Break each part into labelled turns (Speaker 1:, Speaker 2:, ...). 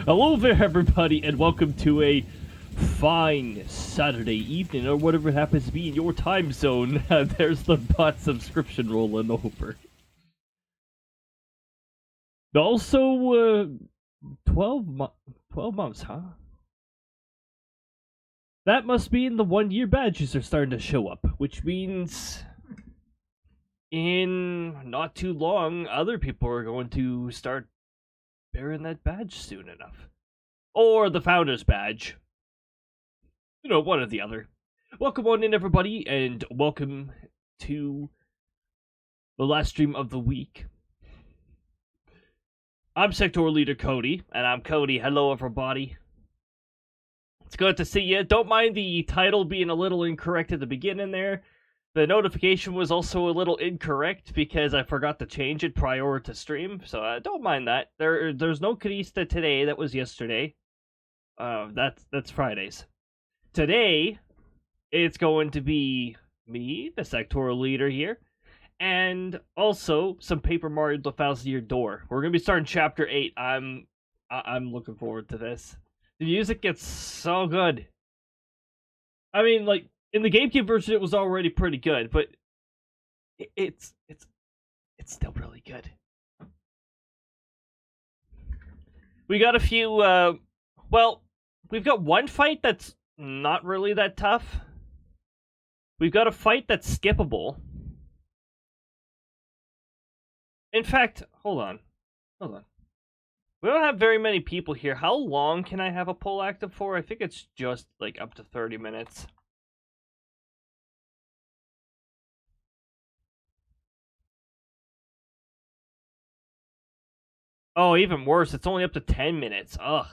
Speaker 1: Hello there, everybody, and welcome to a fine Saturday evening, or whatever it happens to be in your time zone. There's the bot subscription rolling over. Also, 12 months, huh? That must mean the 1-year badges are starting to show up, which means in not too long, other people are going to start bearing that badge soon enough. Or the Founder's Badge. You know, one or the other. Welcome on in, everybody, and welcome to the last stream of the week. I'm sectoral leader Cody, and I'm Cody. Hello, everybody. It's good to see you. Don't mind the title being a little incorrect at the beginning there. The notification was also a little incorrect because I forgot to change it prior to stream, so don't mind that. There's no Krista today. That was yesterday. That's Fridays. Today, it's going to be me, the sectoral leader here, and also some Paper Mario The Thousand-Year Door. We're gonna be starting Chapter 8. I'm looking forward to this. The music gets so good. I mean, like, in the GameCube version, it was already pretty good, but it's still really good. We got a few, well, we've got one fight that's not really that tough. We've got a fight that's skippable. In fact, hold on. We don't have very many people here. How long can I have a poll active for? I think it's just, like, up to 30 minutes. Oh, even worse. It's only up to 10 minutes. Ugh.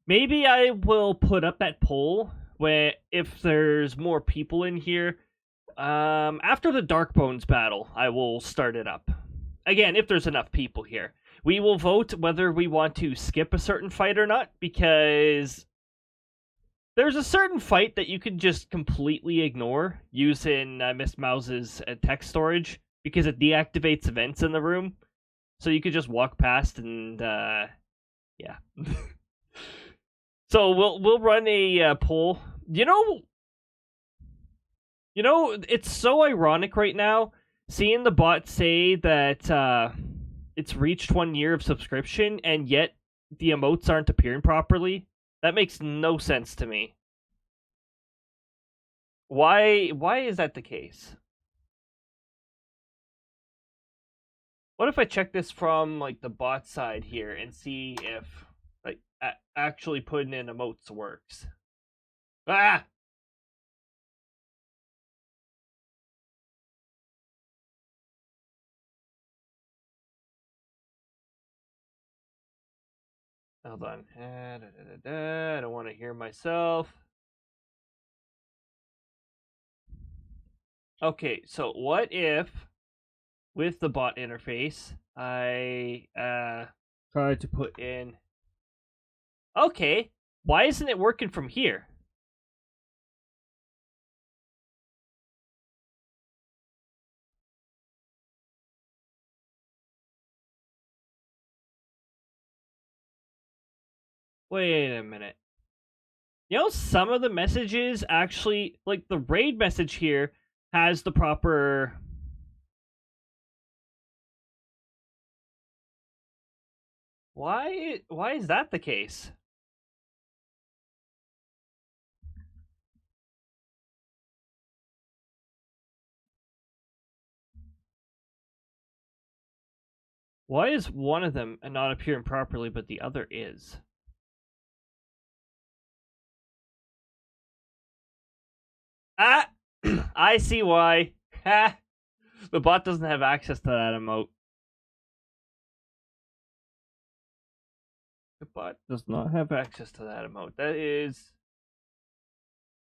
Speaker 1: Maybe I will put up that poll where if there's more people in here. After the Dark Bones battle, I will start it up. Again, if there's enough people here. We will vote whether we want to skip a certain fight or not, because there's a certain fight that you can just completely ignore using Miss Mouse's text storage, because it deactivates events in the room. So you could just walk past and, yeah. So we'll run a poll. You know, it's so ironic right now, seeing the bot say that it's reached 1 year of subscription, and yet the emotes aren't appearing properly. That makes no sense to me. Why is that the case? What if I check this from, like, the bot side here and see if, like, actually putting in emotes works? Ah! Hold on. I don't want to hear myself. Okay, so what if, with the bot interface, I try to put in... Okay, why isn't it working from here? Wait a minute. You know, some of the messages actually, like the raid message here, has the proper... Why is that the case? Why is one of them not appearing properly, but the other is? Ah! I see why. Ha! The bot doesn't have access to that emote. The bot does not have access to that emote. That is...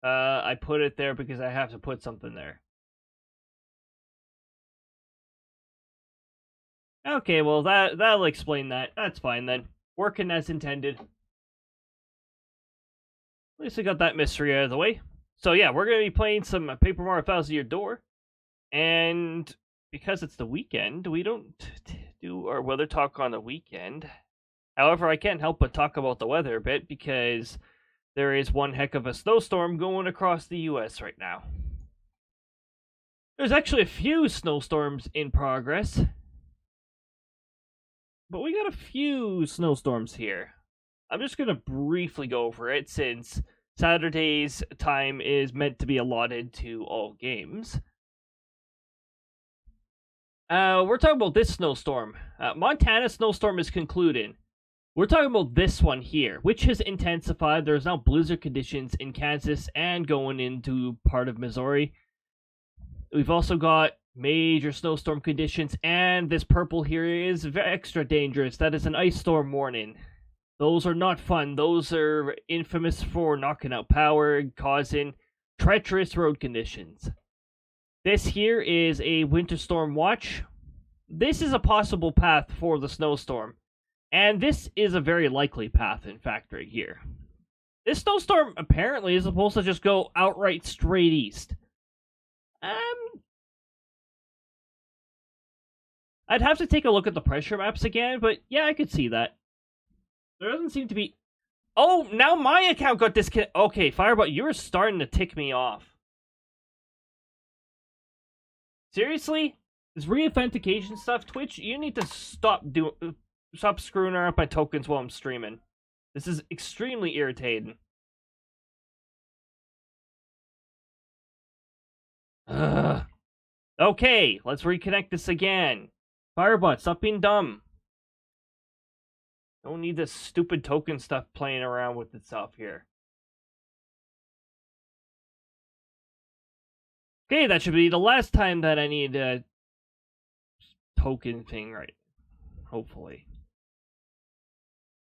Speaker 1: I put it there because I have to put something there. Okay, well, that'll explain that. That's fine, then. Working as intended. At least I got that mystery out of the way. So yeah, we're going to be playing some Paper Mario Thousand-Year Door. And because it's the weekend, we don't do our weather talk on the weekend. However, I can't help but talk about the weather a bit because there is one heck of a snowstorm going across the US right now. There's actually a few snowstorms in progress, but we got a few snowstorms here. I'm just going to briefly go over it since Saturday's time is meant to be allotted to all games. We're talking about this snowstorm. Montana snowstorm is concluded. We're talking about this one here, which has intensified. There's now blizzard conditions in Kansas and going into part of Missouri. We've also got major snowstorm conditions, and this purple here is extra dangerous. That is an ice storm warning. Those are not fun. Those are infamous for knocking out power, causing treacherous road conditions. This here is a winter storm watch. This is a possible path for the snowstorm. And this is a very likely path, in fact, right here. This snowstorm apparently is supposed to just go outright straight east. I'd have to take a look at the pressure maps again, but yeah, I could see that. There doesn't seem to be... Oh, now my account got disconnected. Okay, Firebot, you're starting to tick me off. Seriously? This re-authentication stuff, Twitch, you need to stop screwing around my tokens while I'm streaming. This is extremely irritating. Okay, let's reconnect this again. Firebot, stop being dumb. Don't need this stupid token stuff playing around with itself here. Okay, that should be the last time that I need a token thing, right? Hopefully.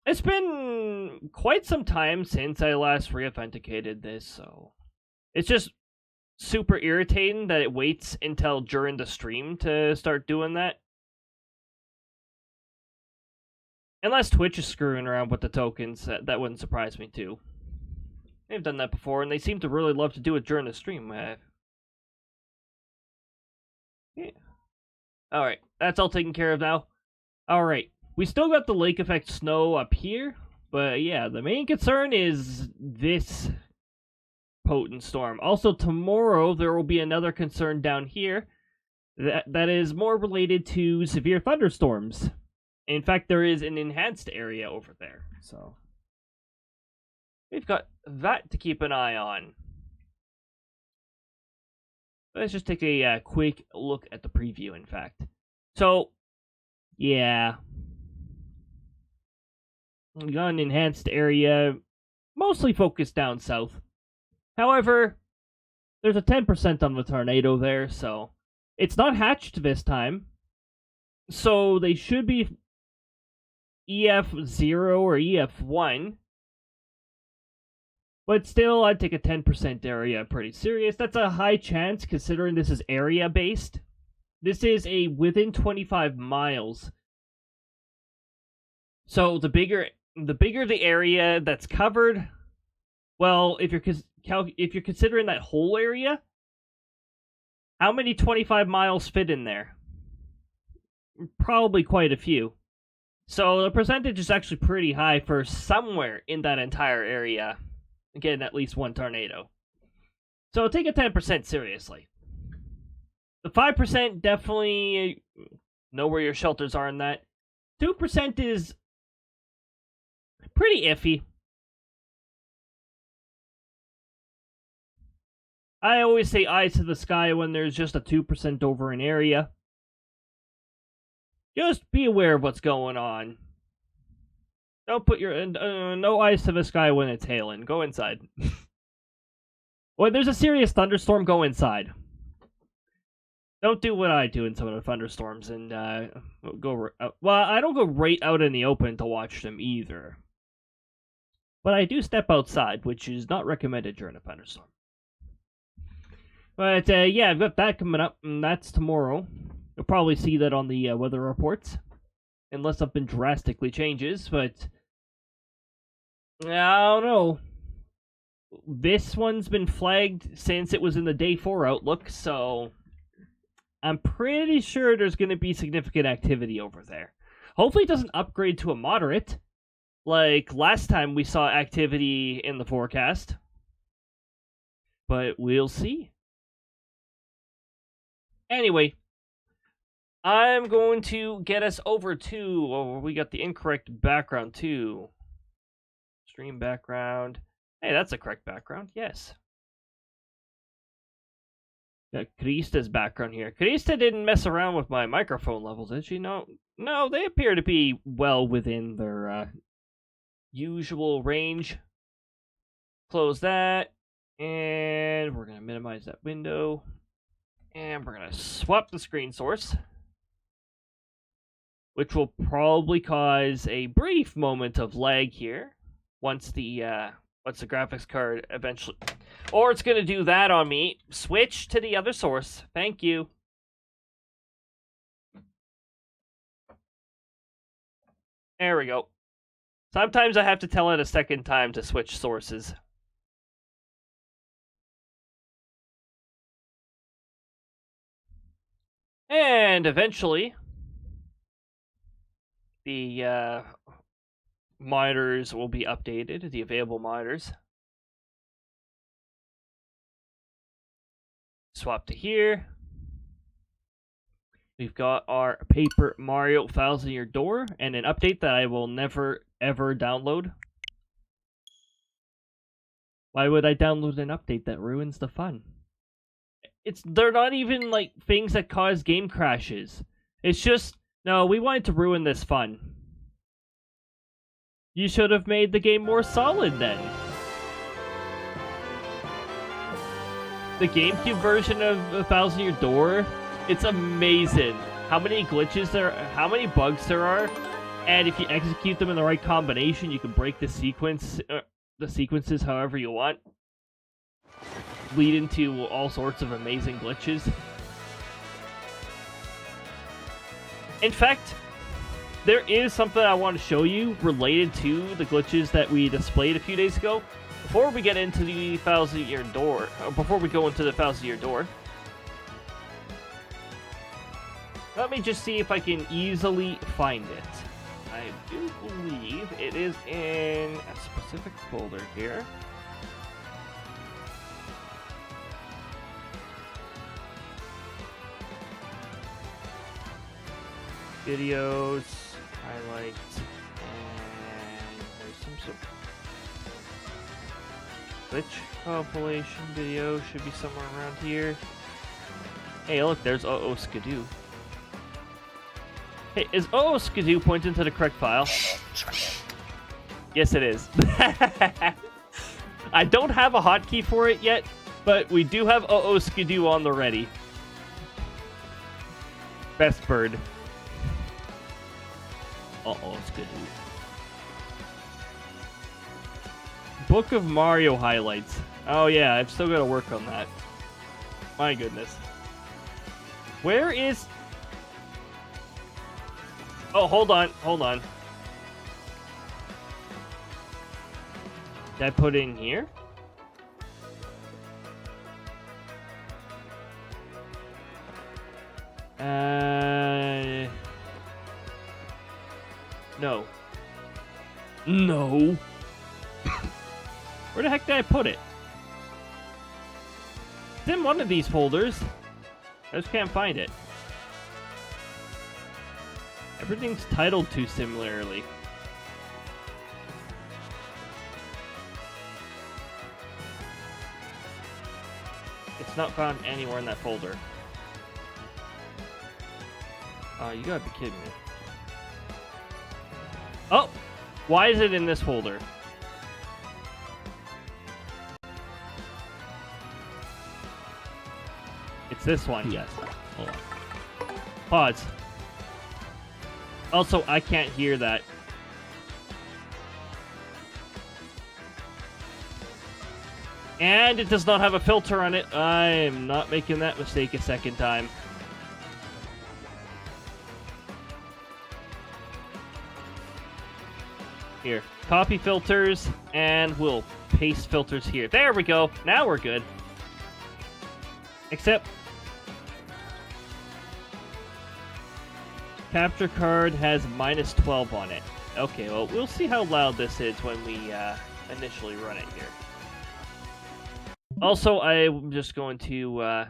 Speaker 1: It's been quite some time since I last re-authenticated this, so... It's just super irritating that it waits until during the stream to start doing that. Unless Twitch is screwing around with the tokens, that wouldn't surprise me too. They've done that before, and they seem to really love to do it during the stream. Yeah. Alright, that's all taken care of now. Alright, we still got the lake effect snow up here, but yeah, the main concern is this potent storm. Also, tomorrow there will be another concern down here that is more related to severe thunderstorms. In fact, there is an enhanced area over there, so we've got that to keep an eye on. Let's just take a quick look at the preview, in fact. So, yeah. We got an enhanced area, mostly focused down south. However, there's a 10% on the tornado there, so it's not hatched this time. So they should be EF0 or EF1. But still, I'd take a 10% area pretty serious. That's a high chance considering this is area-based. This is a within 25 miles. So the bigger the area that's covered, well, if you're considering that whole area, how many 25 miles fit in there? Probably quite a few. So the percentage is actually pretty high for somewhere in that entire area getting at least one tornado. So take a 10% seriously. The 5% definitely know where your shelters are in that. 2% is pretty iffy. I always say eyes to the sky when there's just a 2% over an area. Just be aware of what's going on. Don't put your no eyes to the sky when it's hailing. Go inside. When there's a serious thunderstorm, go inside. Don't do what I do in some of the thunderstorms and go. Well, I don't go right out in the open to watch them either. But I do step outside, which is not recommended during a thunderstorm. But yeah, I've got that coming up, and that's tomorrow. You'll probably see that on the weather reports, unless something drastically changes, but I don't know. This one's been flagged since it was in the day 4 outlook, so I'm pretty sure there's going to be significant activity over there. Hopefully it doesn't upgrade to a moderate, like last time we saw activity in the forecast. But we'll see. Anyway, I'm going to get us over to... Oh, we got the incorrect background too. Stream background. Hey, that's a correct background. Yes. Got Krista's background here. Krista didn't mess around with my microphone levels, did she? No, they appear to be well within their usual range. Close that. And we're going to minimize that window. And we're going to swap the screen source. Which will probably cause a brief moment of lag here. Once the graphics card eventually... Or it's going to do that on me. Switch to the other source. Thank you. There we go. Sometimes I have to tell it a second time to switch sources. And eventually, the monitors will be updated, the available monitors. Swap to here. We've got our Paper Mario 1000-Year Door and an update that I will never ever download. Why would I download an update that ruins the fun? They're not even like things that cause game crashes. It's just, no, we wanted to ruin this fun. You should have made the game more solid then. The GameCube version of 1000-Year Door, it's amazing how many glitches there are, how many bugs there are, and if you execute them in the right combination, you can break the sequences however you want, lead into all sorts of amazing glitches. In fact, there is something I want to show you related to the glitches that we displayed a few days ago. Before we get into the 1000-Year Door, before we go into the 1000-Year Door, let me just see if I can easily find it. I do believe it is in a specific folder here. Videos, highlights, and there's some sort of glitch compilation video, should be somewhere around here. Hey, look, there's Skidoo. Hey, is Skidoo pointing to the correct file? Yes, it is. I don't have a hotkey for it yet, but we do have Skidoo on the ready. Best bird. Skidoo. Book of Mario highlights. Oh yeah, I've still got to work on that. My goodness. Where is... Oh, hold on. Did I put it in here? No. No. Where the heck did I put it? It's in one of these folders. I just can't find it. Everything's titled too similarly. It's not found anywhere in that folder. Oh, you gotta be kidding me. Oh! Why is it in this folder? It's this one, yes. Hold on. Pause. Also, I can't hear that. And it does not have a filter on it. I am not making that mistake a second time. Here, copy filters, and we'll paste filters here. There we go. Now we're good. Except, Capture card has -12 on it. Okay, well, we'll see how loud this is when we initially run it here. Also, I'm just going to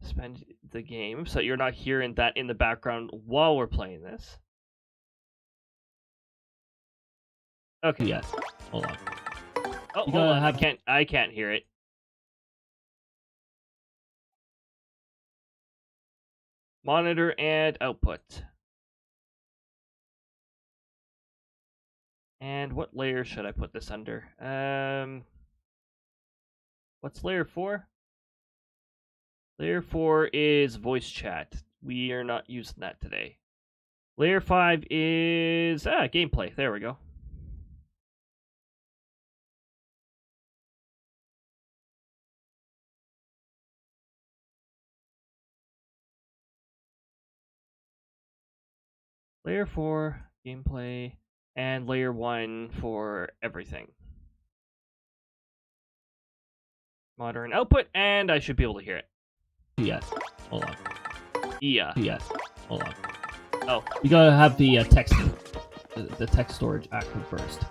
Speaker 1: suspend the game so you're not hearing that in the background while we're playing this. Okay.
Speaker 2: Yes. Hold on.
Speaker 1: Oh, hold on. I can't hear it. Monitor and output. And what layer should I put this under? What's layer 4? Layer 4 is voice chat. We are not using that today. Layer 5 is gameplay. There we go. Layer 4, gameplay, and layer 1 for everything. Monitor and output, and I should be able to hear it.
Speaker 2: Yes. Hold on.
Speaker 1: Yeah.
Speaker 2: Yes. Hold on.
Speaker 1: Oh.
Speaker 2: You gotta have the text storage active first.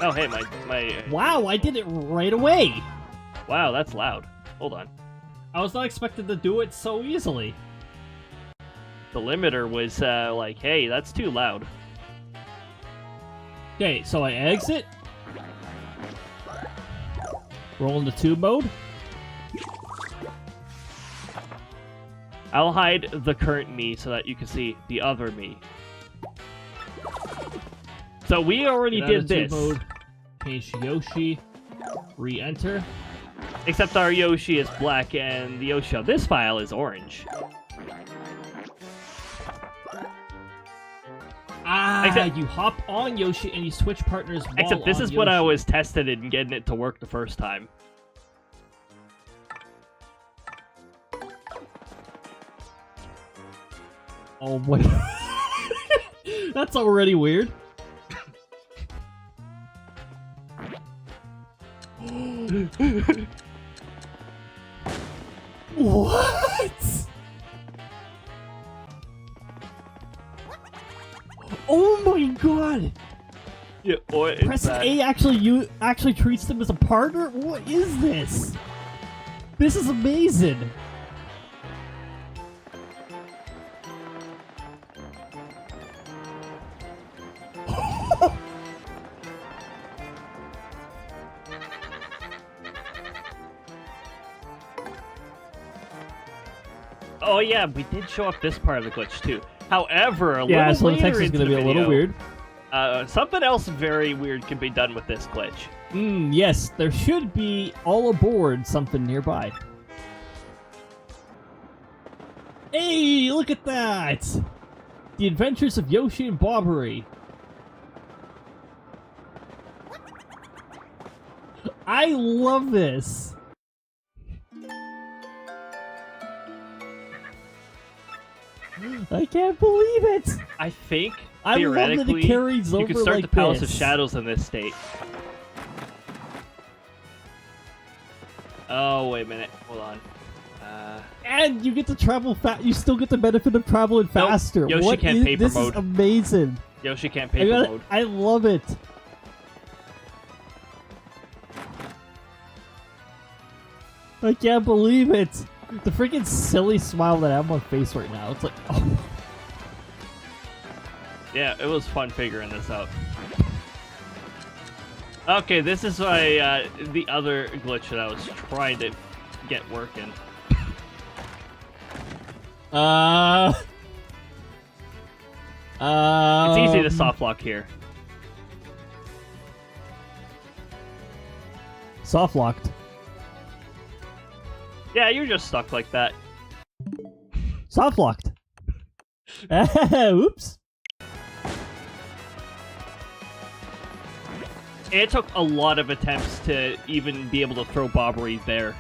Speaker 1: Oh, hey, my...
Speaker 2: Wow, I did it right away!
Speaker 1: Wow, that's loud. Hold on.
Speaker 2: I was not expected to do it so easily.
Speaker 1: The limiter was like, hey, that's too loud.
Speaker 2: Okay, so I exit. Roll into tube mode.
Speaker 1: I'll hide the current me so that you can see the other me. So we already did this.
Speaker 2: Mode. Change to Yoshi. Re-enter.
Speaker 1: Except our Yoshi is black and the Yoshi on this file is orange.
Speaker 2: Except you hop on Yoshi and you switch partners while
Speaker 1: Except this is
Speaker 2: Yoshi.
Speaker 1: what I was tested in getting it to work the first time.
Speaker 2: Oh my... That's already weird. What? Oh my god!
Speaker 1: Yeah, what
Speaker 2: Pressing A actually treats them as a partner? What is this? This is amazing!
Speaker 1: Oh yeah, we did show up this part of the glitch too. However, a
Speaker 2: yeah,
Speaker 1: little
Speaker 2: so the
Speaker 1: later
Speaker 2: text is
Speaker 1: into
Speaker 2: going to
Speaker 1: the
Speaker 2: be a little
Speaker 1: video,
Speaker 2: weird.
Speaker 1: Something else very weird can be done with this glitch.
Speaker 2: Yes, there should be all aboard something nearby. Hey, look at that! The Adventures of Yoshi and Bobbery. I love this. I can't believe it!
Speaker 1: I think,
Speaker 2: I love that
Speaker 1: theoretically,
Speaker 2: it carries over
Speaker 1: you can start
Speaker 2: like
Speaker 1: the Palace
Speaker 2: this.
Speaker 1: of Shadows in this state. Oh, wait a minute. Hold on.
Speaker 2: And you get to travel fast. You still get the benefit of traveling faster.
Speaker 1: Yoshi
Speaker 2: What
Speaker 1: can't
Speaker 2: is-
Speaker 1: paper
Speaker 2: this
Speaker 1: mode.
Speaker 2: is amazing.
Speaker 1: Yoshi can't paper mode.
Speaker 2: I love it. I can't believe it. The freaking silly smile that I have on my face right now. It's like, oh.
Speaker 1: Yeah, it was fun figuring this out. Okay, this is my, the other glitch that I was trying to get working. It's easy to soft lock here.
Speaker 2: Soft locked.
Speaker 1: Yeah, you're just stuck like that.
Speaker 2: Soft locked. Oops.
Speaker 1: It took a lot of attempts to even be able to throw Bobbery there.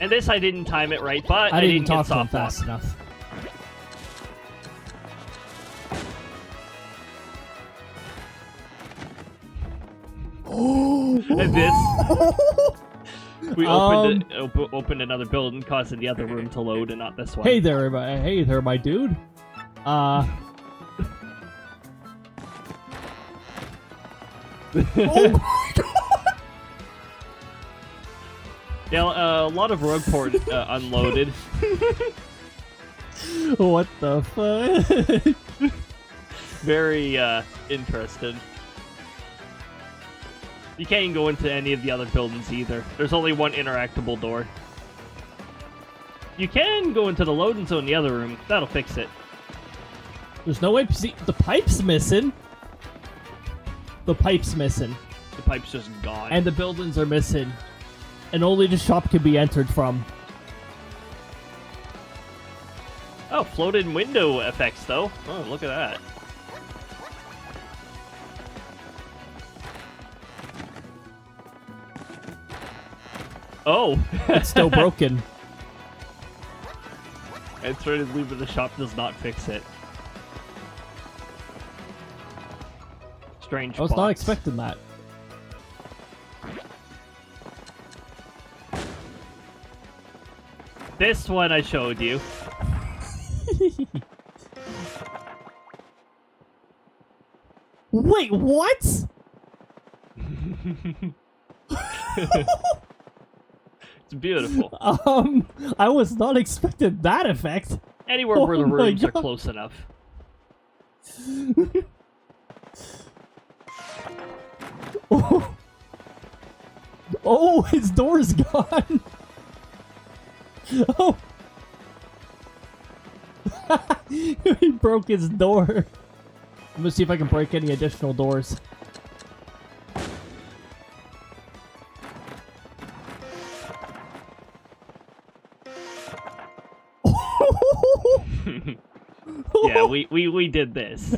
Speaker 1: And this I didn't time it right, but
Speaker 2: I didn't
Speaker 1: get
Speaker 2: talk to him
Speaker 1: soft
Speaker 2: fast
Speaker 1: lock.
Speaker 2: enough.
Speaker 1: And this, we opened another building, causing the other room to load, and not this one.
Speaker 2: Hey there, my dude. Oh my god!
Speaker 1: Yeah, a lot of road port unloaded.
Speaker 2: What the fuck?
Speaker 1: Very interesting. You can't go into any of the other buildings either. There's only one interactable door. You can go into the loading zone in the other room. That'll fix it.
Speaker 2: There's no way. See, the pipe's missing. The pipe's missing.
Speaker 1: The pipe's just gone.
Speaker 2: And the buildings are missing. And only the shop can be entered from.
Speaker 1: Oh, floating window effects, though. Oh, look at that. Oh!
Speaker 2: It's still broken.
Speaker 1: And trying to leave the shop does not fix it. Strange
Speaker 2: I was
Speaker 1: box.
Speaker 2: not expecting that.
Speaker 1: This one I showed you.
Speaker 2: Wait, what?
Speaker 1: It's beautiful.
Speaker 2: I was not expecting that effect.
Speaker 1: Anywhere where the
Speaker 2: Oh my
Speaker 1: rooms are
Speaker 2: God.
Speaker 1: close enough.
Speaker 2: Oh. Oh, his door's gone. Oh. He broke his door. I'm gonna see if I can break any additional doors.
Speaker 1: Yeah, we did this.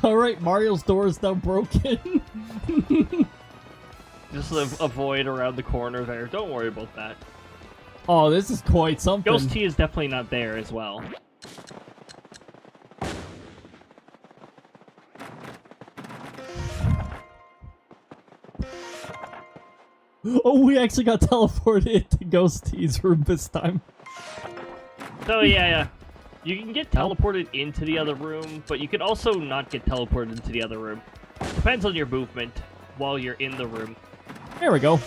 Speaker 2: Alright, Mario's door is now broken.
Speaker 1: Just avoid around the corner there. Don't worry about that.
Speaker 2: Oh, this is quite something.
Speaker 1: Ghost Tea is definitely not there as well.
Speaker 2: Oh, we actually got teleported to Ghost Tea's room this time.
Speaker 1: So yeah. You can get teleported into the other room, but you can also not get teleported into the other room. Depends on your movement while you're in the room.
Speaker 2: There we go.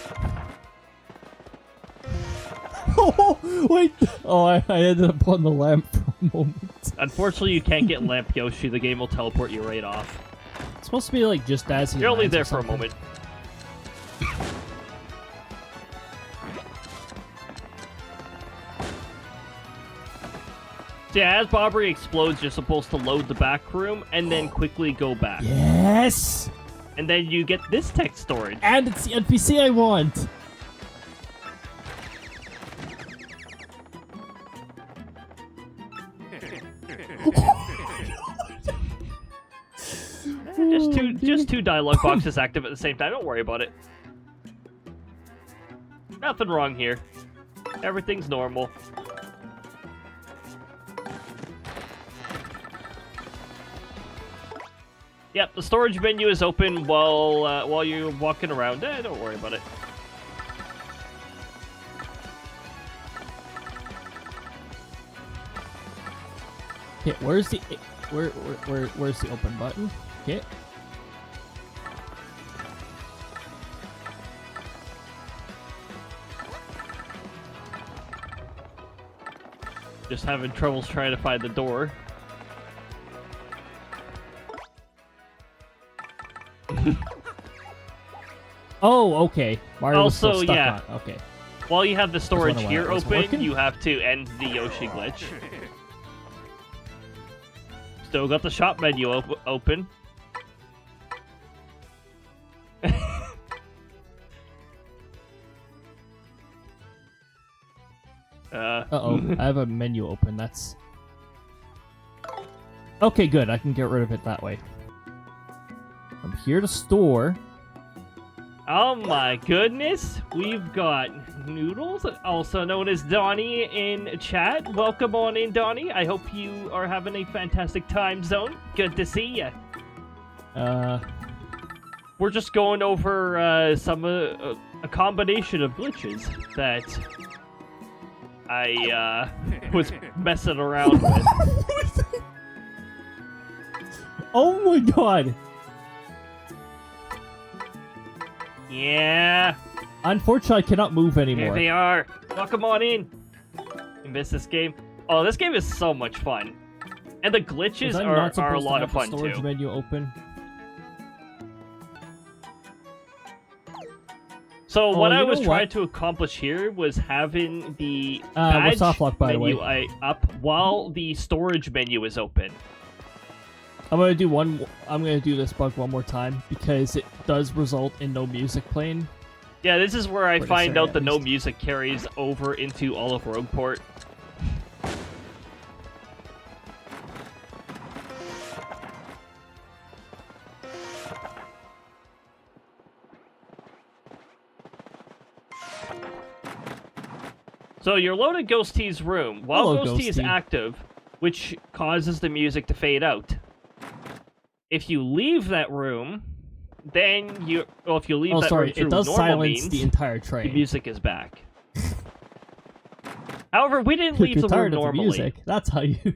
Speaker 2: Oh, wait. Oh, I ended up on the lamp for a moment.
Speaker 1: Unfortunately, you can't get Lamp Yoshi. The game will teleport you right off.
Speaker 2: It's supposed to be like just as he
Speaker 1: You're only
Speaker 2: lands
Speaker 1: there
Speaker 2: or
Speaker 1: for a
Speaker 2: something.
Speaker 1: moment. So yeah, as Bobbery explodes, you're supposed to load the back room and then quickly go back.
Speaker 2: Yes!
Speaker 1: And then you get this tech storage.
Speaker 2: And it's the NPC I want!
Speaker 1: Just two dialogue boxes active at the same time. Don't worry about it. Nothing wrong here. Everything's normal. Yep, the storage menu is open while you're walking around. Don't worry about it.
Speaker 2: Okay, where's the where's the open button? Okay.
Speaker 1: Just having troubles trying to find the door.
Speaker 2: Oh, okay. Mario was still
Speaker 1: Also,
Speaker 2: stuck
Speaker 1: yeah.
Speaker 2: on. Okay.
Speaker 1: While you have the storage
Speaker 2: wondering why
Speaker 1: here
Speaker 2: it wasn't
Speaker 1: open,
Speaker 2: working.
Speaker 1: you have to end the Yoshi glitch. Still got the shop menu open.
Speaker 2: Uh-oh. I have a menu open. That's... Okay, good. I can get rid of it that way. I'm here to store.
Speaker 1: Oh my goodness, we've got Noodles, also known as Donnie, in chat. Welcome on in, Donnie. I hope you are having a fantastic time zone. Good to see ya. We're just going over a combination of glitches that I was messing around with.
Speaker 2: Oh my god!
Speaker 1: Yeah.
Speaker 2: Unfortunately, I cannot move anymore.
Speaker 1: Here they are. Welcome on in. You missed this game? Oh, this game is so much fun. And the glitches are a lot of fun,
Speaker 2: storage
Speaker 1: too.
Speaker 2: Menu open?
Speaker 1: So what I was trying to accomplish here was having the badge
Speaker 2: softlock, by the way.
Speaker 1: menu up while the storage menu is open.
Speaker 2: I'm gonna do this bug one more time because it does result in no music playing.
Speaker 1: Yeah, this is where I find out that no
Speaker 2: least.
Speaker 1: music carries over into all of Rogueport. So you're loaded Ghosty's room. While Ghosty is active, which causes the music to fade out. If you leave that room, then if you leave that room through
Speaker 2: it does
Speaker 1: normal
Speaker 2: silence
Speaker 1: means,
Speaker 2: the entire train.
Speaker 1: the music is back. However, we didn't
Speaker 2: If
Speaker 1: leave
Speaker 2: you're
Speaker 1: the room
Speaker 2: tired of the
Speaker 1: normally.
Speaker 2: music, that's how you...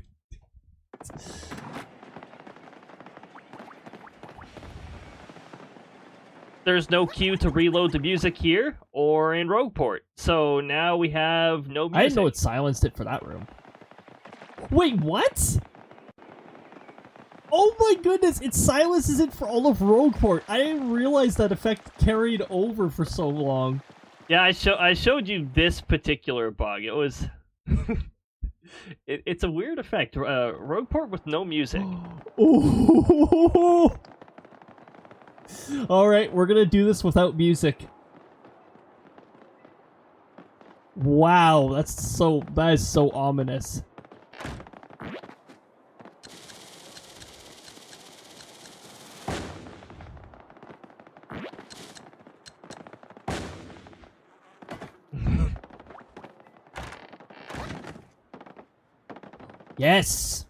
Speaker 1: There's no cue to reload the music here or in Rogueport, so now we have no music.
Speaker 2: I didn't know it silenced it for that room. Wait, what? Oh my goodness, it silences it for all of Rogueport. I didn't realize that effect carried over for so long.
Speaker 1: Yeah, I showed you this particular bug. It was... it's a weird effect. Rogueport with no music.
Speaker 2: Ooh. Alright, we're gonna do this without music. Wow, that is so ominous. Yes!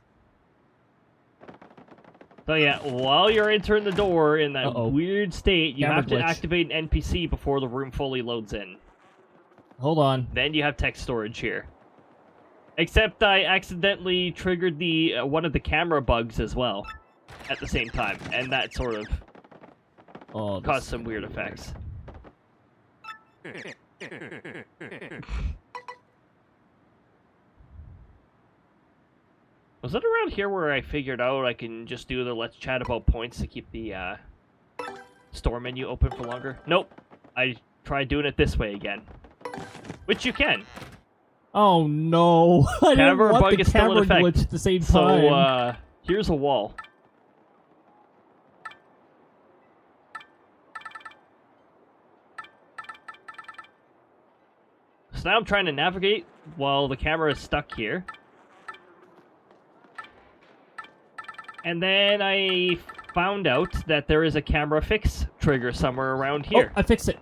Speaker 1: So yeah, while you're entering the door in that weird state, you have to
Speaker 2: glitch.
Speaker 1: activate an NPC before the room fully loads in.
Speaker 2: Hold on.
Speaker 1: Then you have text storage here. Except I accidentally triggered the one of the camera bugs as well at the same time, and that sort of caused some weird effects. Was it around here where I figured out I can just do the let's chat about points to keep the store menu open for longer? Nope. I tried doing it this way again. Which you can.
Speaker 2: Oh no. I didn't
Speaker 1: Camera
Speaker 2: want
Speaker 1: bug
Speaker 2: the
Speaker 1: is still in
Speaker 2: camera
Speaker 1: effect.
Speaker 2: glitch at the same time.
Speaker 1: So, here's a wall. So now I'm trying to navigate while the camera is stuck here. And then I found out that there is a camera fix trigger somewhere around here.
Speaker 2: Oh, I fixed it.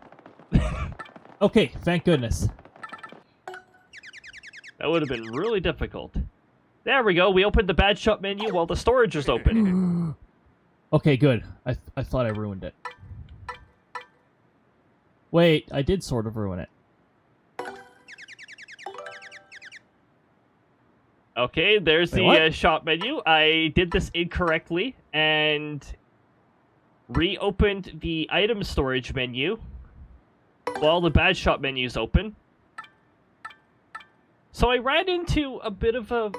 Speaker 2: Okay, thank goodness.
Speaker 1: That would have been really difficult. There we go. We opened the badge shop menu while the storage is open.
Speaker 2: Okay, good. I thought I ruined it. Wait, I did sort of ruin it.
Speaker 1: Okay, there's the shop menu. I did this incorrectly and reopened the item storage menu while the badge shop menu is open. So I ran into a bit of a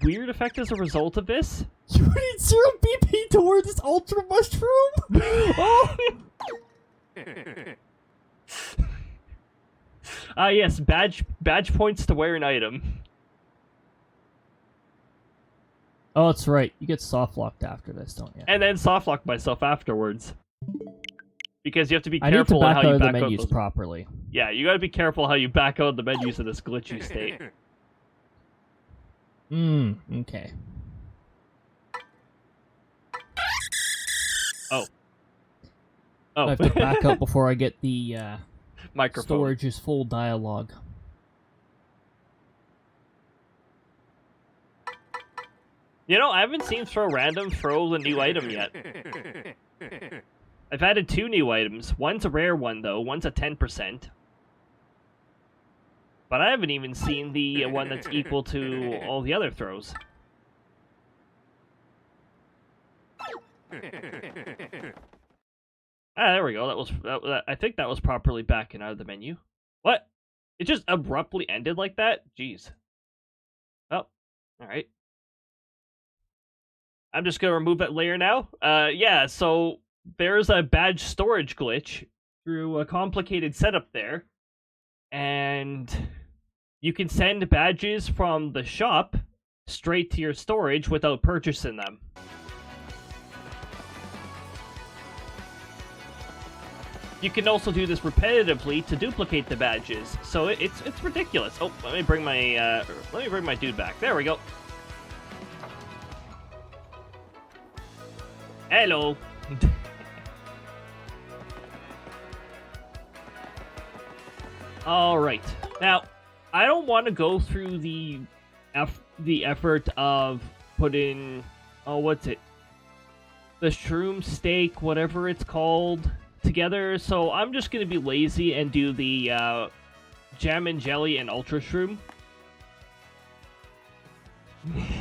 Speaker 1: weird effect as a result of this.
Speaker 2: You need 0 BP towards this ultra mushroom? Oh!
Speaker 1: Yes, badge points to wear an item.
Speaker 2: Oh, that's right. You get soft locked after this, don't you?
Speaker 1: And then softlock myself afterwards. Because you have to be
Speaker 2: I need to
Speaker 1: careful on
Speaker 2: back
Speaker 1: how
Speaker 2: out
Speaker 1: you
Speaker 2: of the
Speaker 1: back out
Speaker 2: menus
Speaker 1: those.
Speaker 2: properly.
Speaker 1: Yeah, you gotta be careful how you back out the menus in this glitchy state.
Speaker 2: Okay.
Speaker 1: Oh. Oh,
Speaker 2: I have to back up before I get the
Speaker 1: microphone.
Speaker 2: storage is full dialogue.
Speaker 1: You know, I haven't seen throw the new item yet. I've added 2 new items. One's a rare one, though. One's a 10%. But I haven't even seen the one that's equal to all the other throws. Ah, there we go. I think that was properly backing out of the menu. What? It just abruptly ended like that? Jeez. Oh, alright. I'm just gonna remove that layer now. Yeah, so there's a badge storage glitch through a complicated setup there. And you can send badges from the shop straight to your storage without purchasing them. You can also do this repetitively to duplicate the badges, so it's ridiculous. Oh, let me bring my dude back. There we go. Hello. All right. Now, I don't want to go through the effort of putting what's it? The shroom steak, whatever it's called, together. So I'm just gonna be lazy and do the jam and jelly and ultra shroom.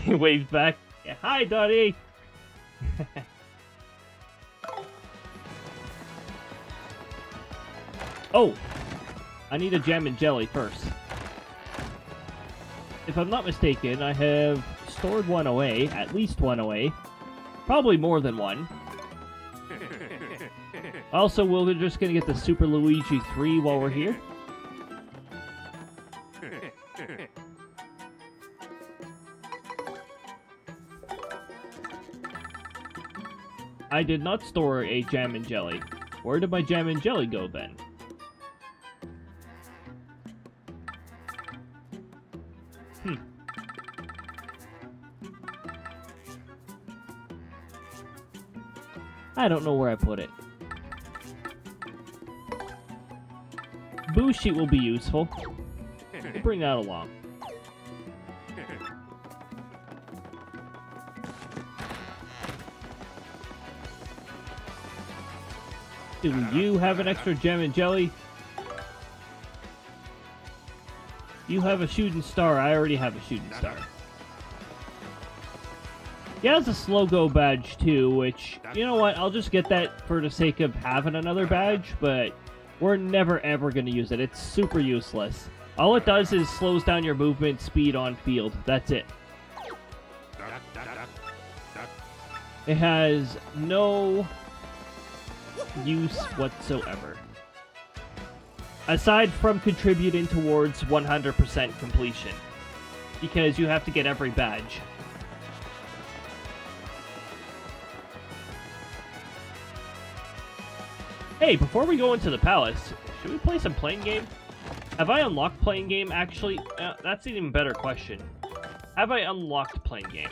Speaker 1: He waved back. Yeah, hi, Dottie. Oh, I need a jam and jelly first. If I'm not mistaken, I have stored one away, at least one away. Probably more than one. Also, we're just gonna get the Super Luigi 3 while we're here. I did not store a jam and jelly. Where did my jam and jelly go then? I don't know where I put it. Boo sheet will be useful. We'll bring that along. Do you have an extra gem and jelly? You have a shooting star. I already have a shooting star. He has a slow go badge too, which, you know what, I'll just get that for the sake of having another badge, but we're never ever going to use it. It's super useless. All it does is slows down your movement speed on field. That's it. It has no use whatsoever. Aside from contributing towards 100% completion. Because you have to get every badge. Hey, before we go into the palace, should we play some playing game? Have I unlocked playing game, actually? That's an even better question. Have I unlocked playing game?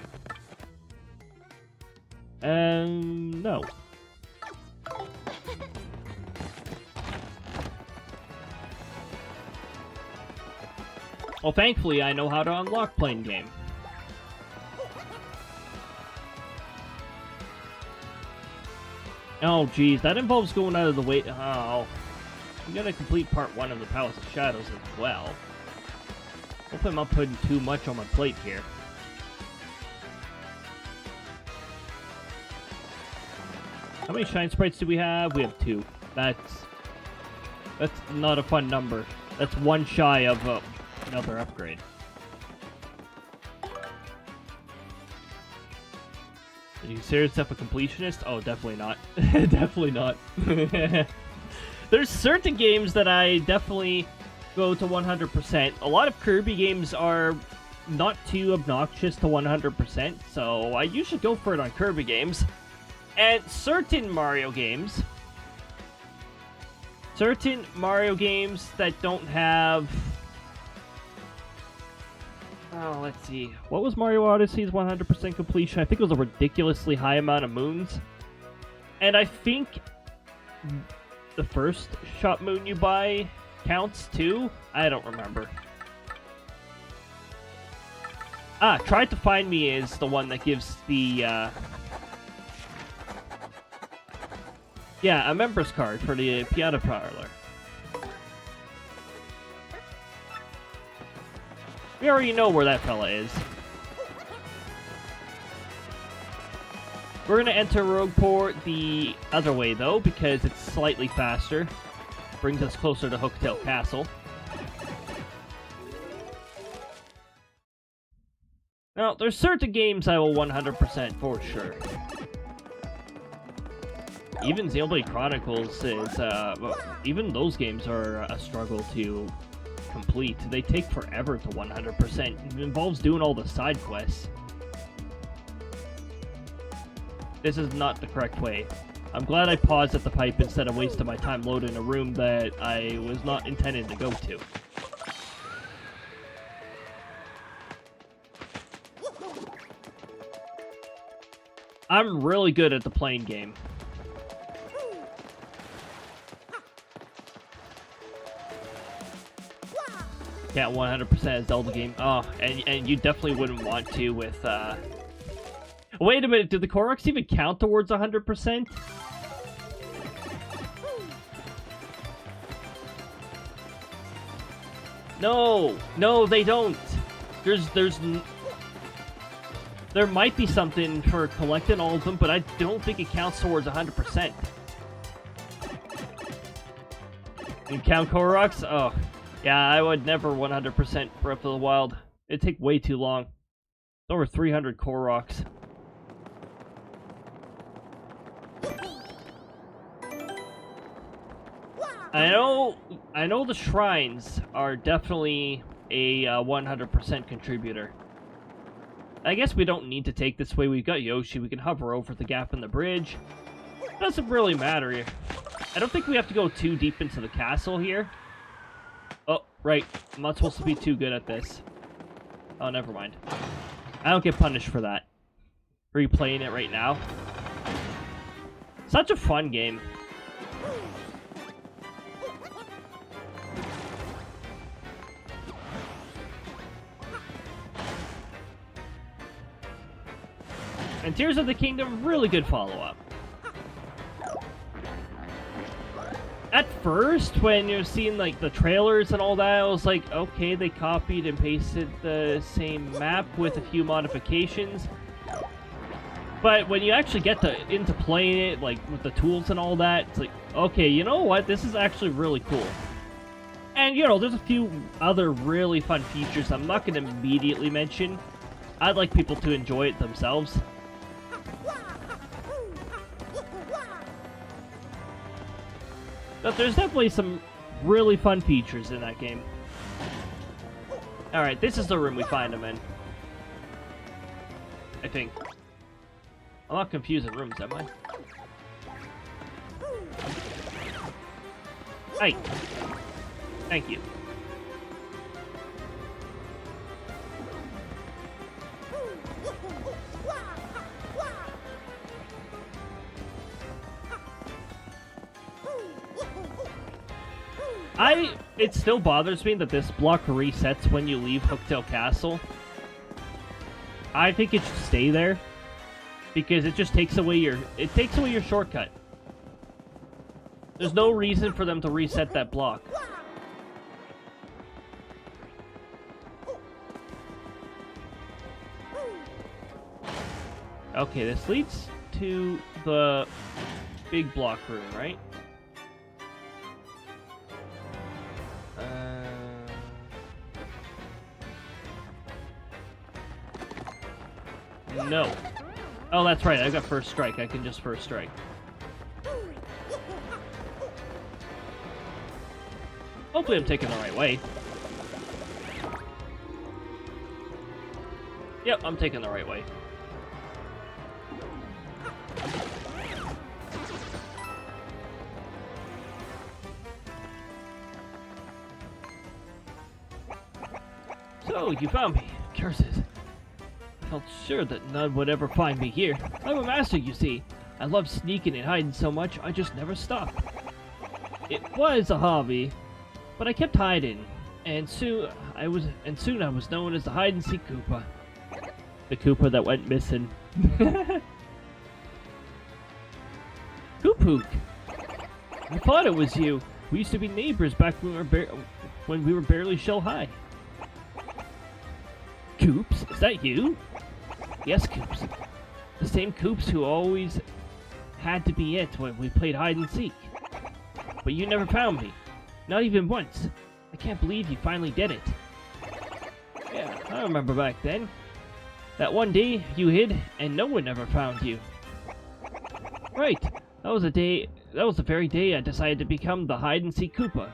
Speaker 1: No. Well, thankfully, I know how to unlock playing game. Oh, geez, that involves going out of the way. Oh, I'm gonna complete part 1 of the Palace of Shadows as well. Hope I'm not putting too much on my plate here. How many shine sprites do we have? We have 2. That's not a fun number. That's one shy of another upgrade. Are you serious yourself a completionist? Oh, definitely not. Definitely not. There's certain games that I definitely go to 100%. A lot of Kirby games are not too obnoxious to 100%, so I usually go for it on Kirby games. And certain Mario games that don't have... Oh, let's see. What was Mario Odyssey's 100% completion? I think it was a ridiculously high amount of moons. And I think the first shop moon you buy counts too? I don't remember. Ah, Try to Find Me is the one that gives the, yeah, a member's card for the piano parlor. We already know where that fella is. We're gonna enter Rogueport the other way, though, because it's slightly faster. Brings us closer to Hooktail Castle. Now, there's certain games I will 100% for sure. Even Xenoblade Chronicles is, well, even those games are a struggle to complete. They take forever to 100%. It involves doing all the side quests. This is not the correct way. I'm glad I paused at the pipe instead of wasting my time loading a room that I was not intended to go to. I'm really good at the plane game. Can't 100% a Zelda game. Oh, and you definitely wouldn't want to with, Wait a minute, did the Koroks even count towards 100%? No, they don't. There might be something for collecting all of them, but I don't think it counts towards 100%. You count Koroks? Oh, yeah, I would never 100% Breath of the Wild. It'd take way too long. Over 300 Koroks. I know the shrines are definitely a 100% contributor. I guess we don't need to take this way. We've got Yoshi. We can hover over the gap in the bridge. Doesn't really matter here. I don't think we have to go too deep into the castle here. Oh, right. I'm not supposed to be too good at this. Oh, never mind. I don't get punished for that. Replaying it right now. Such a fun game. And Tears of the Kingdom, really good follow-up. At first, when you're seeing like the trailers and all that, I was like, okay, they copied and pasted the same map with a few modifications. But when you actually get into playing it, like with the tools and all that, it's like, okay, you know what? This is actually really cool. And you know, there's a few other really fun features I'm not going to immediately mention. I'd like people to enjoy it themselves. But there's definitely some really fun features in that game. Alright, this is the room we find them in. I think. I'm not confusing rooms, am I? Hey! Thank you. It still bothers me that this block resets when you leave Hooktail Castle. I think it should stay there, because it just takes away your shortcut. There's no reason for them to reset that block. Okay, this leads to the big block room, right? No. Oh, that's right. I got first strike. I can just first strike. Hopefully I'm taking the right way. Yep, I'm taking the right way. So, you found me. Curses. I felt sure that none would ever find me here. I'm a master, you see. I love sneaking and hiding so much, I just never stop. It was a hobby, but I kept hiding, and soon I was known as the hide-and-seek Koopa. The Koopa that went missing. Koop-Hook! I thought it was you. We used to be neighbors back when we were barely shell high. Coops? Is that you? Yes, Coops. The same Coops who always had to be it when we played hide and seek. But you never found me. Not even once. I can't believe you finally did it. Yeah, I remember back then. That one day you hid and no one ever found you. Right. That was the very day I decided to become the hide-and-seek Koopa.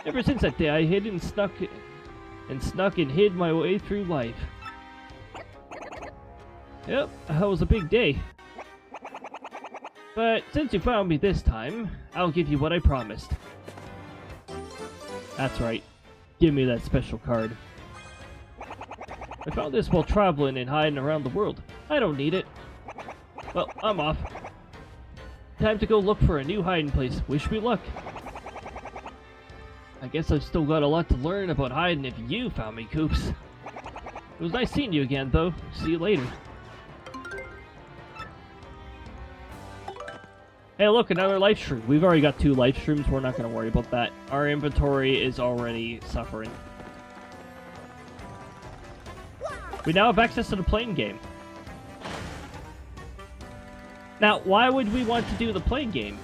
Speaker 1: Ever since that day, I hid and snuck and hid my way through life. Yep, that was a big day. But since you found me this time, I'll give you what I promised. That's right. Give me that special card. I found this while traveling and hiding around the world. I don't need it. Well, I'm off. Time to go look for a new hiding place. Wish me luck. I guess I've still got a lot to learn about hiding if you found me, Coops. It was nice seeing you again, though. See you later. Hey, look, another life stream. We've already got 2 life streams. We're not going to worry about that. Our inventory is already suffering. We now have access to the playing game. Now, why would we want to do the playing game?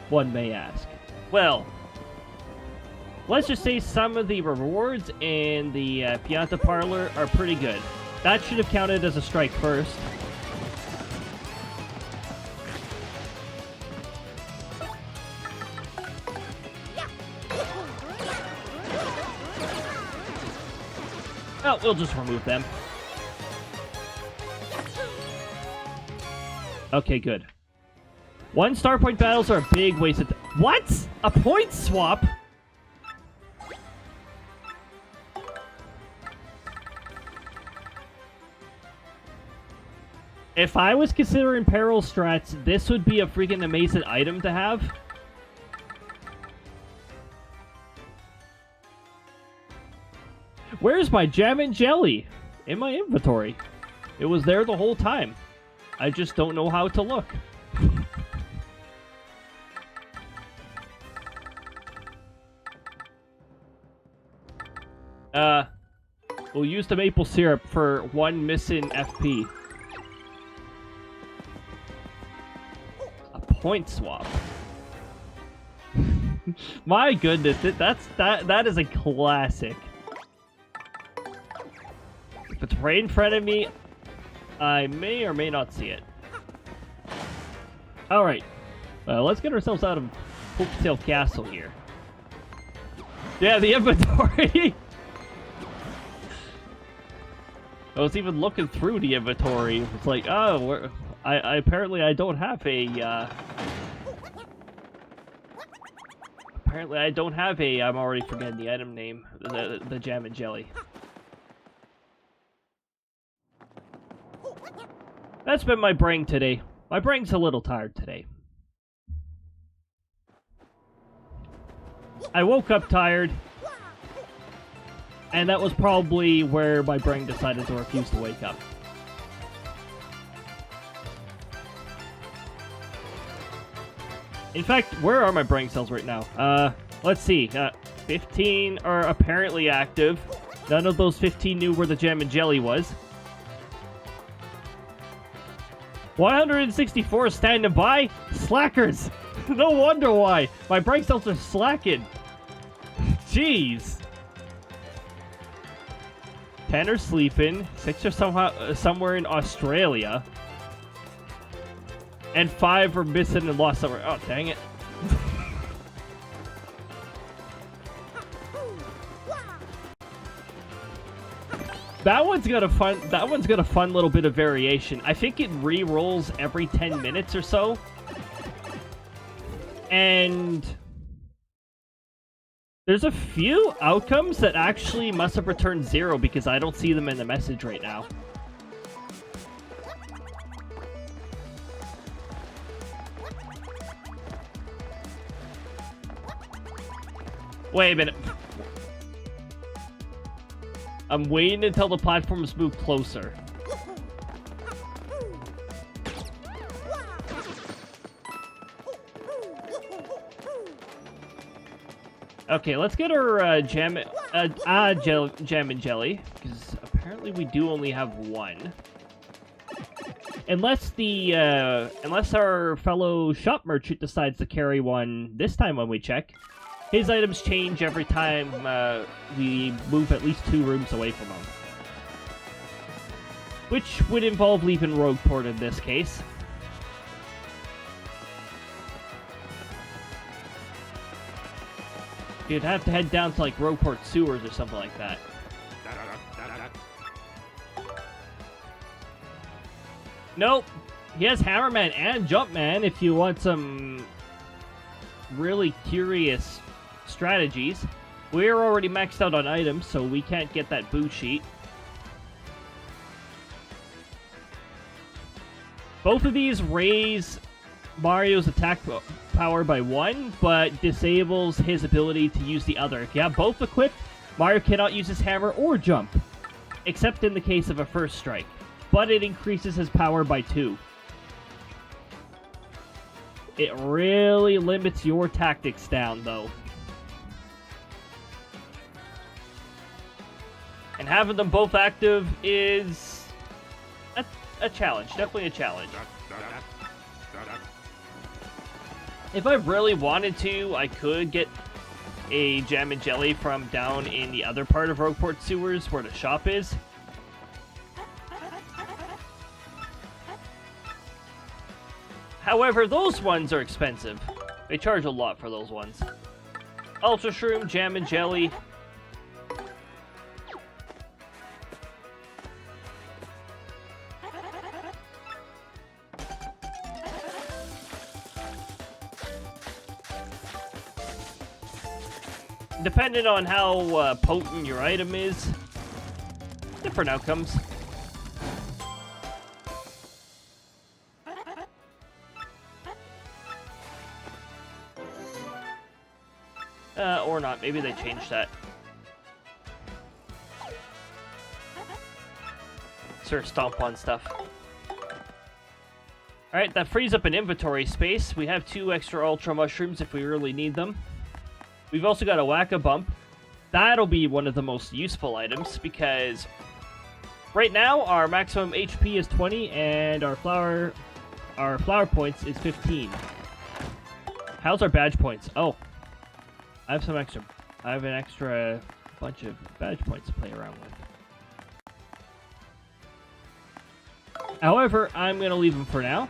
Speaker 1: One may ask. Well, let's just say some of the rewards in the Pianta Parlor are pretty good. That should have counted as a strike first. Well, we'll just remove them. Okay, good. 1 star point battles are a big waste of time. What? A point swap? If I was considering peril strats, this would be a freaking amazing item to have. Where's my jam and jelly? In my inventory. It was there the whole time. I just don't know how to look. We'll use the maple syrup for 1 missing FP. A point swap. My goodness, that is a classic. If it's right in front of me, I may or may not see it. Alright. Let's get ourselves out of Hooktail Castle here. Yeah, the inventory! I was even looking through the inventory. It's like, oh, apparently I don't have a, Apparently I don't have a, I'm already forgetting the item name, the jam and jelly. That's been my brain today. My brain's a little tired today. I woke up tired, and that was probably where my brain decided to refuse to wake up. In fact, where are my brain cells right now? Let's see. 15 are apparently active. None of those 15 knew where the jam and jelly was. 164 standing by? Slackers! No wonder why! My brain cells are slacking! Jeez! 10 are sleeping, 6 are somewhere in Australia, and 5 are missing and lost somewhere. Oh, dang it. That one's got a fun little bit of variation. I think it re-rolls every 10 minutes or so. And there's a few outcomes that actually must have returned 0 because I don't see them in the message right now. Wait a minute. I'm waiting until the platforms move closer. Okay, let's get our jam and jelly, because apparently we do only have one. Unless our fellow shop merchant decides to carry one this time when we check. His items change every time we move at least 2 rooms away from him. Which would involve leaving Rogueport in this case. You'd have to head down to like Rogueport sewers or something like that. Nope. He has Hammerman and Jumpman if you want some really curious strategies. We're already maxed out on items, so we can't get that boot sheet. Both of these raise Mario's attack power by 1, but disables his ability to use the other. If you have both equipped, Mario cannot use his hammer or jump, except in the case of a first strike, but it increases his power by 2. It really limits your tactics down, though. And having them both active is a challenge, definitely a challenge. If I really wanted to, I could get a Jam and Jelly from down in the other part of Rogueport sewers where the shop is. However, those ones are expensive. They charge a lot for those ones. Ultra Shroom, Jam and Jelly. Depending on how potent your item is, different outcomes. Or not. Maybe they changed that. Sort of stomp on stuff. Alright, that frees up an inventory space. We have 2 extra Ultra Mushrooms if we really need them. We've also got a Whack-A-Bump. That'll be one of the most useful items, because right now our maximum HP is 20 and our flower points is 15. How's our badge points? Oh. I have some extra. I have an extra bunch of badge points to play around with. However, I'm going to leave them for now.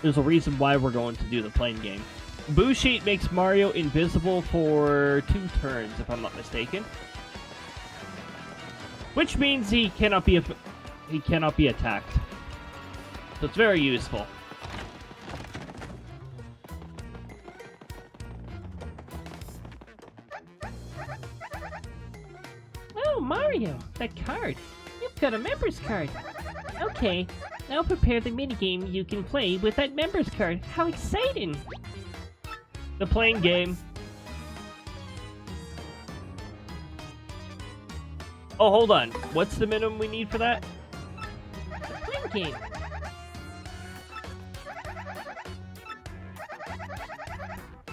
Speaker 1: There's a reason why we're going to do the playing game. Boo Sheet makes Mario invisible for 2 turns, if I'm not mistaken. Which means he cannot be attacked. So it's very useful.
Speaker 3: Oh, Mario, that card. You've got a member's card. Okay, now prepare the minigame you can play with that member's card. How exciting!
Speaker 1: The playing game. Oh, hold on. What's the minimum we need for that?
Speaker 3: The playing game.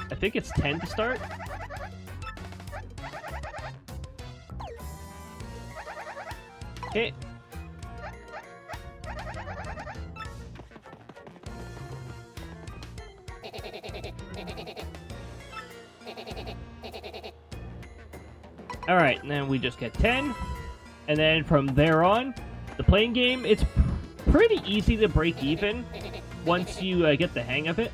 Speaker 1: I think it's 10 to start. Okay. Alright, and then we just get 10. And then from there on, the playing game, it's pretty easy to break even once you get the hang of it.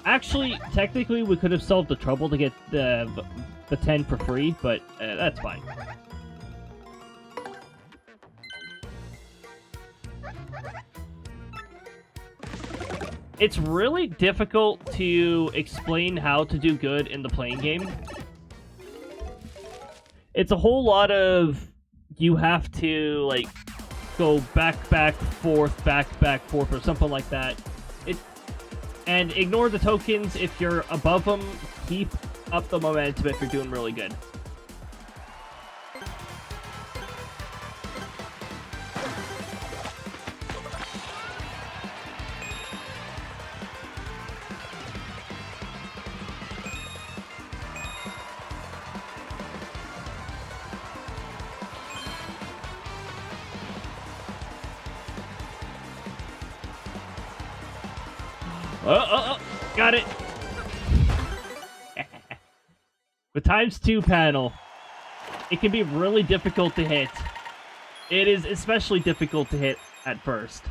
Speaker 1: Actually, technically, we could have solved the trouble to get the 10 for free, but that's fine. It's really difficult to explain how to do good in the playing game. It's a whole lot of, you have to, like, go back, back, forth, or something like that. And ignore the tokens if you're above them. Keep up the momentum if you're doing really good. Got it. The ×2 panel. It can be really difficult to hit. It is especially difficult to hit at first.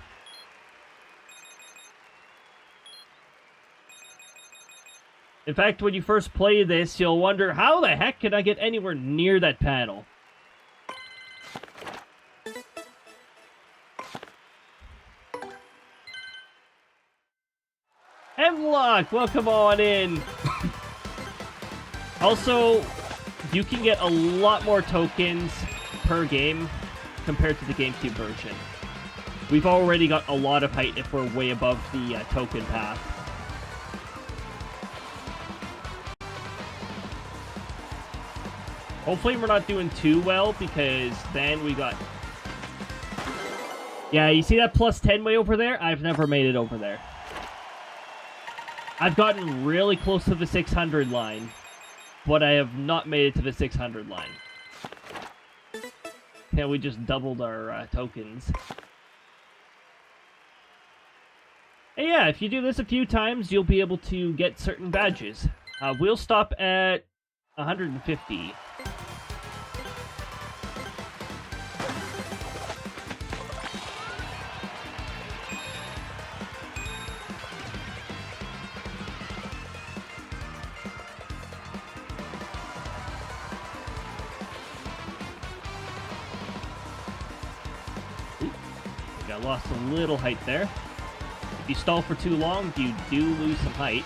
Speaker 1: In fact, when you first play this, you'll wonder, how the heck can I get anywhere near that panel? Hemlock, welcome on in. Also, you can get a lot more tokens per game compared to the GameCube version. We've already got a lot of height if we're way above the token path. Hopefully we're not doing too well, because then we got... Yeah, you see that +10 way over there? I've never made it over there. I've gotten really close to the 600 line, but I have not made it to the 600 line. Yeah, we just doubled our tokens. And yeah, if you do this a few times, you'll be able to get certain badges. We'll stop at 150. I lost a little height there. If you stall for too long, you do lose some height.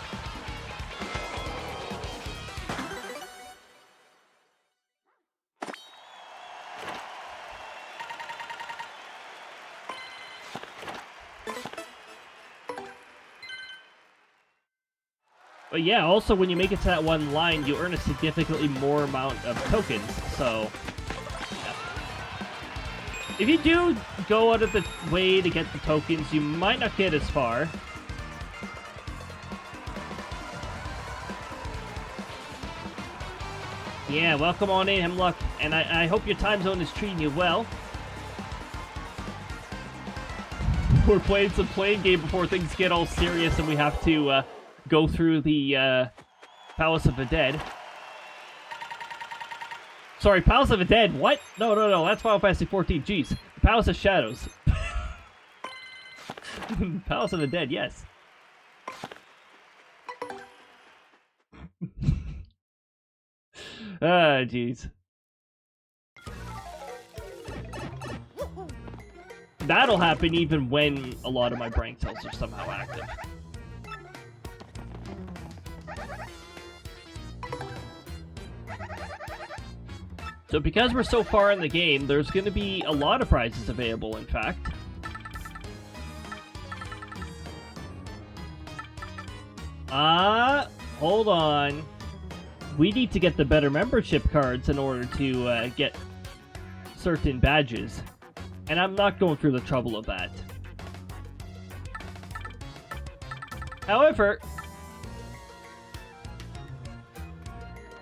Speaker 1: But yeah, also when you make it to that one line, you earn a significantly more amount of tokens, so... If you do go out of the way to get the tokens, you might not get as far. Yeah, welcome on in, Hemlock, and I hope your time zone is treating you well. We're playing some playing game before things get all serious and we have to go through the Palace of the Dead. Sorry, Palace of the Dead, what? No, that's Final Fantasy 14, jeez. The Palace of Shadows. Palace of the Dead, yes. Ah, jeez. That'll happen even when a lot of my brain cells are somehow active. So because we're so far in the game, there's going to be a lot of prizes available, in fact. Hold on. We need to get the better membership cards in order to get certain badges. And I'm not going through the trouble of that. However...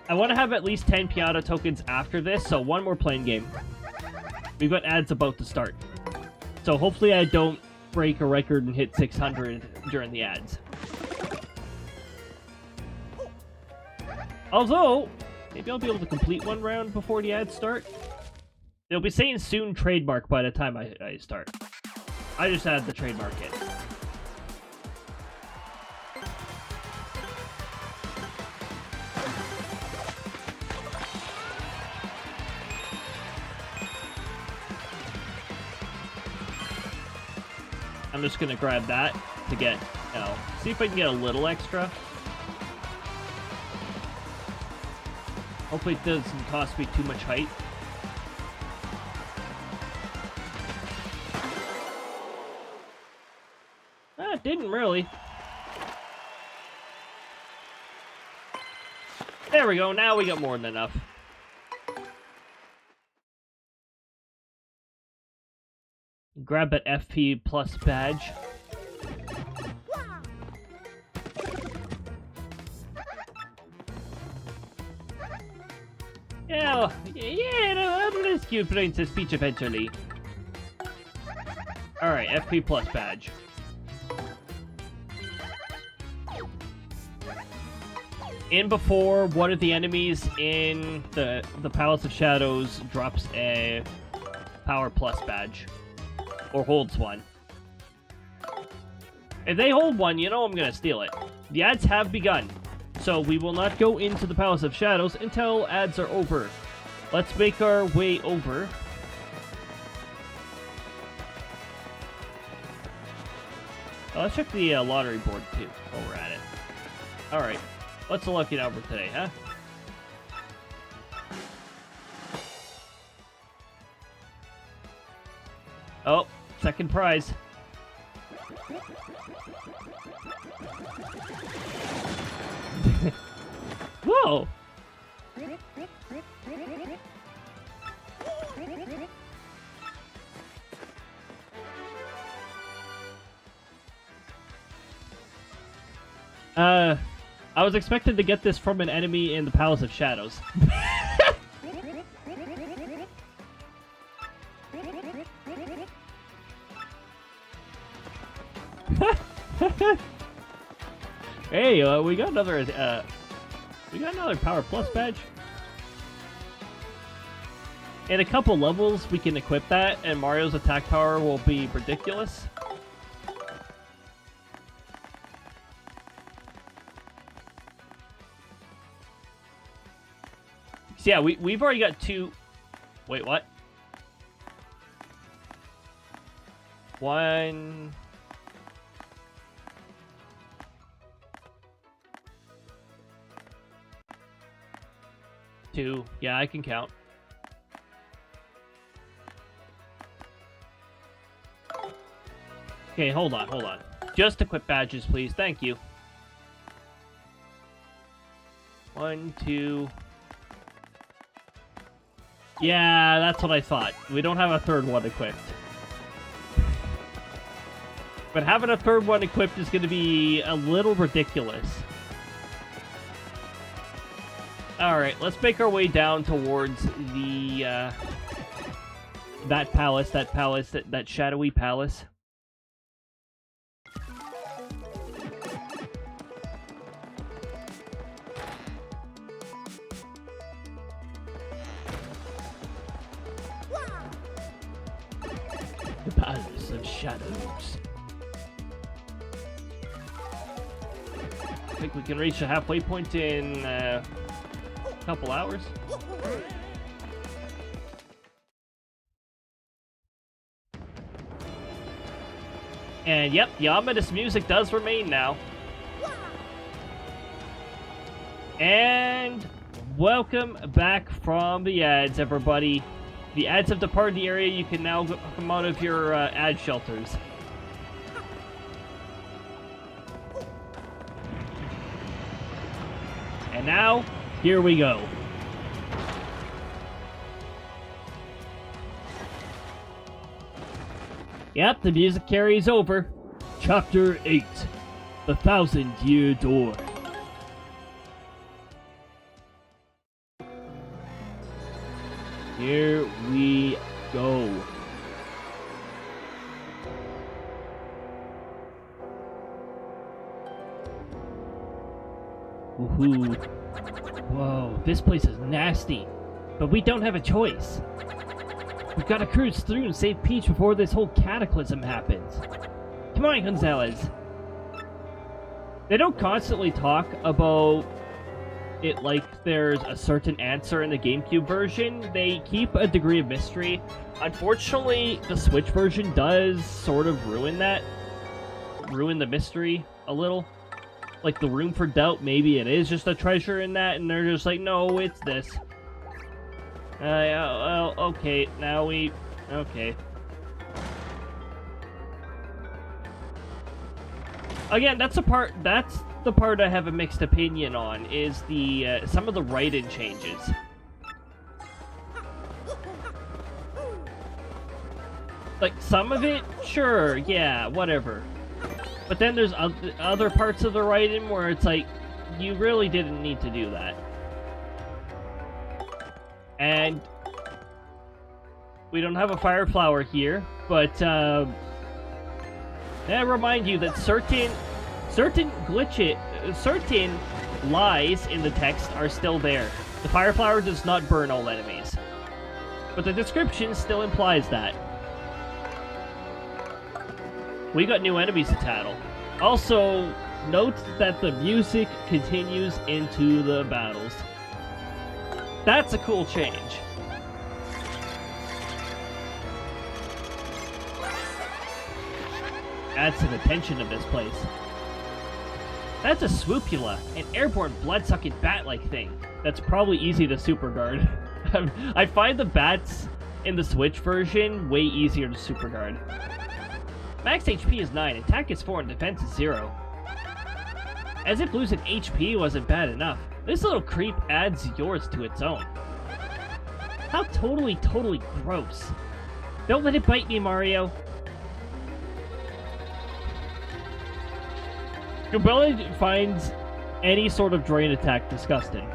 Speaker 1: I want to have at least 10 Piata tokens after this, so one more playing game. We've got ads about to start. So hopefully I don't break a record and hit 600 during the ads. Although, maybe I'll be able to complete one round before the ads start. They'll be saying soon trademark by the time I start. I just add the trademark in. I'm just gonna grab that to get, see if I can get a little extra. Hopefully it doesn't cost me too much height. Didn't really. There we go, now we got more than enough. Grab that FP plus badge. Yeah, I'll rescue Princess Peach eventually. Alright, FP plus badge. In before one of the enemies in the Palace of Shadows drops a Power Plus badge. Or holds one. If they hold one, you know I'm gonna steal it. The ads have begun, so we will not go into the Palace of Shadows until ads are over. Let's make our way over. Let's check the lottery board too, while we're at it. Alright, what's the lucky number today, huh? Oh, second prize. Whoa! I was expected to get this from an enemy in the Palace of Shadows. Hey, we got another Power Plus badge. In a couple levels, we can equip that, and Mario's attack power will be ridiculous. So yeah, we've already got two... Wait, what? One... Two. Yeah, I can count. Okay, hold on. Just equip badges, please. Thank you. 1, 2... Yeah, that's what I thought. We don't have a third one equipped. But having a third one equipped is going to be a little ridiculous. Alright, let's make our way down towards the, that shadowy palace. The Palace of Shadows. I think we can reach the halfway point in a couple hours. And yep, the ominous music does remain now. And welcome back from the ads, everybody. The ads have departed the area. You can now come out of your ad shelters. And now, here we go. Yep, the music carries over. Chapter 8. The 1,000-Year Door. Here we go. Woohoo. Whoa, this place is nasty. But we don't have a choice. We've got to cruise through and save Peach before this whole cataclysm happens. Come on, Gonzalez. They don't constantly talk about it like there's a certain answer in the GameCube version. They keep a degree of mystery. Unfortunately, the Switch version does sort of ruin the mystery a little. Like the room for doubt, maybe it is just a treasure in that, and they're just like, no, it's this. Well, okay, now we... Okay. Again, that's the part I have a mixed opinion on, is the some of the write-in changes. Like, some of it, sure, yeah, whatever. But then there's other parts of the write-in where it's like, you really didn't need to do that. And we don't have a fire flower here, but I remind you that certain lies in the text are still there. The fire flower does not burn all enemies, but the description still implies that. We got new enemies to tattle. Also, note that the music continues into the battles. That's a cool change. Adds to the tension of this place. That's a swoopula, an airborne blood-sucking bat-like thing. That's probably easy to super guard. I find the bats in the Switch version way easier to super guard. Max HP is 9, attack is 4, and defense is 0. As if losing HP wasn't bad enough, this little creep adds yours to its own. How totally gross. Don't let it bite me, Mario. Goombella finds any sort of drain attack disgusting.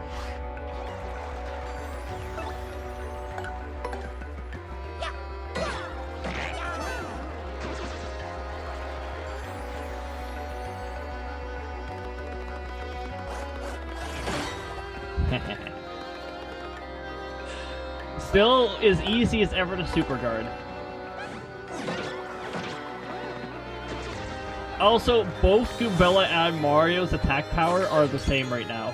Speaker 1: Still as easy as ever to super guard. Also, both Goombella and Mario's attack power are the same right now.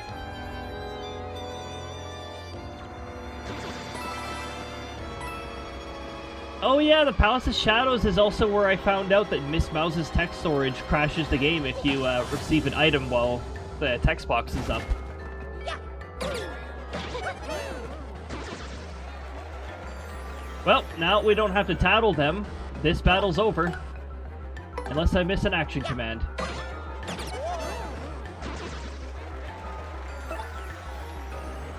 Speaker 1: Oh yeah, the Palace of Shadows is also where I found out that Miss Mouse's text storage crashes the game if you receive an item while the text box is up. Well, now we don't have to tattle them. This battle's over. Unless I miss an action command.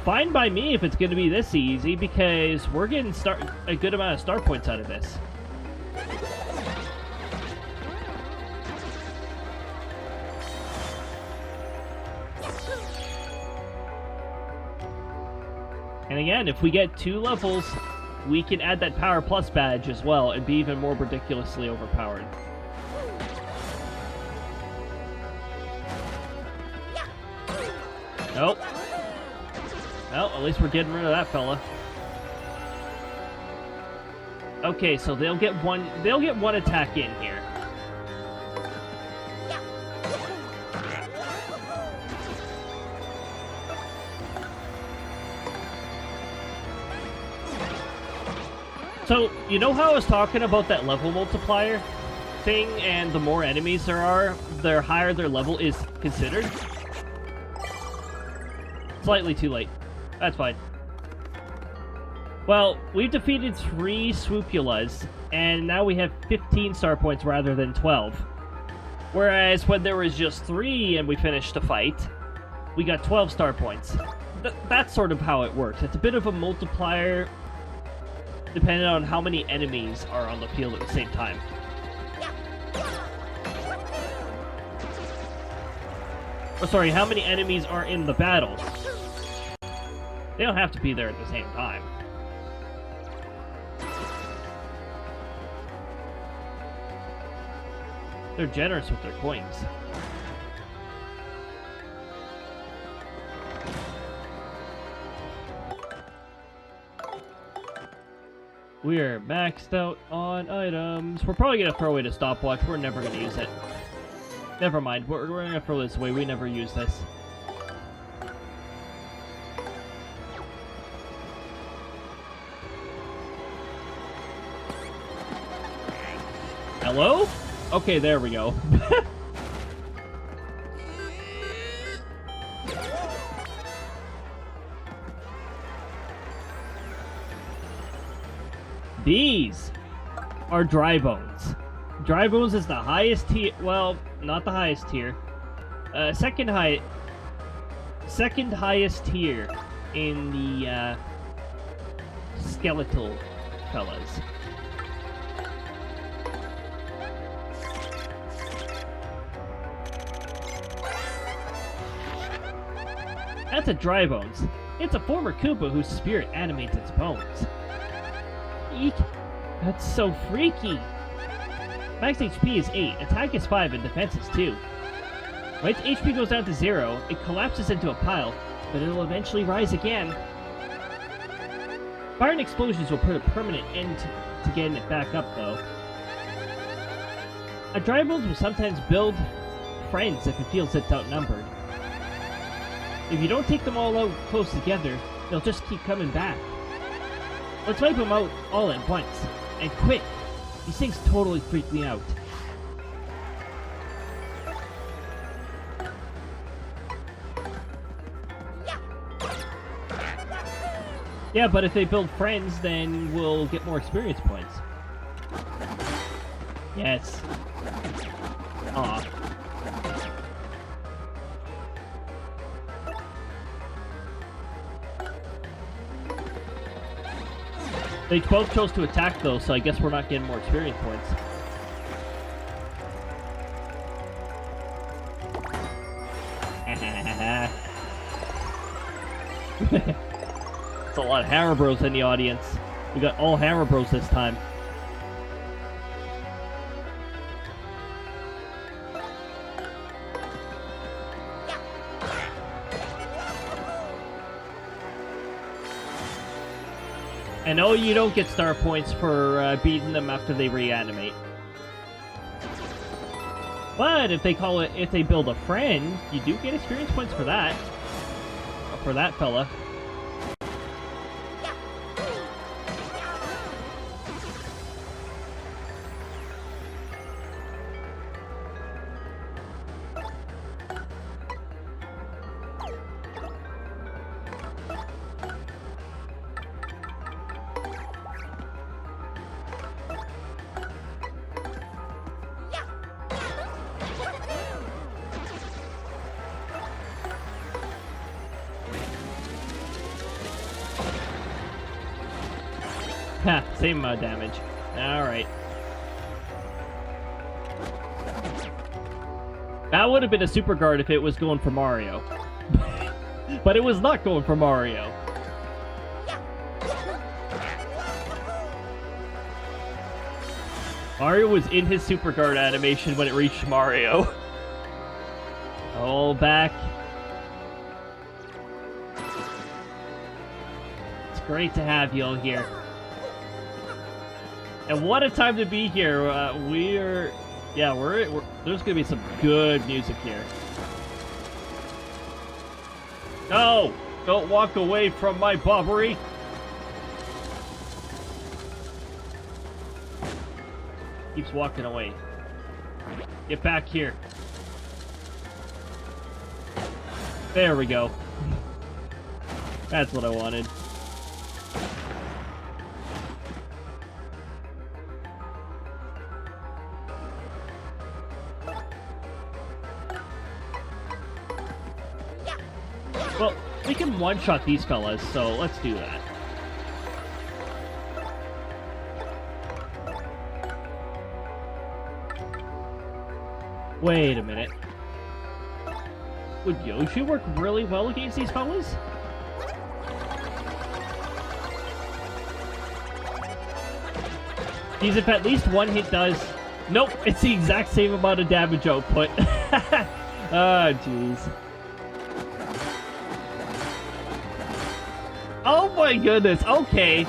Speaker 1: Fine by me if it's going to be this easy, because we're getting a good amount of star points out of this. And again, if we get 2 levels, we can add that Power Plus badge as well and be even more ridiculously overpowered. Nope. Well, at least we're getting rid of that fella. Okay, so they'll get one attack in here. So, you know how I was talking about that level multiplier thing, and the more enemies there are, the higher their level is considered? Slightly too late. That's fine. Well, we've defeated 3 Swoopulas, and now we have 15 star points rather than 12. Whereas when there was just 3 and we finished the fight, we got 12 star points. That's sort of how it works. It's a bit of a multiplier depending on how many enemies are on the field at the same time. Oh, sorry, how many enemies are in the battle? They don't have to be there at the same time. They're generous with their coins. We're maxed out on items. We're probably gonna throw away the stopwatch. We're never gonna use it. Never mind. We're gonna throw this away. We never use this. Hello? Okay, there we go. These are dry bones. Dry Bones is the highest tier. Well, not the highest tier. Second highest tier in the skeletal fellas. That's a Dry Bones. It's a former Koopa whose spirit animates its bones. Eek! That's so freaky! Max HP is 8, attack is 5, and defense is 2. When its HP goes down to 0, it collapses into a pile, but it'll eventually rise again. Fire and explosions will put a permanent end to getting it back up, though. A Dry Bones will sometimes build friends if it feels it's outnumbered. If you don't take them all out close together, they'll just keep coming back. Let's wipe them out all at once, and quick! These things totally freak me out. Yeah, but if they build friends, then we'll get more experience points. Yes. Aw. They both chose to attack, though, so I guess we're not getting more experience points. It's a lot of Hammer Bros in the audience. We got all Hammer Bros this time. And no, you don't get star points for beating them after they reanimate. But if they build a friend, you do get experience points for that. For that fella. Ha, same amount of damage. Alright. That would have been a super guard if it was going for Mario. But it was not going for Mario. Mario was in his super guard animation when it reached Mario. All back. It's great to have you all here. And what a time to be here. There's gonna be some good music here. No! Don't walk away from my bobbery! Keeps walking away. Get back here. There we go. That's what I wanted. Well, we can one-shot these fellas, so let's do that. Wait a minute. Would Yoshi work really well against these fellas? Because if at least one hit does... Nope, it's the exact same amount of damage output. Ah, jeez. Oh my goodness, okay.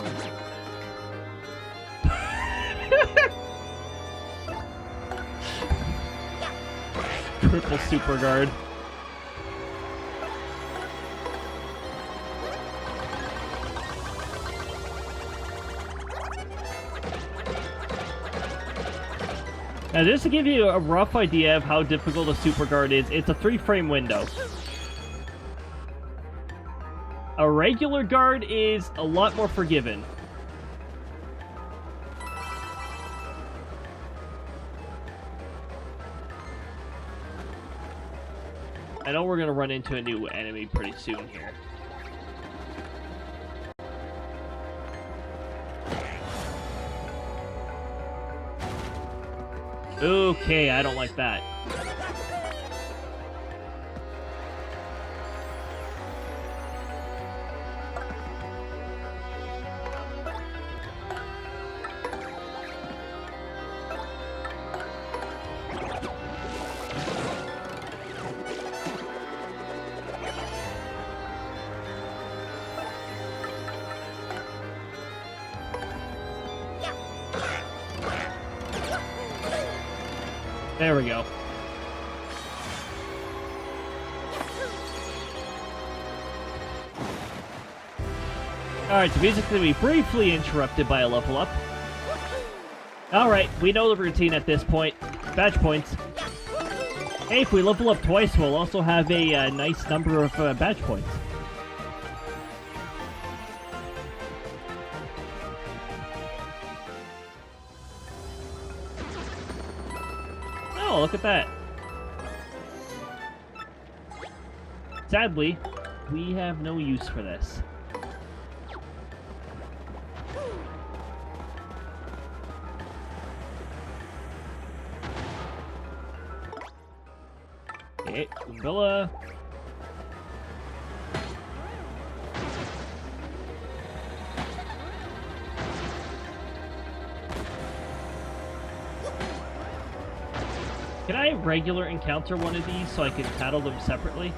Speaker 1: Triple super guard. Now, just to give you a rough idea of how difficult a super guard is, it's a 3-frame window. A regular guard is a lot more forgiving. I know we're gonna run into a new enemy pretty soon here. Okay, I don't like that. There we go. Alright, the music's gonna be briefly interrupted by a level up. Alright, we know the routine at this point. Badge points. Hey, if we level up twice, we'll also have a nice number of badge points. Oh, look at that. Sadly, we have no use for this. Okay, Goombilla. Can I regular encounter one of these so I can tattle them separately?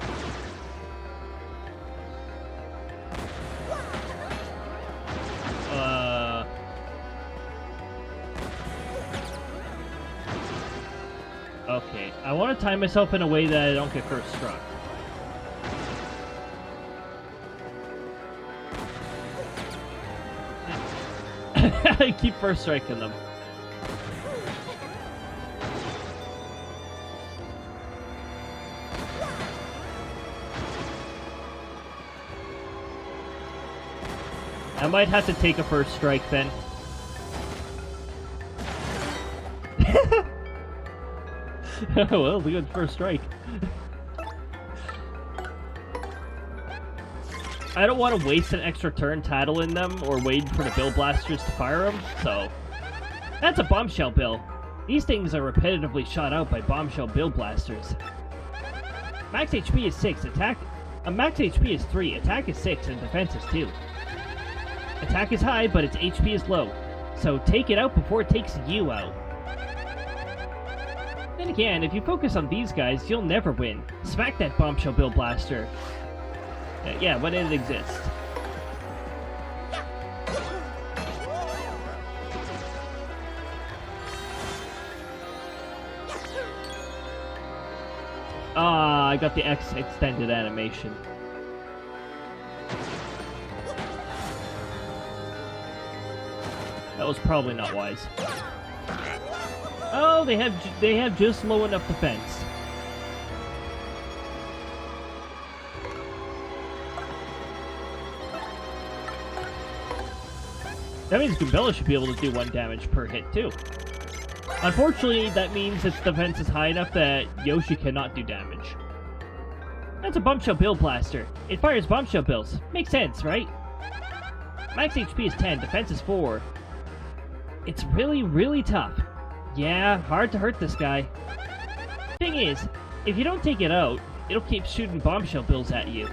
Speaker 1: Okay, I want to time myself in a way that I don't get first struck. I keep first striking them. I might have to take a first strike then. Well, we got the first strike. I don't want to waste an extra turn tattling them or waiting for the Bill Blasters to fire them, so... That's a Bombshell Bill. These things are repetitively shot out by Bombshell Bill Blasters. Max HP is 6, attack... max HP is 3, attack is 6, and defense is 2. Attack is high, but its HP is low, so take it out before it takes you out. Then again, if you focus on these guys, you'll never win. Smack that Bombshell Bill Blaster. Yeah, when it exists. Ah, I got the X extended animation. That was probably not wise. Oh, they have just low enough defense. That means Goombilla should be able to do 1 damage per hit too. Unfortunately, that means its defense is high enough that Yoshi cannot do damage. That's a Bombshell Bill Blaster. It fires Bombshell Bills. Makes sense, right? Max HP is 10, defense is 4. It's really, really tough. Yeah, hard to hurt this guy. Thing is, if you don't take it out, it'll keep shooting Bombshell Bills at you.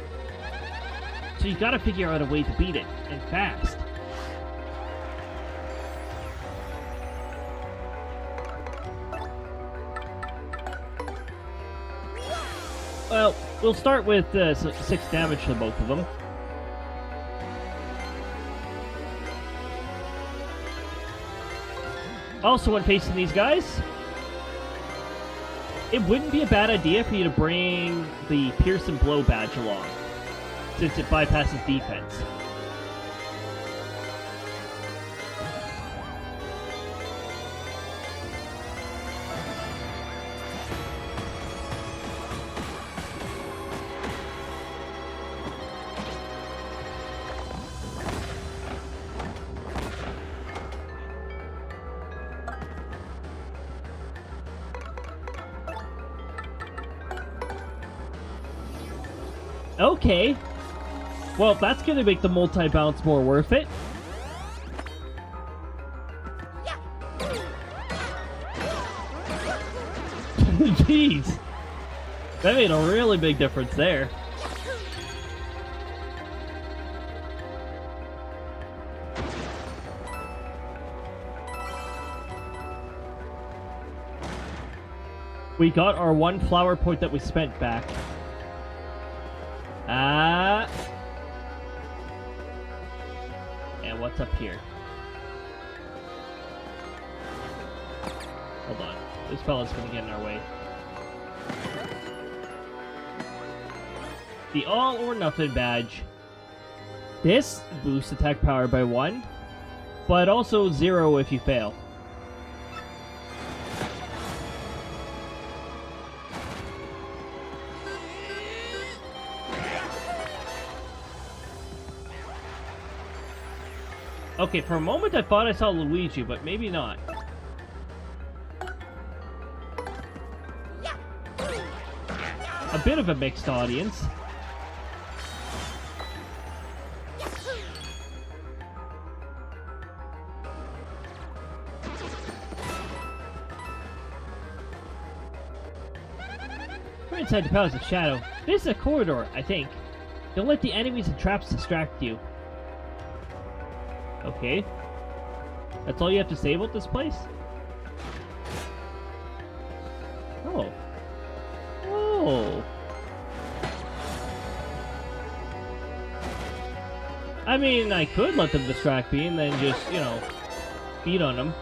Speaker 1: So you gotta figure out a way to beat it, and fast. Well, we'll start with 6 damage to both of them. Also, when facing these guys, it wouldn't be a bad idea for you to bring the Pearson Blow badge along, since it bypasses defense.
Speaker 2: Okay. Well, that's gonna make the multi-bounce more worth it. Jeez. That made a really big difference there. We got our 1 flower point that we spent back. And what's up here? Hold on. This fella's gonna get in our way. The all or nothing badge. This boosts attack power by 1, but also 0 if you fail. Okay, for a moment I thought I saw Luigi, but maybe not. A bit of a mixed audience. We're inside the Palace of Shadow. This is a corridor, I think. Don't let the enemies and traps distract you. Okay. That's all you have to say about this place? Oh. Oh. I mean, I could let them distract me and then just, you know, beat on them.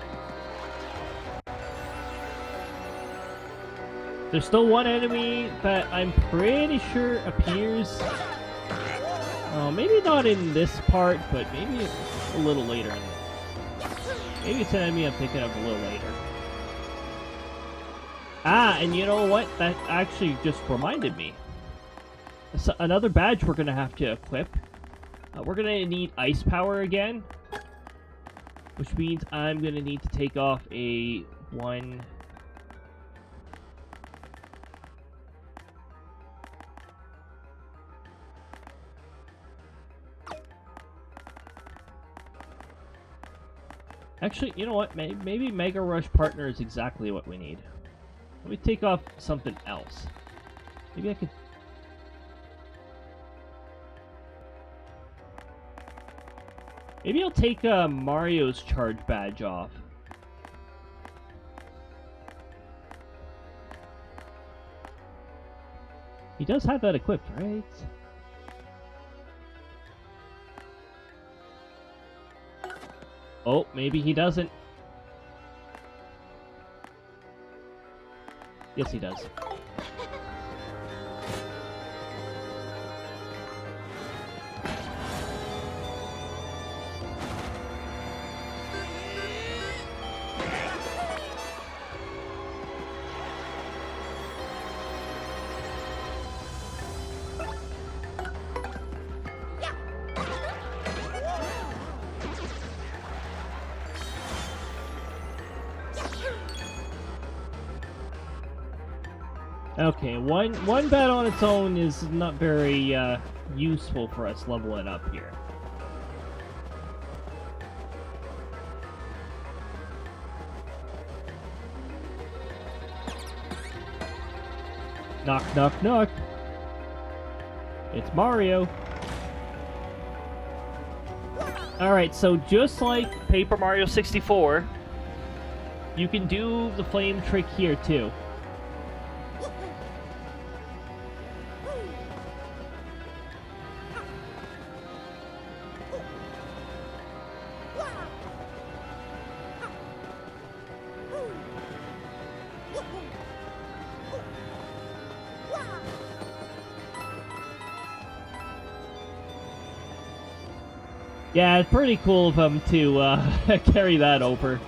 Speaker 2: There's still one enemy that I'm pretty sure appears. Maybe not in this part, but maybe a little later. Maybe it's an enemy I'm thinking of a little later. Ah, and you know what? That actually just reminded me. So another badge we're going to have to equip. We're going to need ice power again. Which means I'm going to need to take off a 1... Actually, you know what? Maybe Mega Rush Partner is exactly what we need. Let me take off something else. Maybe I could... Maybe I'll take Mario's charge badge off. He does have that equipped, right? Oh, maybe he doesn't. Yes, he does. Okay, one battle on its own is not very useful for us leveling up here. Knock, knock, knock. It's Mario. Alright, so just like Paper Mario 64, you can do the flame trick here too. Yeah, it's pretty cool of him to carry that over.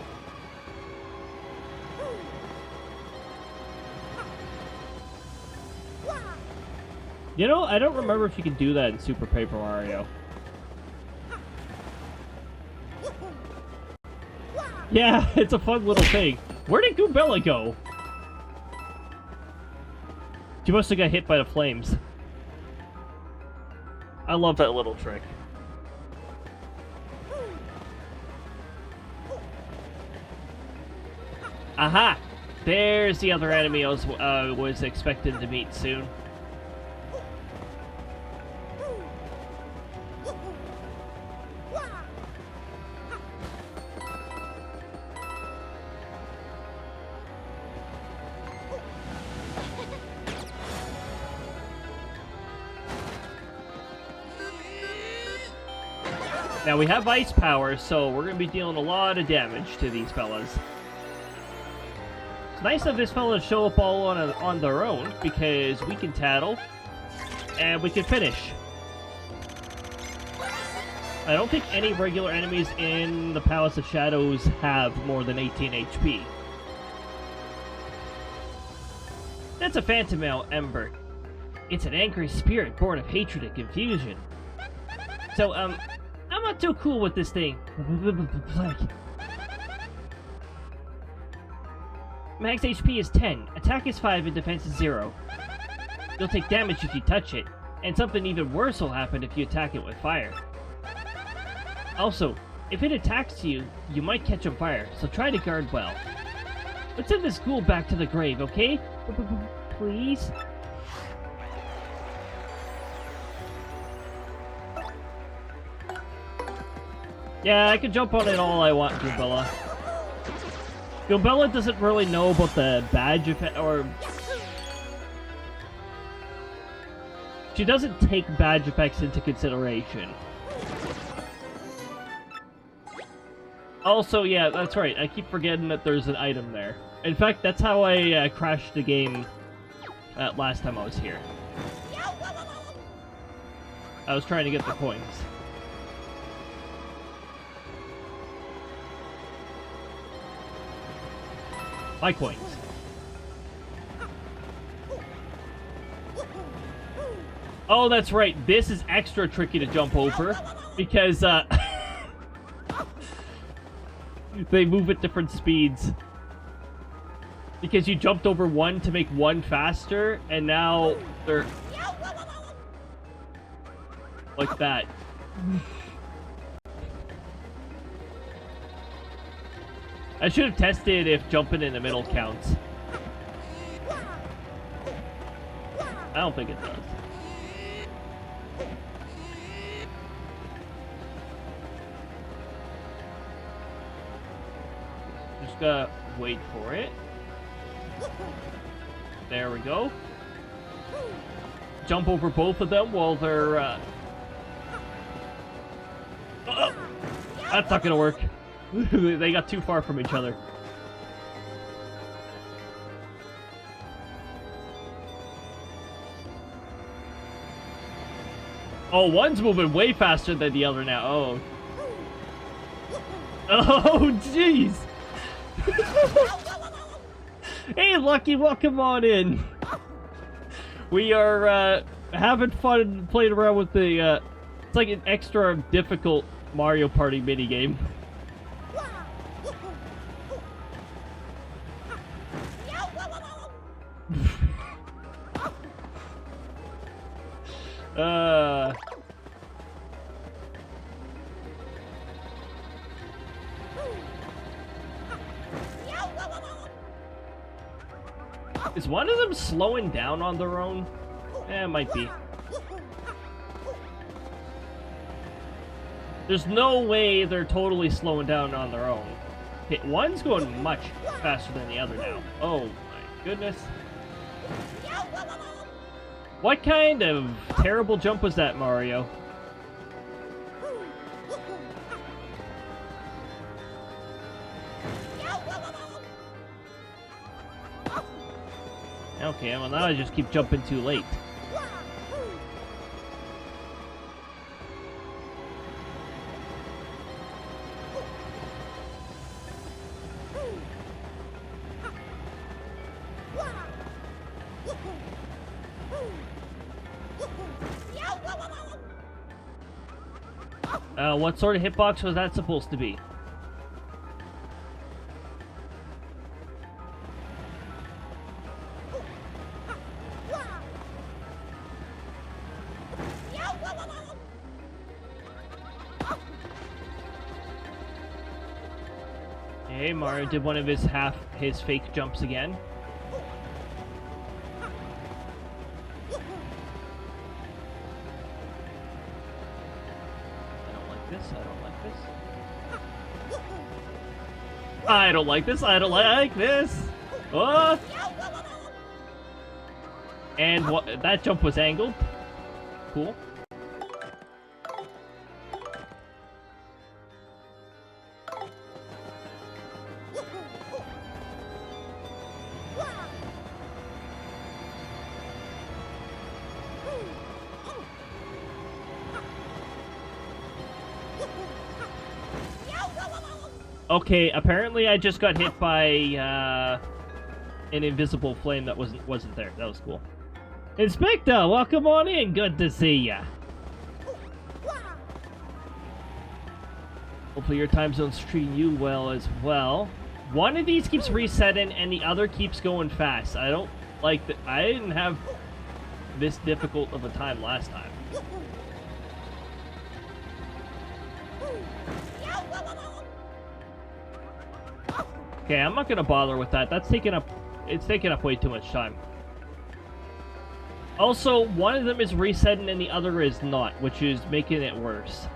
Speaker 2: You know, I don't remember if you can do that in Super Paper Mario. Yeah, it's a fun little thing. Where did Goombella go? She must have got hit by the flames.
Speaker 1: I love that little trick. Aha! There's the other enemy I was expecting to meet soon. Now we have ice power, so we're going to be dealing a lot of damage to these fellas. It's nice of this fella to show up all on their own, because we can tattle, and we can finish. I don't think any regular enemies in the Palace of Shadows have more than 18 HP. That's a Phantom Ember. It's an angry spirit born of hatred and confusion. So, I'm not too cool with this thing. Max HP is 10, attack is 5, and defense is 0. You'll take damage if you touch it, and something even worse will happen if you attack it with fire. Also, if it attacks you, you might catch on fire, so try to guard well. Let's send this ghoul back to the grave, okay? Please? Yeah, I can jump on it all I want, Goombella. Goombella doesn't really know about the badge effect, or... She doesn't take badge effects into consideration. Also, yeah, that's right, I keep forgetting that there's an item there. In fact, that's how I crashed the game last time I was here. I was trying to get the coins. My coins. Oh, that's right. This is extra tricky to jump over because they move at different speeds. Because you jumped over one to make one faster, and now they're like that. I should have tested if jumping in the middle counts. I don't think it does. Just gotta wait for it. There we go. Jump over both of them while they're that's not gonna work. They got too far from each other. Oh, one's moving way faster than the other now. Oh. Oh, jeez. Hey, Lucky, welcome on in. We are having fun playing around with the it's like an extra difficult Mario Party minigame. Is one of them slowing down on their own? Eh, it might be. There's no way they're totally slowing down on their own. Okay, one's going much faster than the other now. Oh my goodness. What kind of terrible jump was that, Mario? Okay, well now I just keep jumping too late. What sort of hitbox was that supposed to be?
Speaker 2: Okay, Mario did one of his fake jumps again. I don't like this. I don't like this. I don't like this. I don't like this. Oh! And what? That jump was angled. Cool. Okay, apparently I just got hit by an invisible flame that wasn't there. That was cool. Inspector, welcome on in. Good to see ya. Hopefully your time zone's treating you well as well. One of these keeps resetting and the other keeps going fast. I don't like that. I didn't have this difficult of a time last time. Okay, I'm not gonna bother with that. That's taking up. It's taking up way too much time. Also, one of them is resetting and the other is not, which is making it worse.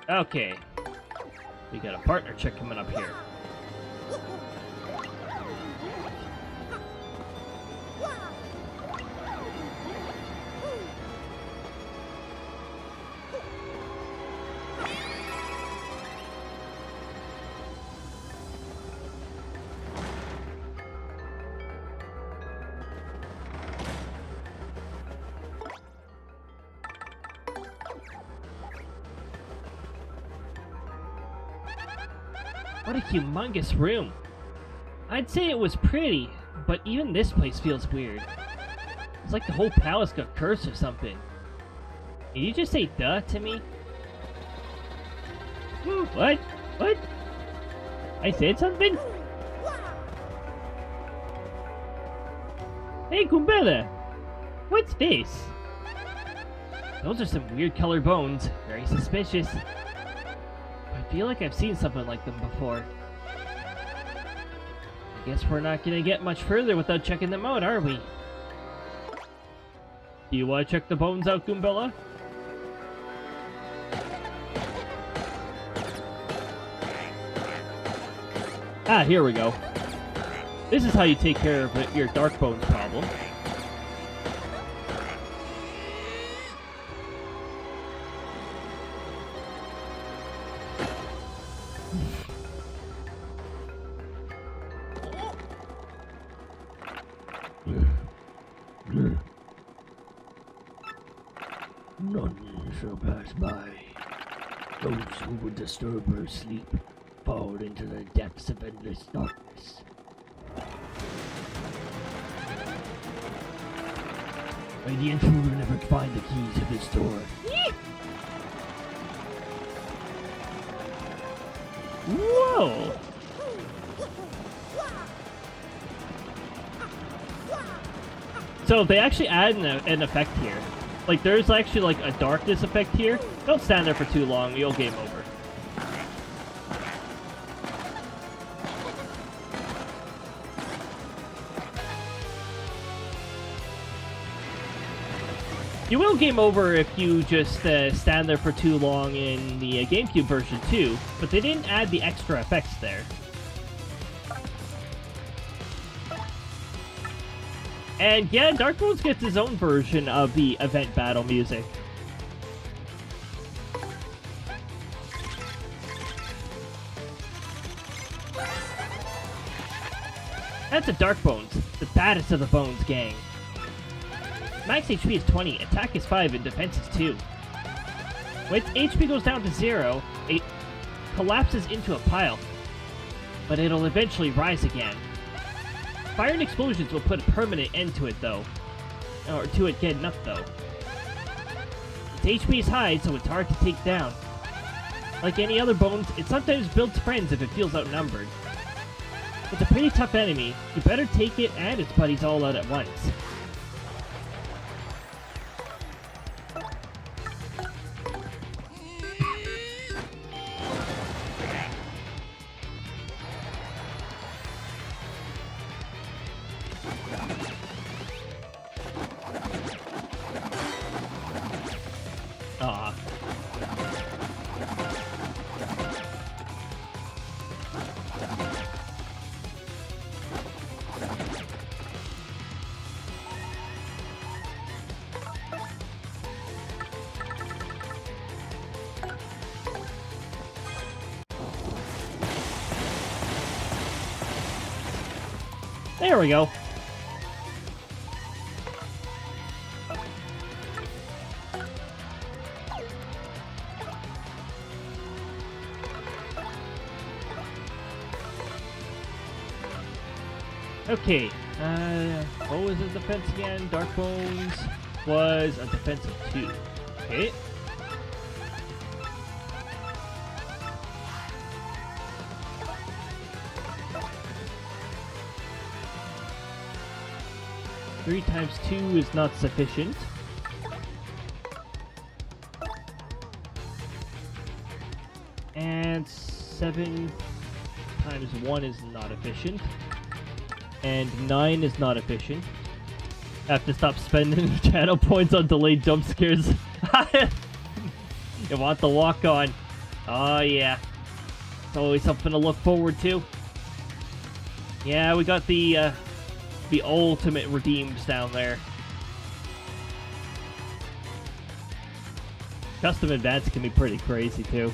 Speaker 2: Okay. We got a partner check coming up here. What a humongous room. I'd say it was pretty, but even this place feels weird. It's like the whole palace got cursed or something. Did you just say duh to me? What? What? I said something? Hey, Goombella! What's this? Those are some weird colored bones. Very suspicious. I feel like I've seen something like them before. I guess we're not gonna get much further without checking them out, are we? Do you want to check the bones out, Goombella? Ah, here we go. This is how you take care of your dark bones problem.
Speaker 4: None shall pass by. Those who would disturb her sleep fall into the depths of endless darkness. May the intruder never find the keys to this door.
Speaker 2: Whoa! So they actually add an effect here. Like, there's actually like a darkness effect here. Don't stand there for too long, you'll game over. You will game over if you just stand there for too long in the GameCube version too, but they didn't add the extra effects there. And yeah, Dark Bones gets his own version of the event battle music. That's a Dark Bones, the baddest of the Bones gang. Max HP is 20, attack is 5, and defense is 2. When its HP goes down to 0, it collapses into a pile, but it'll eventually rise again. Fire and explosions will put a permanent end to it though. Or to it getting up though. Its HP is high, so it's hard to take down. Like any other bones, it sometimes builds friends if it feels outnumbered. It's a pretty tough enemy. You better take it and its buddies all out at once. Aw. There we go. Okay, what was his defense again? Dark Bones was a defense of 2. Okay. Three times 2 is not sufficient. And 7 times 1 is not efficient. And 9 is not efficient. I have to stop spending channel points on delayed jump scares. You want the walk on. Oh yeah. It's always something to look forward to. Yeah, we got the ultimate redeems down there. Custom advance can be pretty crazy too.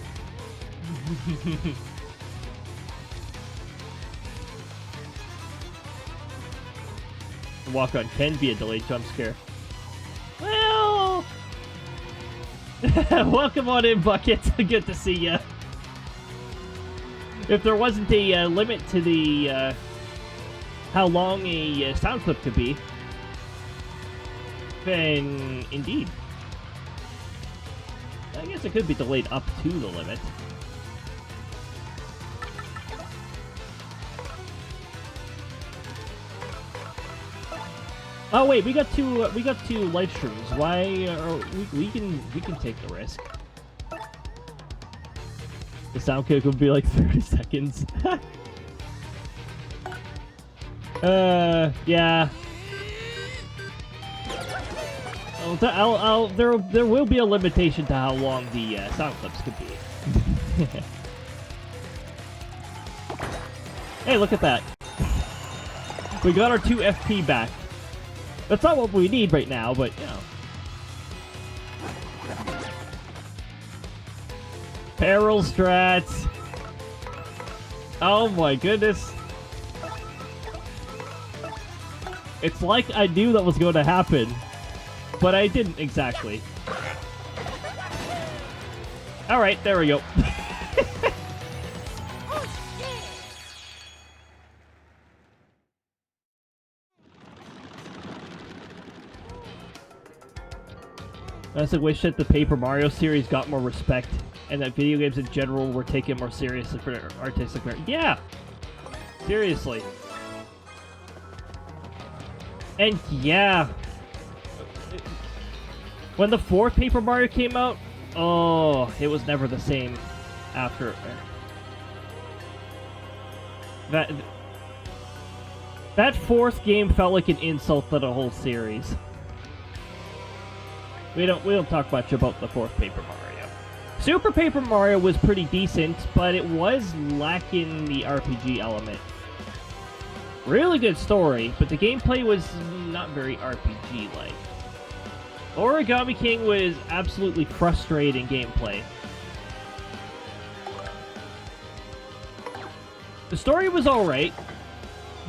Speaker 2: Walk on can be a delayed jump scare. Well, welcome on in, Bucket. Good to see ya. If there wasn't a limit to the how long a sound clip could be, then indeed, I guess it could be delayed up to the limit. Oh wait, we got two live streams. Why? We can take the risk. The sound clip would be like 30 seconds. Yeah. There will be a limitation to how long the sound clips could be. Hey, look at that. We got our 2 FP back. That's not what we need right now, but, you know. Peril strats. Oh my goodness. It's like I knew that was going to happen, but I didn't exactly. Alright, there we go. I also wish that the Paper Mario series got more respect, and that video games in general were taken more seriously for their artistic merit. Yeah! Seriously. And yeah, when the 4th Paper Mario came out, oh, it was never the same after. That 4th game felt like an insult to the whole series. We don't talk much about the 4th Paper Mario. Super Paper Mario was pretty decent, but it was lacking the RPG element. Really good story, but the gameplay was not very RPG-like. Origami King was absolutely frustrating gameplay. The story was alright.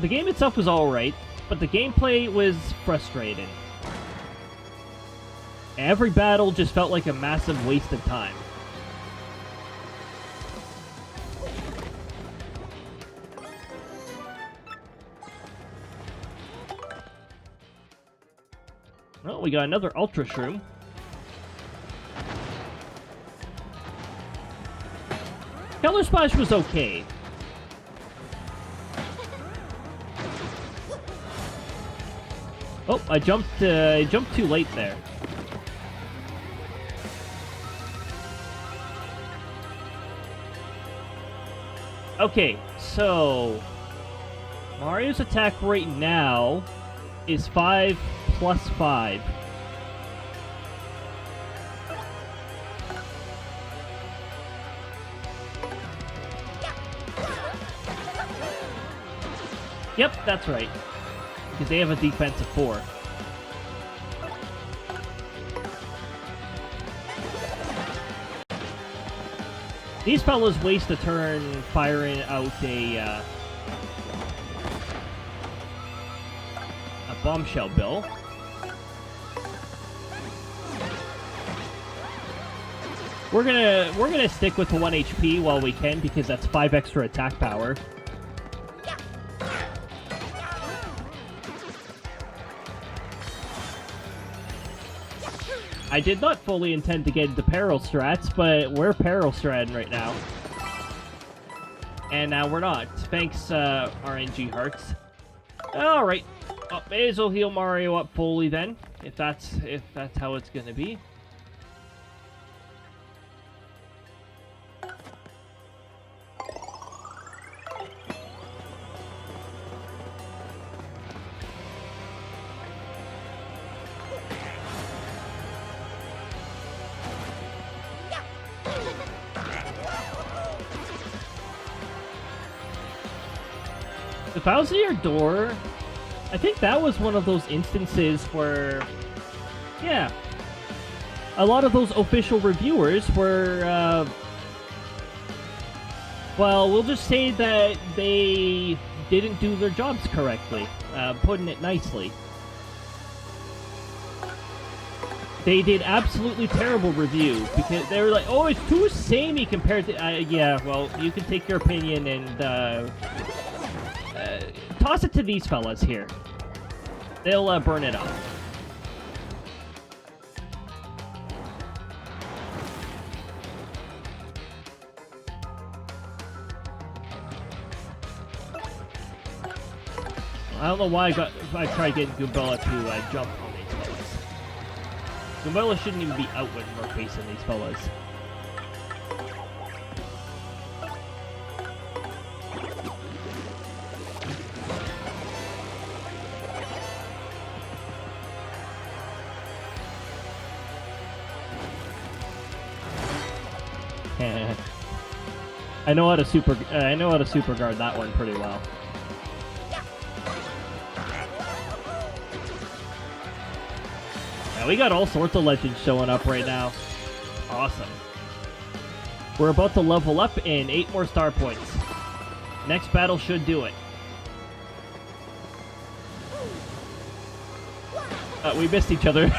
Speaker 2: The game itself was alright, but the gameplay was frustrating. Every battle just felt like a massive waste of time. Well, we got another Ultra Shroom. Color Splash was okay. Oh, I jumped too late there. Okay, so Mario's attack right now is 5 plus 5. Yep, that's right. Because they have a defense of 4. These fellas waste a turn firing out a bombshell bill. We're gonna stick with the 1 HP while we can because that's 5 extra attack power. I did not fully intend to get into peril strats, but we're peril stratting right now. And now we're not. Thanks, RNG Hearts. Alright. Oh, may as well heal Mario up fully then, if that's how it's gonna be. The SLdr, I think that was one of those instances where, yeah, a lot of those official reviewers were, well, we'll just say that they didn't do their jobs correctly, putting it nicely. They did absolutely terrible reviews because they were like, oh, it's too samey compared to, yeah, well, you can take your opinion and, toss it to these fellas here. They'll burn it up. I don't know why I tried getting Goombella to jump on these fellas. Goombella shouldn't even be out when we're facing these fellas. I know how to super guard that one pretty well. Yeah, we got all sorts of legends showing up right now. Awesome. We're about to level up in 8 more star points. Next battle should do it. We missed each other.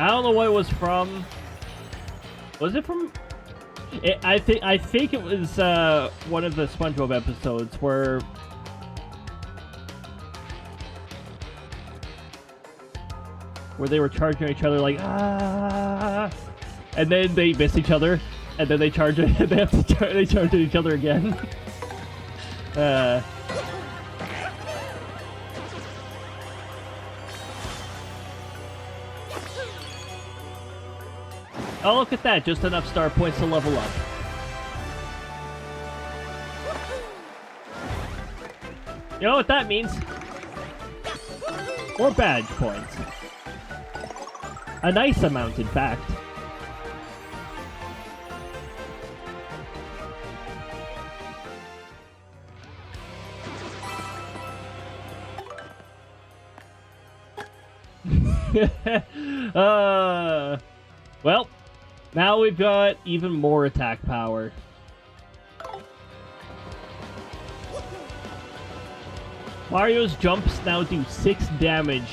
Speaker 2: I don't know what it was from. Was it from? I think it was one of the SpongeBob episodes where they were charging each other like ah, and then they miss each other, and then they charge it. They have to they charge at each other again. Oh, look at that. Just enough star points to level up. You know what that means? More badge points. A nice amount, in fact. Well, now we've got even more attack power. Mario's jumps now do 6 damage.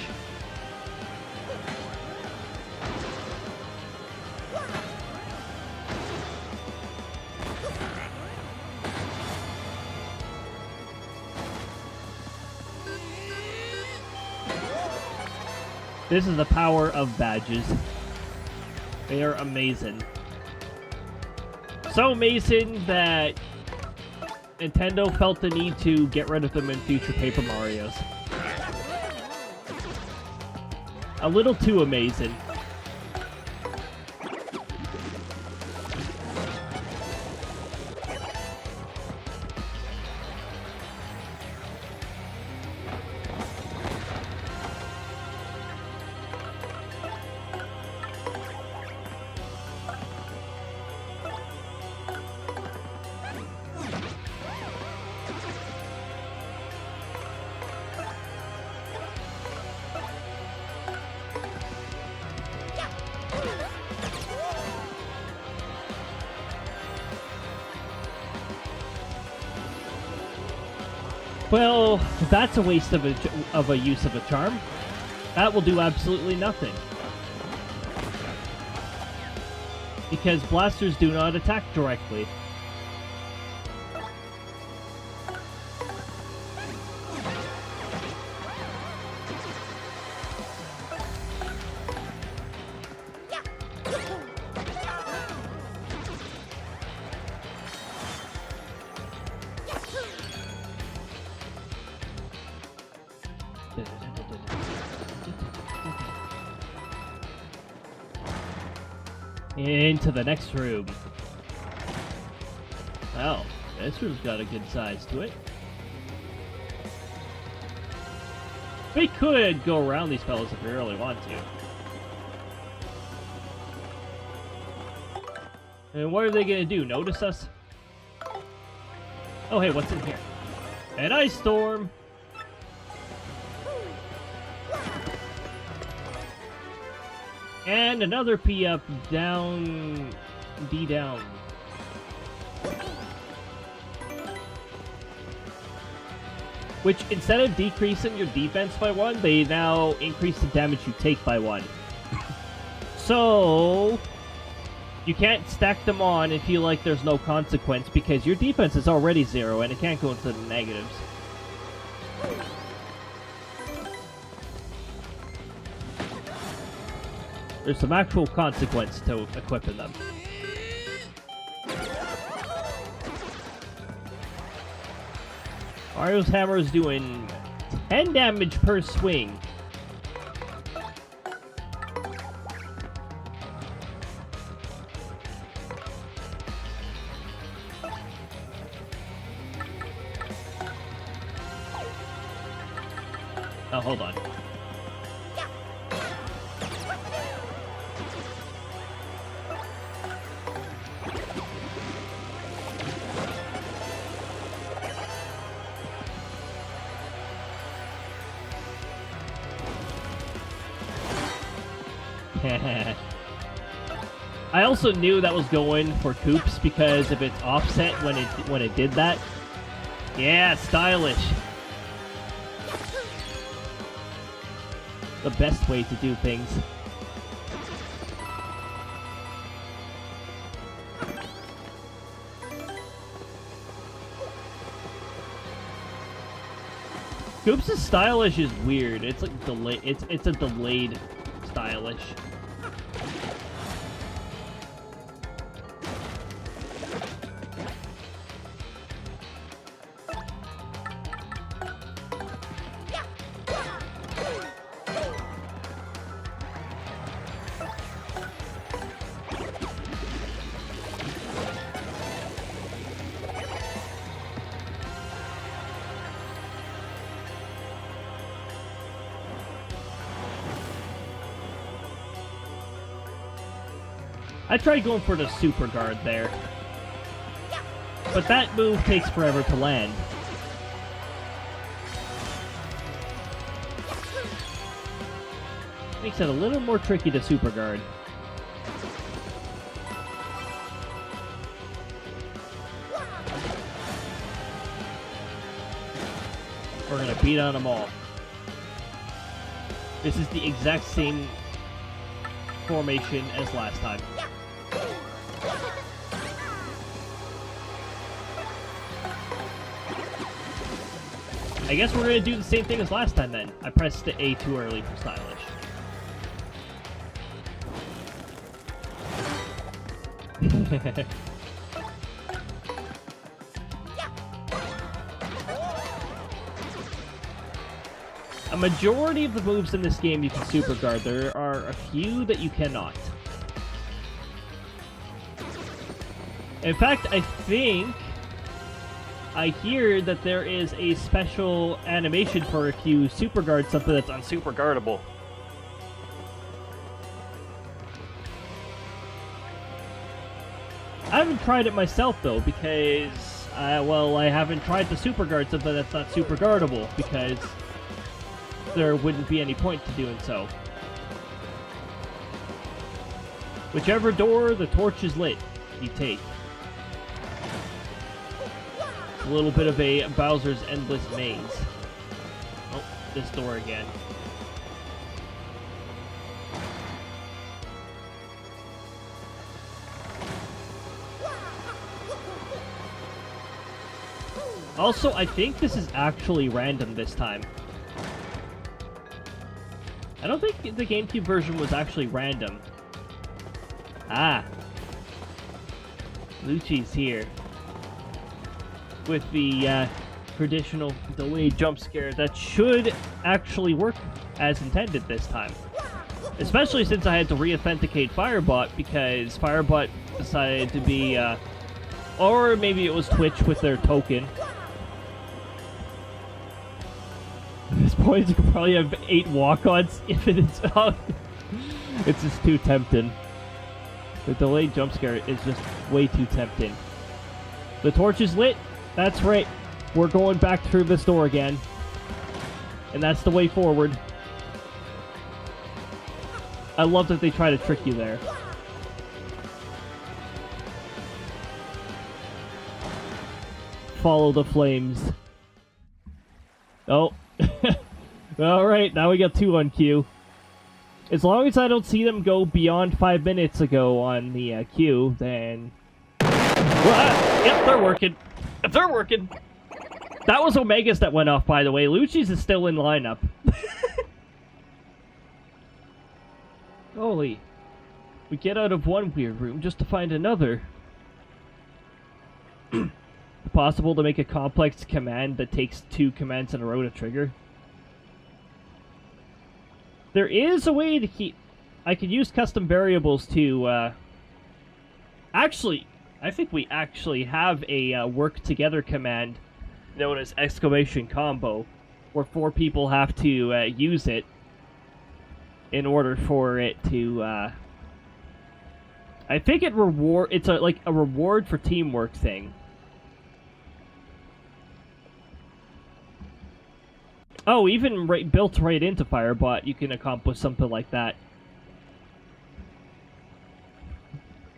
Speaker 2: This is the power of badges. They are amazing. So amazing that Nintendo felt the need to get rid of them in future Paper Marios. A little too amazing. Well, that's a waste of a use of a charm. That will do absolutely nothing. Because blasters do not attack directly. Into the next room. Well, this room's got a good size to it. We could go around these fellas if we really want to. And what are they gonna do? Notice us? Oh, hey, what's in here? An ice storm! And another P up, down, D down. Which, instead of decreasing your defense by 1, they now increase the damage you take by 1. So, you can't stack them on and feel like there's no consequence because your defense is already 0 and it can't go into the negatives. There's some actual consequence to equipping them. Mario's hammer is doing 10 damage per swing. Oh, hold on. I also knew that was going for Koops because of its offset when it did that. Yeah, stylish. The best way to do things. Koops' stylish is weird. It's like delayed. It's a delayed stylish. I tried going for the super guard there, but that move takes forever to land. Makes it a little more tricky to super guard. We're gonna beat on them all. This is the exact same formation as last time. I guess we're gonna do the same thing as last time then. I pressed the A too early for stylish. A majority of the moves in this game you can super guard. There are a few that you cannot. In fact, I hear that there is a special animation for if you super guard something that's unsuper guardable. I haven't tried it myself though, because I haven't tried to super guard something that's not super guardable, because there wouldn't be any point to doing so. Whichever door the torch is lit, you take. A little bit of a Bowser's Endless Maze. Oh, this door again. Also, I think this is actually random this time. I don't think the GameCube version was actually random. Ah. Lucci's here. With the traditional delayed jump scare that should actually work as intended this time. Especially since I had to re-authenticate Firebot because Firebot decided to be, or maybe it was Twitch with their token. At this point, you could probably have 8 walk-ons if it's out. It's just too tempting. The delayed jump scare is just way too tempting. The torch is lit. That's right. We're going back through this door again. And that's the way forward. I love that they try to trick you there. Follow the flames. Oh. Alright, now we got 2 on queue. As long as I don't see them go beyond 5 minutes ago on the queue, then... Yep, they're working. They're working. That was Omega's that went off, by the way. Lucci's is still in lineup. Holy. We get out of one weird room just to find another. Possible to make a complex command that takes 2 commands in a row to trigger? There is a way to keep... I could use custom variables to, Actually, I think we actually have a work together command known as exclamation combo, where 4 people have to use it in order for it to, I think it it's like a reward for teamwork thing. Oh, even built right into Firebot, you can accomplish something like that.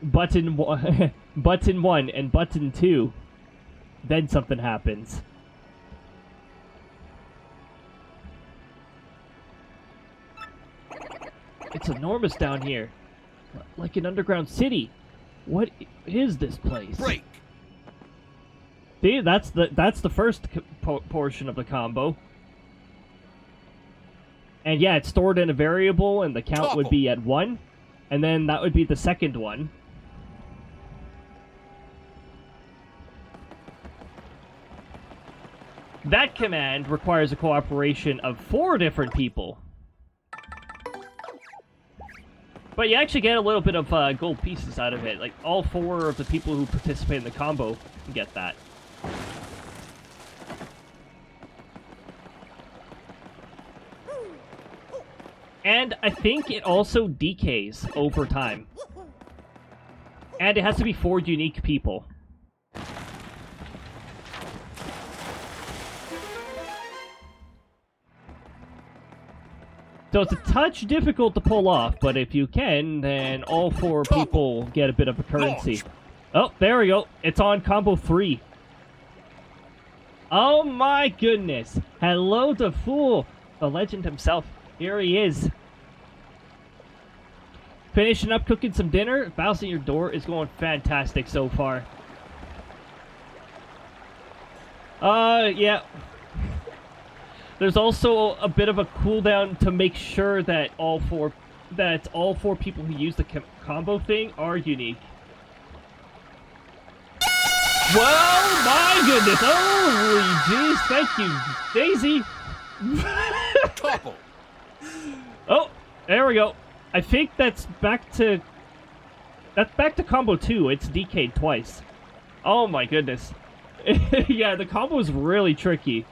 Speaker 2: Button 1, button 1 and button 2. Then something happens. It's enormous down here. Like an underground city. What is this place?
Speaker 5: Break.
Speaker 2: See, that's the first portion of the combo. And yeah, it's stored in a variable, and the count would be at 1. And then that would be the second one. That command requires a cooperation of 4 different people. But you actually get a little bit of gold pieces out of it. Like, all 4 of the people who participate in the combo can get that. And I think it also decays over time. And it has to be 4 unique people. So it's a touch difficult to pull off, but if you can, then all 4 people get a bit of a currency. Oh, there we go. It's on combo 3. Oh my goodness. Hello to Fool, the legend himself. Here he is. Finishing up cooking some dinner. Bouncing your door is going fantastic so far. Yeah. There's also a bit of a cooldown to make sure that all 4 people who use the combo thing are unique. Well, my goodness! Holy jeez! Thank you, Daisy.
Speaker 5: couple.
Speaker 2: Oh, there we go. I think that's back to combo 2. It's decayed twice. Oh my goodness. Yeah, the combo is really tricky.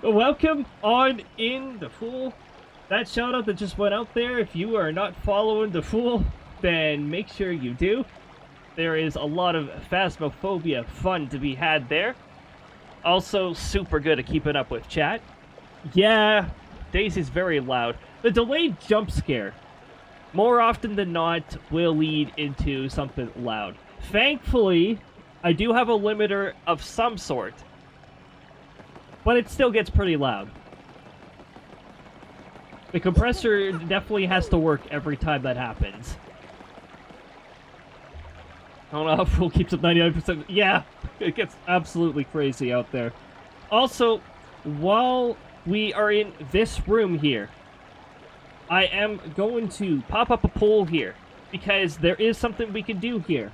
Speaker 2: Welcome on in, the Fool. That shout out that just went out there, if you are not following the Fool, then make sure you do. There is a lot of Phasmophobia fun to be had there. Also, super good at keeping up with chat. Yeah, Daisy's very loud. The delayed jump scare, more often than not, will lead into something loud. Thankfully, I do have a limiter of some sort, but it still gets pretty loud. The compressor definitely has to work every time that happens. I don't know how Fool keeps up 99%. Yeah, it gets absolutely crazy out there. Also, while we are in this room here, I am going to pop up a poll here, because there is something we can do here.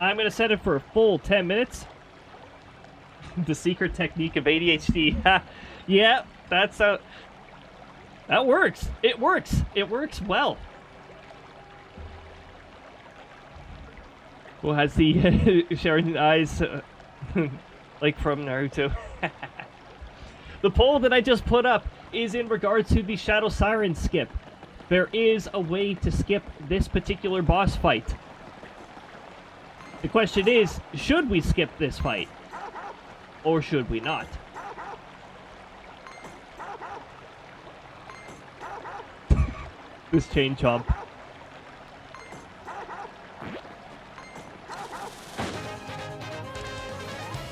Speaker 2: I'm going to set it for a full 10 minutes. The secret technique of ADHD. Yeah, that's that works. It works. It works well. Who has the Sharon eyes like from Naruto? The poll that I just put up is in regards to the Shadow Siren skip. There is a way to skip this particular boss fight. The question is, should we skip this fight? Or should we not? This chain chomp.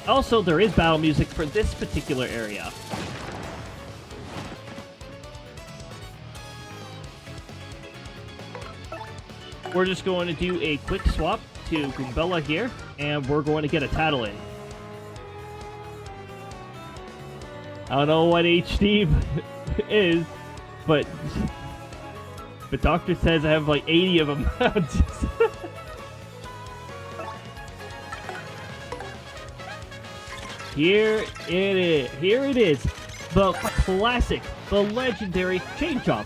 Speaker 2: Also, there is battle music for this particular area. We're just going to do a quick swap to Goombella here, and we're going to get a tattle in. I don't know what HD is, but Doctor says I have like 80 of them. Here it is. Here it is. The classic, the legendary chain chomp.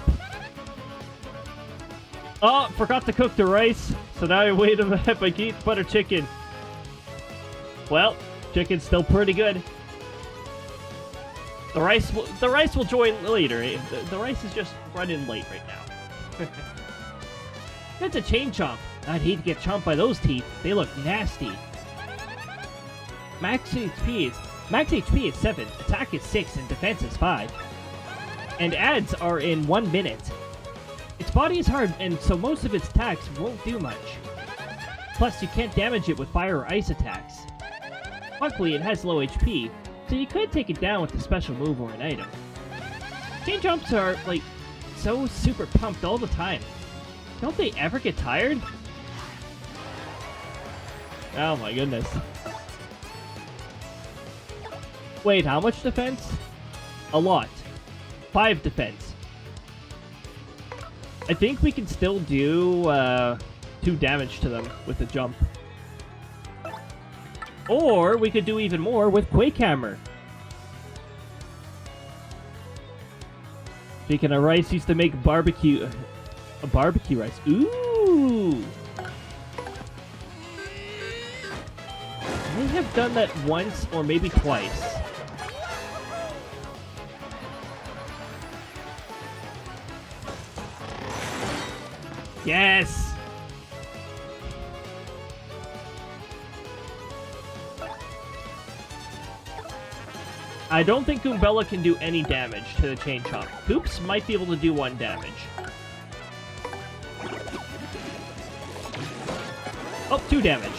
Speaker 2: Oh, forgot to cook the rice, so now I wait a minute by Keith butter chicken. Well, chicken's still pretty good. The rice will join later. The rice is just running late right now. That's a chain chomp. I'd hate to get chomped by those teeth. They look nasty. Max HP is 7, attack is 6, and defense is 5. And adds are in 1 minute. Its body is hard, and so most of its attacks won't do much. Plus, you can't damage it with fire or ice attacks. Luckily, it has low HP, so you could take it down with a special move or an item. Chain jumps are, like, so super pumped all the time. Don't they ever get tired? Oh my goodness. Wait, how much defense? A lot. 5 defense. I think we can still do 2 damage to them with a jump. Or we could do even more with Quake Hammer. Speaking of rice, used to make barbecue rice. Ooh! I may have done that once or maybe twice. Yes! I don't think Goombella can do any damage to the Chain Chomp. Koops might be able to do 1 damage. Oh, 2 damage.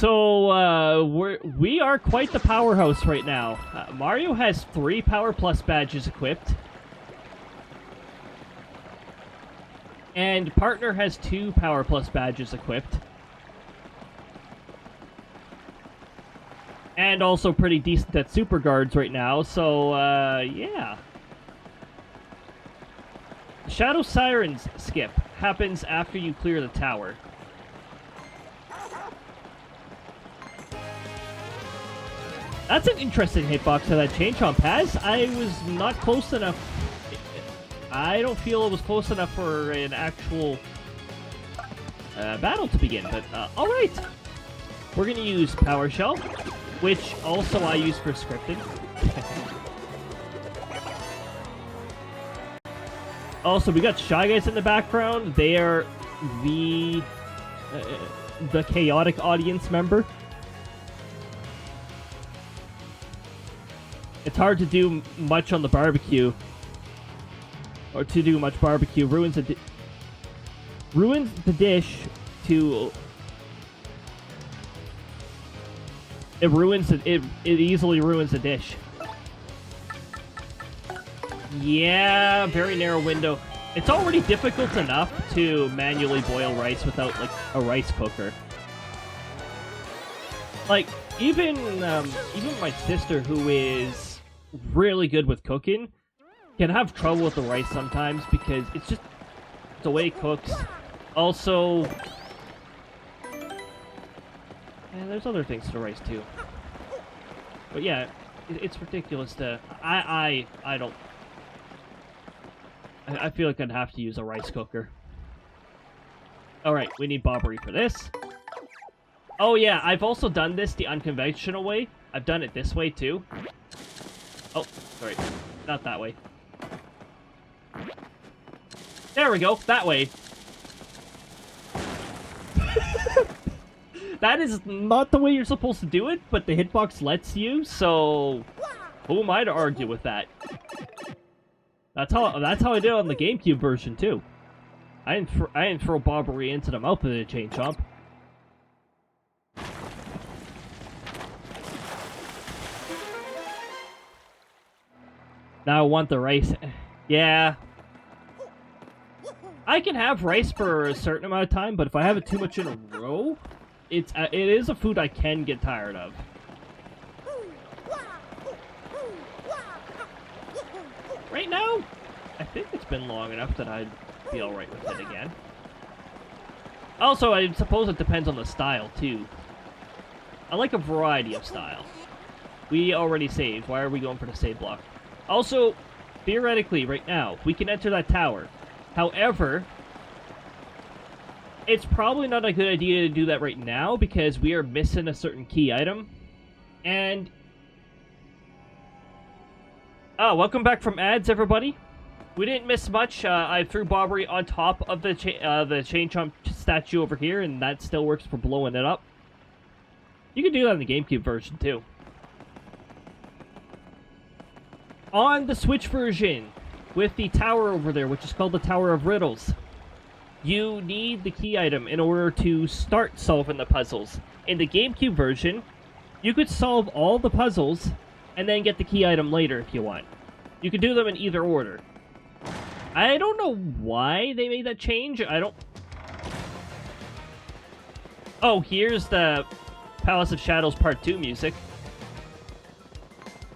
Speaker 2: So, we are quite the powerhouse right now. Mario has 3 Power Plus badges equipped. And Partner has 2 Power Plus badges equipped. And also pretty decent at Super Guards right now, so, yeah. Shadow Siren's skip happens after you clear the tower. That's an interesting hitbox that that Chain Chomp has. I was not close enough. I don't feel it was close enough for an actual battle to begin, but alright. We're going to use Power Shell, which also I use for scripting. Also, we got Shy Guys in the background. They are the chaotic audience member. It's hard to do much on the barbecue. Or to do much barbecue. Ruins the dish to... It easily ruins the dish. Yeah, very narrow window. It's already difficult enough to manually boil rice without, like, a rice cooker. Like, even my sister, who is really good with cooking, can have trouble with the rice sometimes because it's just the way it cooks. Also, and there's other things to the rice too. But yeah, it's ridiculous to... I don't... I feel like I'd have to use a rice cooker. Alright, we need Bobbery for this. Oh yeah, I've also done this the unconventional way. I've done it this way too. Oh, sorry. Not that way. There we go, that way. That is not the way you're supposed to do it, but the hitbox lets you, so... Who am I to argue with that? That's how I did it on the GameCube version too. I didn't throw Bobbery into the mouth of the Chain Chomp. Now I want the rice. Yeah. I can have rice for a certain amount of time, but if I have it too much in a row, it is a food I can get tired of. Right now, I think it's been long enough that I'd be alright with it again. Also, I suppose it depends on the style, too. I like a variety of style. We already saved. Why are we going for the save block? Also, theoretically, right now, we can enter that tower. However, it's probably not a good idea to do that right now because we are missing a certain key item. And... Oh, welcome back from ads, everybody. We didn't miss much. I threw Bobbery on top of the Chain Chomp statue over here, and that still works for blowing it up. You can do that in the GameCube version, too. On the Switch version, with the tower over there, which is called the Tower of Riddles, you need the key item in order to start solving the puzzles. In the GameCube version, you could solve all the puzzles and then get the key item later if you want. You can do them in either order. I don't know why they made that change. I don't... Oh, here's the Palace of Shadows Part 2 music.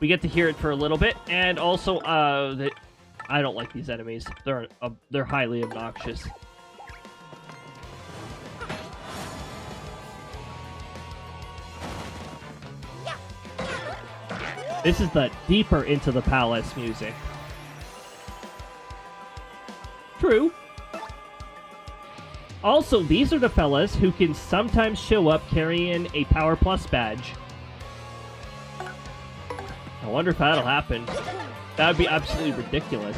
Speaker 2: We get to hear it for a little bit, and also, I don't like these enemies. They're highly obnoxious. This is the deeper into the palace music. True. Also, these are the fellas who can sometimes show up carrying a Power Plus badge. I wonder if that'll happen. That would be absolutely ridiculous.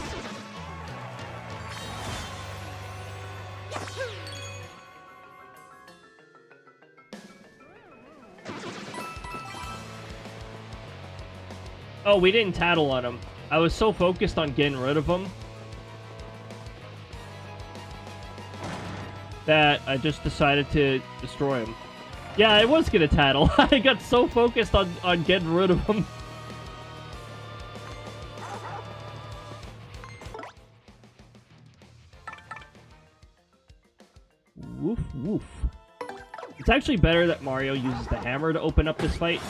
Speaker 2: Oh, we didn't tattle on him. I was so focused on getting rid of him that I just decided to destroy him. Yeah, I was gonna tattle. I got so focused on getting rid of him. Woof, woof. It's actually better that Mario uses the hammer to open up this fight,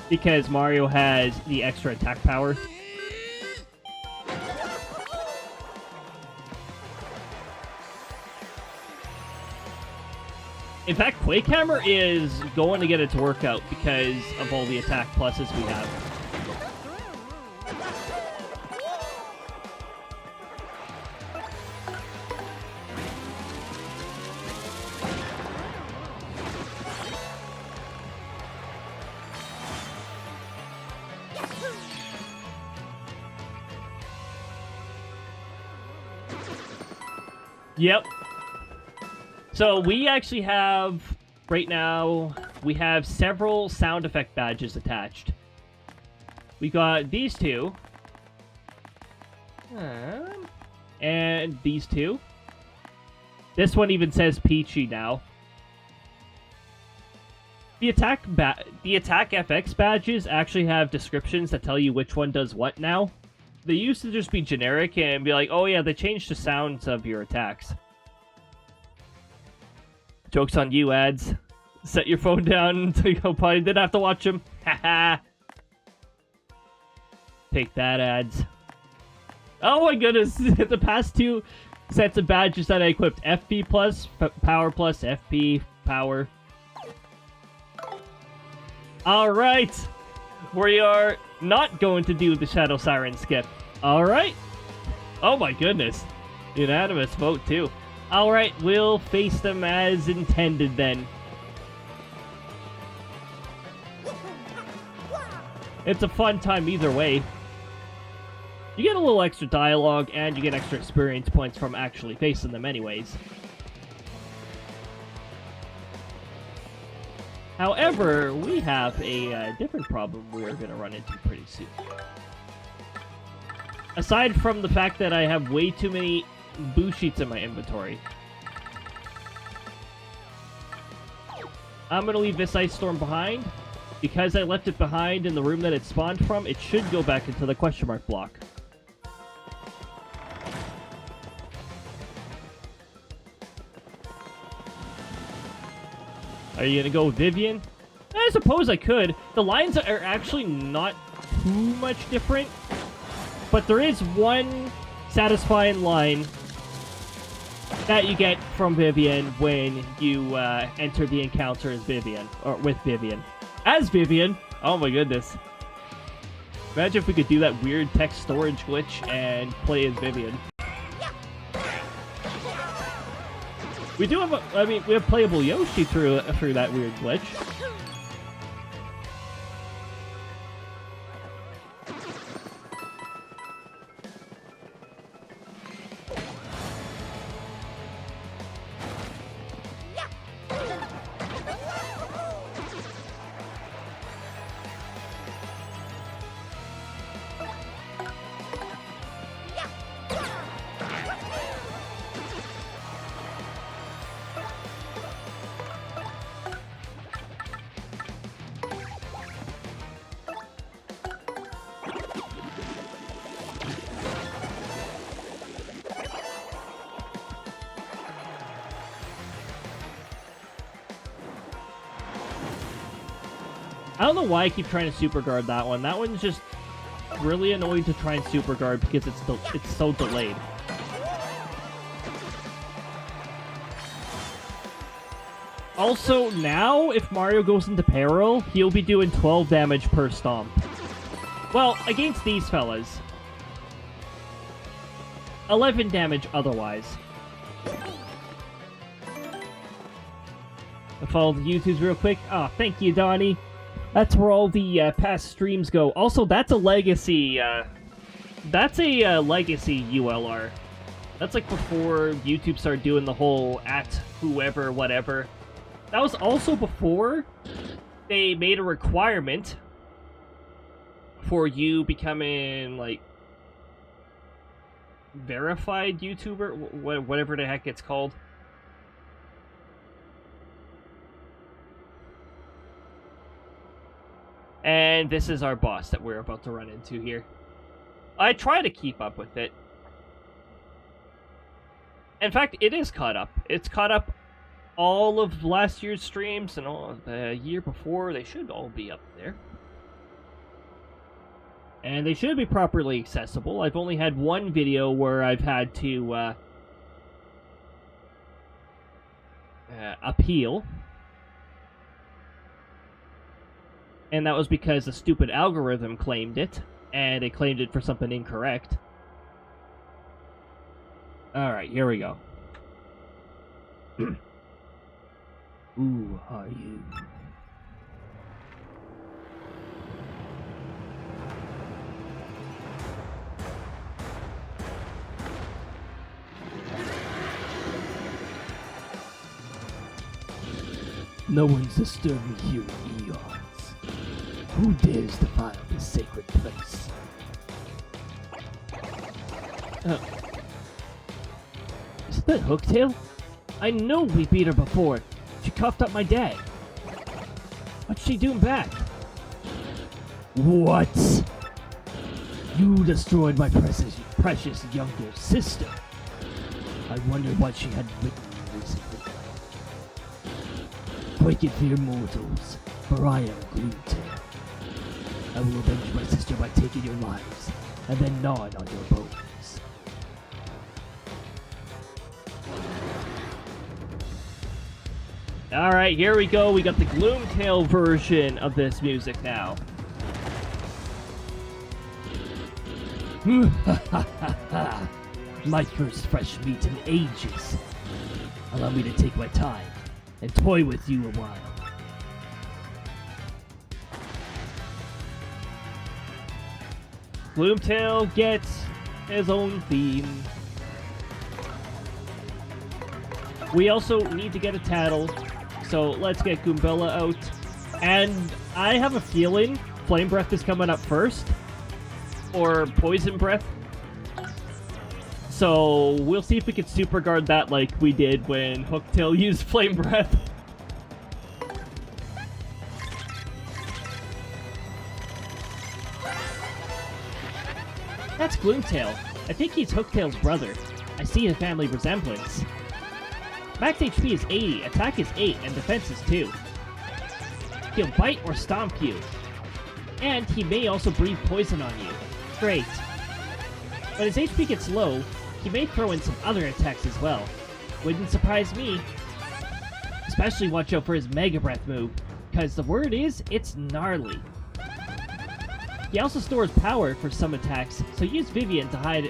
Speaker 2: because Mario has the extra attack power. In fact, Quake Hammer is going to get its workout because of all the attack pluses we have. Yep. So we actually have, right now, we have several sound effect badges attached. We got these two. And these two. This one even says Peachy now. The attack FX badges actually have descriptions that tell you which one does what now. They used to just be generic and be like, oh yeah, they changed the sounds of your attacks. Joke's on you, ads. Set your phone down until you go potty. Didn't have to watch them. Haha. Take that, ads. Oh my goodness. The past two sets of badges that I equipped. FP plus, power plus, FP, power. Alright. We are not going to do the Shadow Siren skip. Alright. Oh my goodness. Unanimous vote too. Alright, we'll face them as intended then. It's a fun time either way. You get a little extra dialogue and you get extra experience points from actually facing them anyways. However, we have a different problem we're going to run into pretty soon. Aside from the fact that I have way too many boo sheets in my inventory, I'm going to leave this ice storm behind. Because I left it behind in the room that it spawned from, it should go back into the question mark block. Are you going to go Vivian? I suppose I could. The lines are actually not too much different. But there is one satisfying line that you get from Vivian when you enter the encounter as Vivian, or with Vivian. As Vivian! Oh my goodness. Imagine if we could do that weird text storage glitch and play as Vivian. We do have we have playable Yoshi through that weird glitch. I don't know why I keep trying to super guard that one. That one's just really annoying to try and super guard because it's so delayed. Also, now, if Mario goes into peril, he'll be doing 12 damage per stomp. Well, against these fellas. 11 damage otherwise. I followed the YouTubes real quick. Oh, thank you, Donnie. That's where all the past streams go. Also, that's a legacy. That's a legacy ULR. That's like before YouTube started doing the whole at whoever, whatever. That was also before they made a requirement for you becoming like verified YouTuber, whatever the heck it's called.
Speaker 1: And this is our boss that we're about to run into here. I try to keep up with it. In fact, it is caught up. It's caught up all of last year's streams and all of the year before. They should all be up there. And they should be properly accessible. I've only had one video where I've had to appeal. And that was because the stupid algorithm claimed it, and it claimed it for something incorrect. Alright, here we go.
Speaker 4: Who are you? No one's disturbed me here in eons. Who dares defile this sacred place?
Speaker 2: Is that Hooktail? I know we beat her before. She coughed up my dad. What's she doing back?
Speaker 4: What? You destroyed my precious younger sister. I wonder what she had written recently. Break it, fear mortals, for I am Gloomtail. I will avenge my sister by taking your lives, and then gnawing on your bones.
Speaker 1: Alright, here we go. We got the Gloomtail version of this music now.
Speaker 4: My first fresh meat in ages. Allow me to take my time and toy with you a while.
Speaker 1: Gloomtail gets his own theme. We also need to get a Tattle, so let's get Goombella out. And I have a feeling Flame Breath is coming up first, or Poison Breath. So we'll see if we can Super Guard that like we did when Hooktail used Flame Breath.
Speaker 2: That's Gloomtail. I think he's Hooktail's brother. I see a family resemblance. Max HP is 80, attack is 8, and defense is 2. He'll bite or stomp you. And he may also breathe poison on you. Great. When his HP gets low, he may throw in some other attacks as well. Wouldn't surprise me. Especially watch out for his Mega Breath move, because the word is, it's gnarly. He also stores power for some attacks, so use Vivian to hide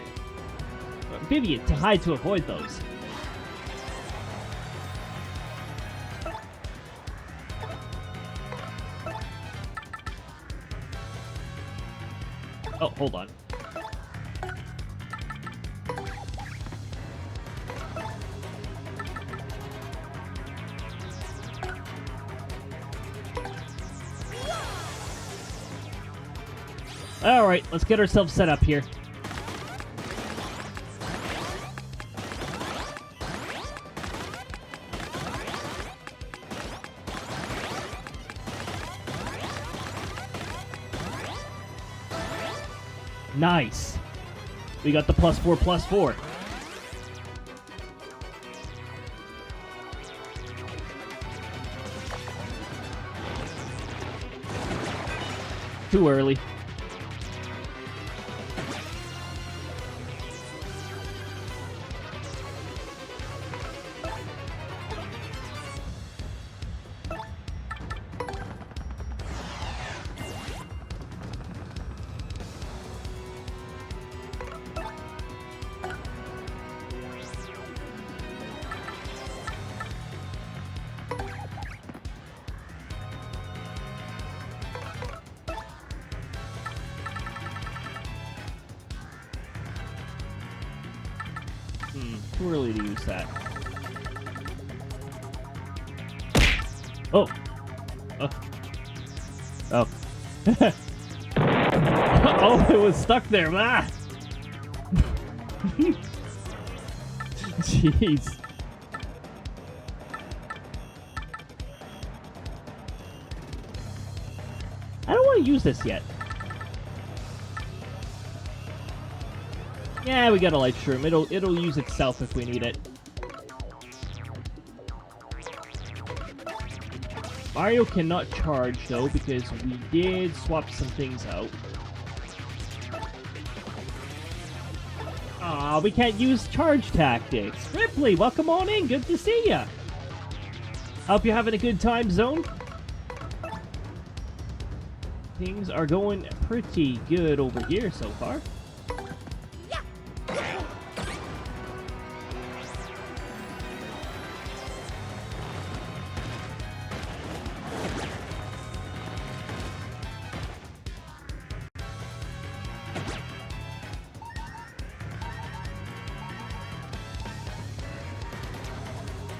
Speaker 2: to avoid those.
Speaker 1: Oh, hold on.
Speaker 2: Alright, let's get ourselves set up here. Nice. We got the +4/+4. Too early. Too early to use that. Oh. Oh. Oh, it was stuck there. Ah! Jeez. I don't want to use this yet. Yeah, we got a light shroom. It'll use itself if we need it. Mario cannot charge though because we did swap some things out. Aw, we can't use charge tactics. Ripley, welcome on in. Good to see ya. Hope you're having a good time, Zone. Things are going pretty good over here so far.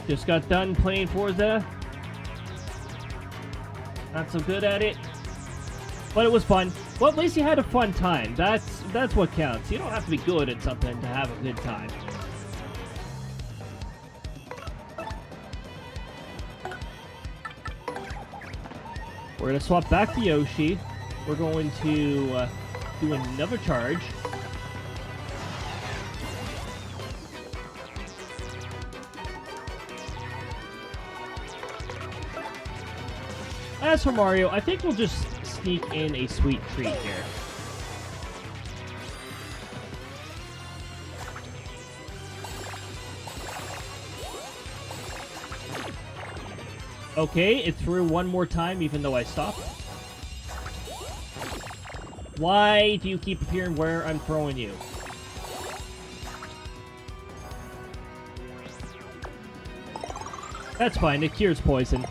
Speaker 2: Just got done playing Forza. Not so good at it. But it was fun. Well, at least you had a fun time. That's what counts. You don't have to be good at something to have a good time. We're going to swap back to Yoshi. We're going to do another charge. As for Mario, I think we'll just sneak in a sweet treat here. Okay, it threw one more time even though I stopped. Why do you keep appearing where I'm throwing you? That's fine, it cures poison.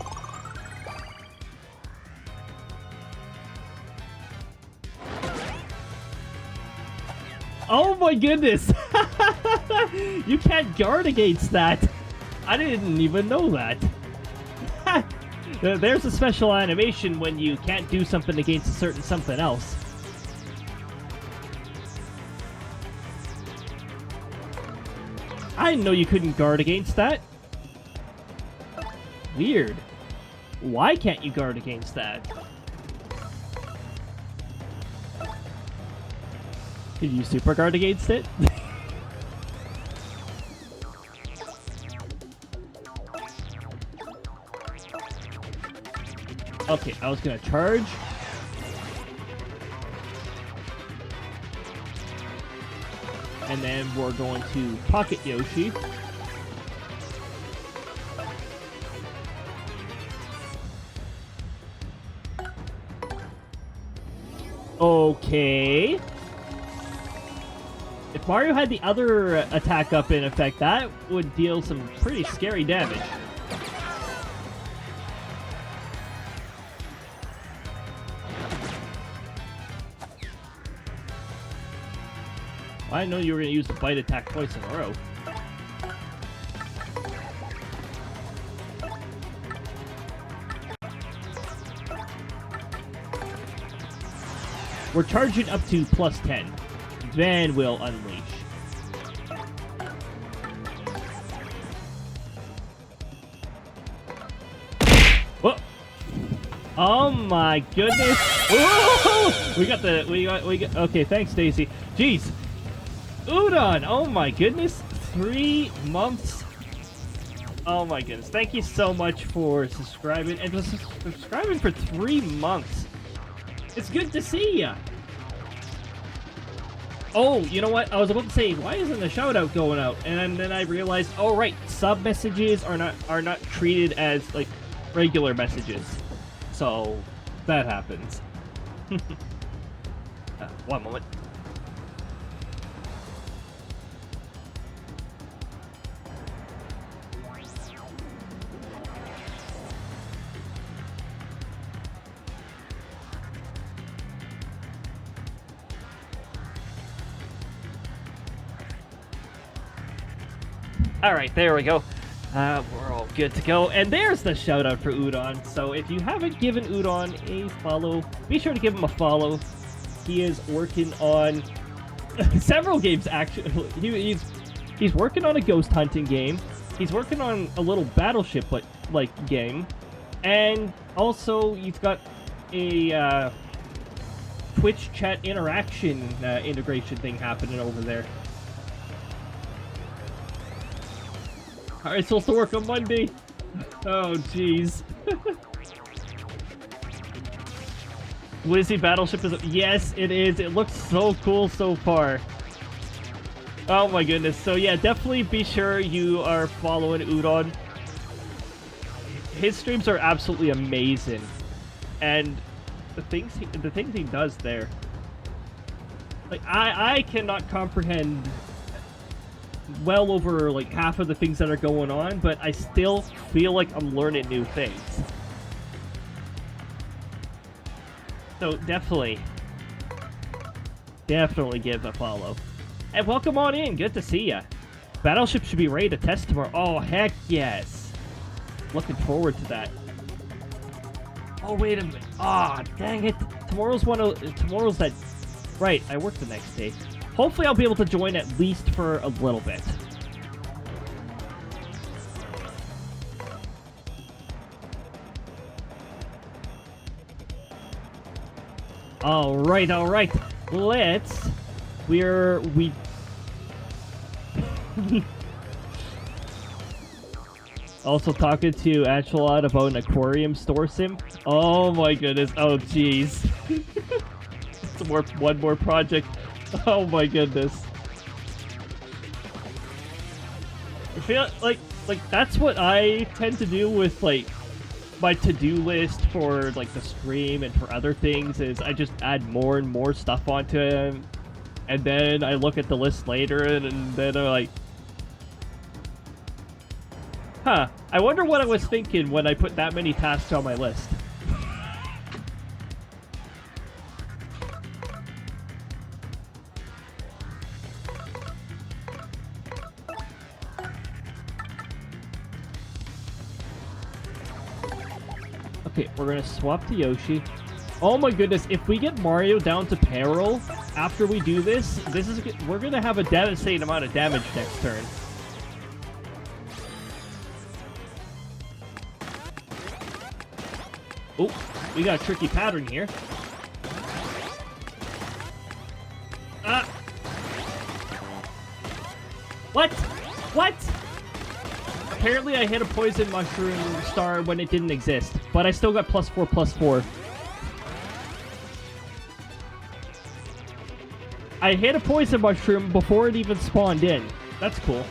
Speaker 2: Oh my goodness! You can't guard against that! I didn't even know that. There's a special animation when you can't do something against a certain something else. I didn't know you couldn't guard against that. Weird. Why can't you guard against that? Did you super guard against it? Okay, I was gonna charge. And then we're going to pocket Yoshi. Okay. If Mario had the other attack up in effect, that would deal some pretty scary damage. I didn't know you were going to use the bite attack twice in a row. We're charging up to plus 10. Then we'll unleash. Whoa! Oh my goodness! Whoa! We got. Okay, thanks, Daisy. Jeez, Udon! Oh my goodness! 3 months. Oh my goodness! Thank you so much for subscribing and subscribing for 3 months. It's good to see ya. Oh, you know what? I was about to say, why isn't the shout out going out? And then I realized, oh right, sub messages are not treated as like regular messages. So that happens. One moment. Alright, there we go. We're all good to go. And there's the shout out for Udon. So if you haven't given Udon a follow, be sure to give him a follow. He is working on several games, actually. He's working on a ghost hunting game. He's working on a little battleship like game. And also he's got a Twitch chat interaction integration thing happening over there. Alright, supposed to work on Monday. Oh, jeez. Wizzy Battleship is... Yes, it is. It looks so cool so far. Oh my goodness. So yeah, definitely be sure you are following Udon. His streams are absolutely amazing. And the things he does there. Like, I cannot comprehend well over like half of the things that are going on, but I still feel like I'm learning new things. So definitely give a follow. And welcome on in, good to see ya. Battleship should be ready to test tomorrow. Oh, heck yes. Looking forward to that. Oh, wait a minute. Ah, dang it. Tomorrow's that... Right, I work the next day. Hopefully I'll be able to join at least for a little bit. Alright. Let's... We... Also talking to Achelot about an aquarium store sim. Oh my goodness. Oh jeez. One more project. Oh my goodness. I feel like that's what I tend to do with like my to-do list for like the stream and for other things is I just add more and more stuff onto it, and then I look at the list later and then I'm like, huh, I wonder what I was thinking when I put that many tasks on my list. Okay, we're gonna swap to Yoshi. Oh my goodness, if we get Mario down to peril after we do this, we're gonna have a devastating amount of damage next turn. Oh, we got a tricky pattern here. Ah! What? What? Apparently I hit a poison mushroom star when it didn't exist, but I still got +4/+4. I hit a poison mushroom before it even spawned in. That's cool.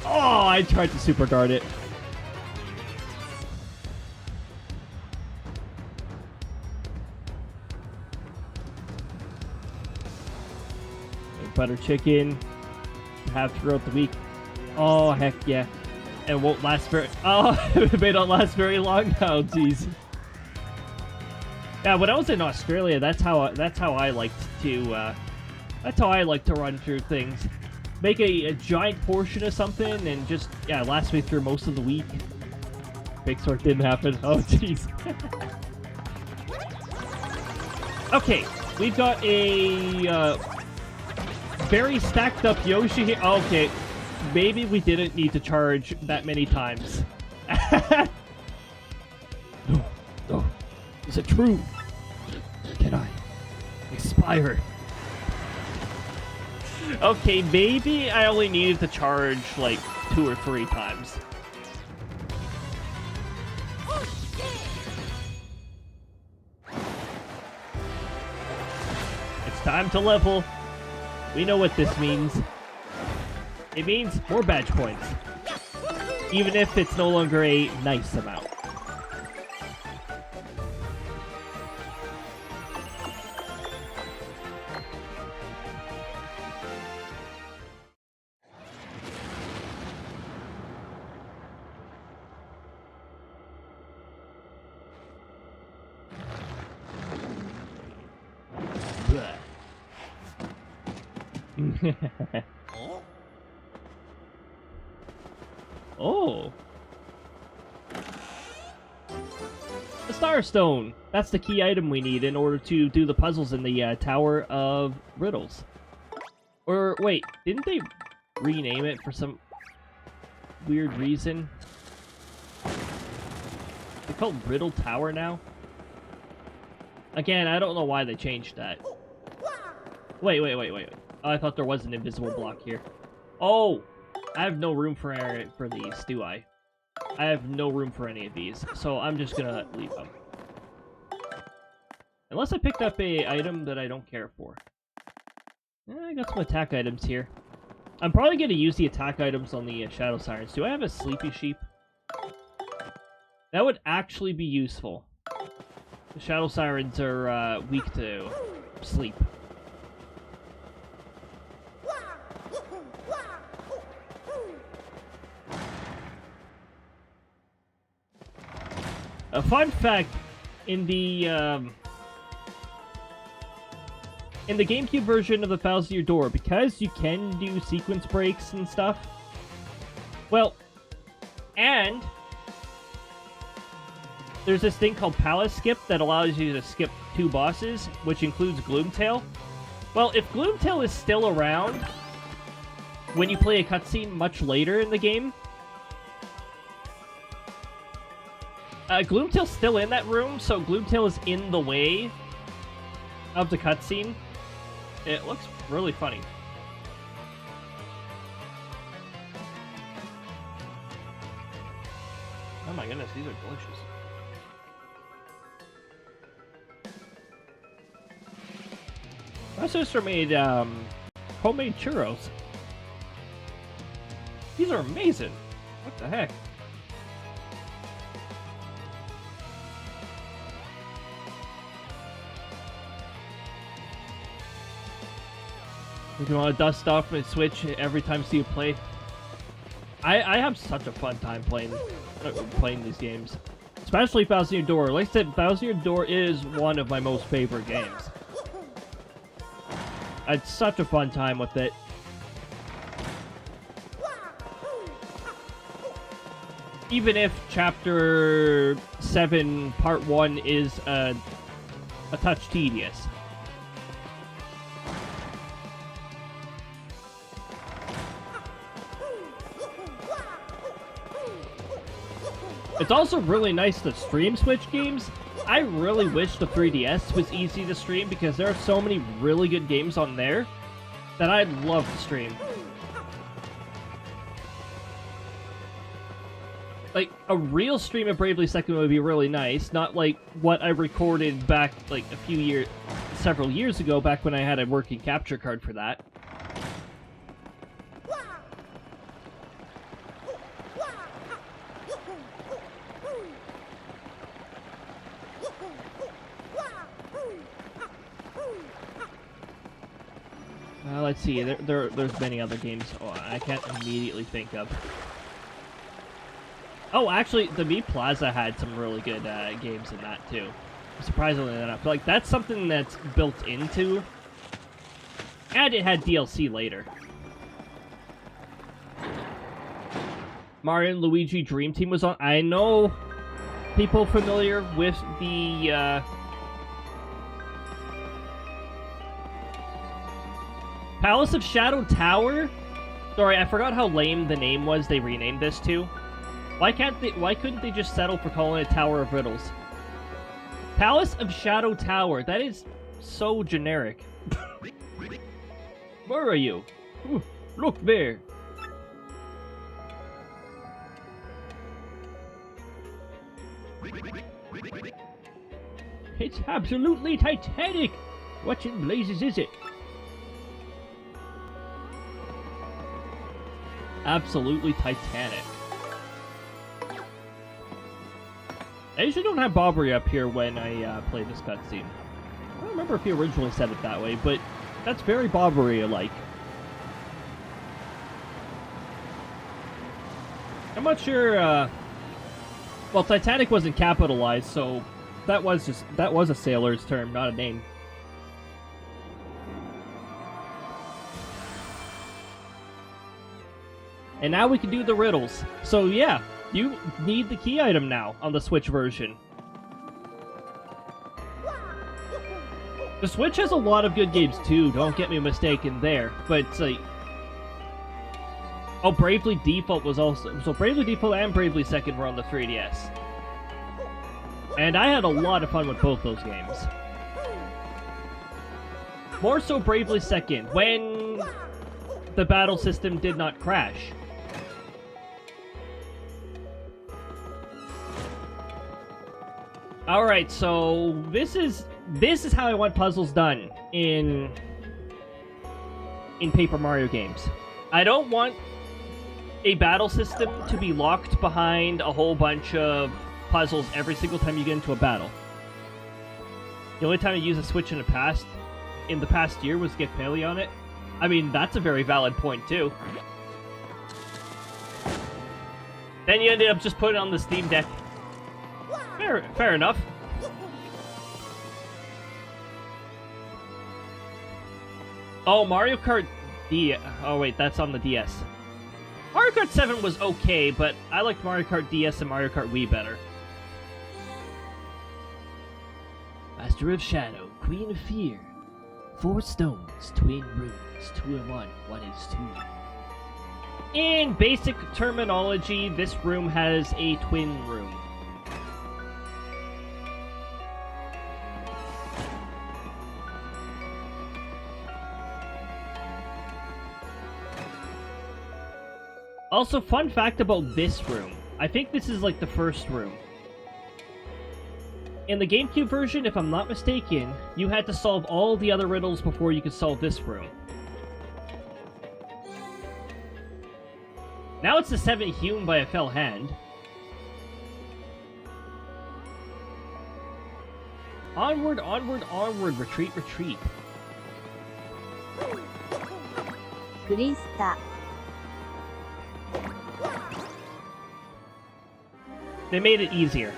Speaker 2: Oh, I tried to super guard it. Butter chicken. Have throughout the week. Oh, heck yeah. And won't last very... Oh, it may not last very long now, jeez. Yeah, when I was in Australia, that's how I liked to run through things. Make a giant portion of something and just, yeah, last me through most of the week. Big sort didn't happen. Oh, jeez. Okay, we've got a... very stacked up Yoshi here. Okay, maybe we didn't need to charge that many times.
Speaker 4: No. Is it true? Can I expire?
Speaker 2: Okay, maybe I only needed to charge like 2 or 3 times. It's time to level. We know what this means. It means more badge points. Even if it's no longer a nice amount. Oh. The Star Stone. That's the key item we need in order to do the puzzles in the Tower of Riddles. Or, wait, didn't they rename it for some weird reason? They call it Riddle Tower now? Again, I don't know why they changed that. Wait. Oh, I thought there was an invisible block here. Oh! I have no room for these, do I? I have no room for any of these, so I'm just gonna leave them. Unless I picked up a item that I don't care for. I got some attack items here. I'm probably gonna use the attack items on the Shadow Sirens. Do I have a Sleepy Sheep? That would actually be useful. The Shadow Sirens are weak to sleep. A fun fact, in the GameCube version of the 1000-Year Door, because you can do sequence breaks and stuff, well, and there's this thing called Palace Skip that allows you to skip 2 bosses, which includes Gloomtail. Well, if Gloomtail is still around when you play a cutscene much later in the game, Gloomtail's still in that room, so Gloomtail is in the way of the cutscene. It looks really funny. Oh my goodness, these are delicious. My sister made homemade churros. These are amazing. What the heck? If you want to dust off and switch every time you play, I have such a fun time playing these games, especially 1000-Year Door. Like I said, 1000-Year Door is one of my most favorite games. I had such a fun time with it. Even if Chapter 7, Part 1 is a touch tedious. It's also really nice to stream Switch games. I really wish the 3DS was easy to stream because there are so many really good games on there that I'd love to stream. Like, a real stream of Bravely Second would be really nice, not like what I recorded back, like, several years ago, back when I had a working capture card for that. Let's see, there's many other games I can't immediately think of. Oh, actually, the Meat Plaza had some really good games in that, too. Surprisingly enough. Like, that's something that's built into. And it had DLC later. Mario and Luigi Dream Team was on. I know people familiar with the Palace of Shadow Tower? Sorry, I forgot how lame the name was they renamed this to. Why couldn't they just settle for calling it Tower of Riddles? Palace of Shadow Tower. That is so generic. Where are you? Ooh, look there. It's absolutely titanic. What in blazes is it? Absolutely titanic. I usually don't have Bobbery up here when I play this cutscene. I don't remember if he originally said it that way, but that's very Bobbery-like. I'm not sure, well, Titanic wasn't capitalized, so that was a sailor's term, not a name. And now we can do the riddles. So yeah, you need the key item now on the Switch version. The Switch has a lot of good games too, don't get me mistaken there. But it's like... Oh, Bravely Default was also... So Bravely Default and Bravely Second were on the 3DS. And I had a lot of fun with both those games. More so Bravely Second, when the battle system did not crash. Alright, so this is how I want puzzles done in Paper Mario games. I don't want a battle system to be locked behind a whole bunch of puzzles every single time you get into a battle. The only time I used a Switch in the past year was get Paley on it. I mean, that's a very valid point too. Then you ended up just putting it on the Steam Deck. Fair enough. Oh, Mario Kart D. Oh wait, that's on the DS. Mario Kart 7 was okay, but I liked Mario Kart DS and Mario Kart Wii better.
Speaker 4: Master of Shadow, Queen of Fear. 4 stones, twin rooms, 2 in 1, 1 is 2.
Speaker 2: In basic terminology, this room has a twin room. Also, fun fact about this room. I think this is like the first room. In the GameCube version, if I'm not mistaken, you had to solve all the other riddles before you could solve this room. Now it's the 7 hewn by a fell hand. Onward, onward, onward, retreat, retreat.
Speaker 5: Krista.
Speaker 2: They made it easier.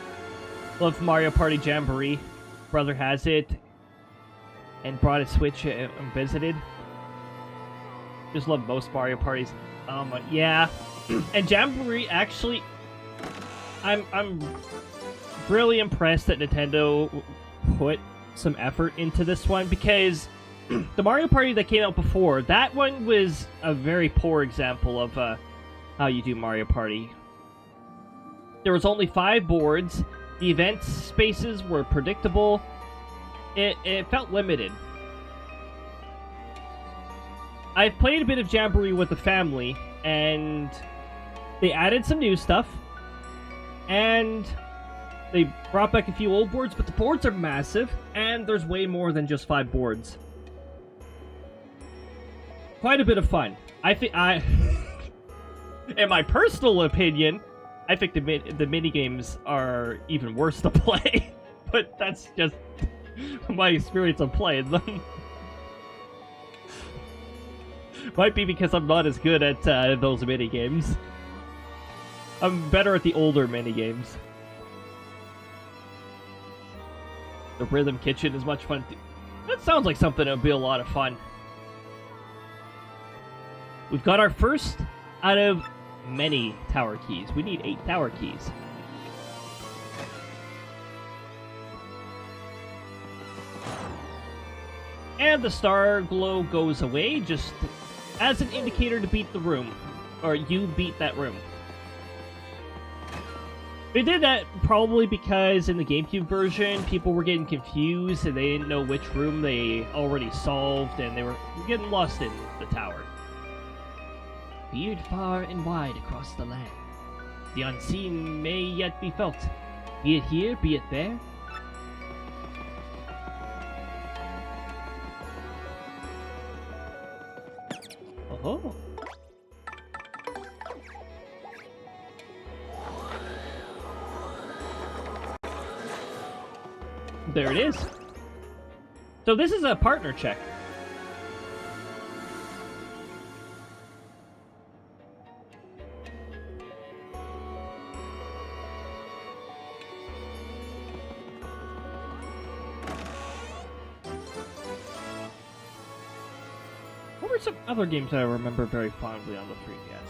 Speaker 2: Love Mario Party Jamboree. Brother has it. And brought a Switch and visited. Just love most Mario Parties. Yeah. And Jamboree, actually... I'm really impressed that Nintendo put some effort into this one, because the Mario Party that came out before, that one was a very poor example of how you do Mario Party. There was only 5 boards. The event spaces were predictable. It felt limited. I've played a bit of Jamboree with the family, and they added some new stuff. And they brought back a few old boards, but the boards are massive, and there's way more than just 5 boards. Quite a bit of fun. In my personal opinion, I think the minigames are even worse to play. But that's just my experience of playing them. Might be because I'm not as good at those minigames. I'm better at the older minigames. The Rhythm Kitchen is much fun. That sounds like something that would be a lot of fun. We've got our first out of many tower keys. We need 8 tower keys. And the star glow goes away just as an indicator to beat the room. Or you beat that room. They did that probably because in the GameCube version, people were getting confused and they didn't know which room they already solved, and they were getting lost in the tower.
Speaker 4: Veered far and wide across the land.
Speaker 2: The unseen may yet be felt.
Speaker 4: Be it here, be it there.
Speaker 2: Oh. There it is. So this is a partner check. What were some other games that I remember very fondly on the 3DS?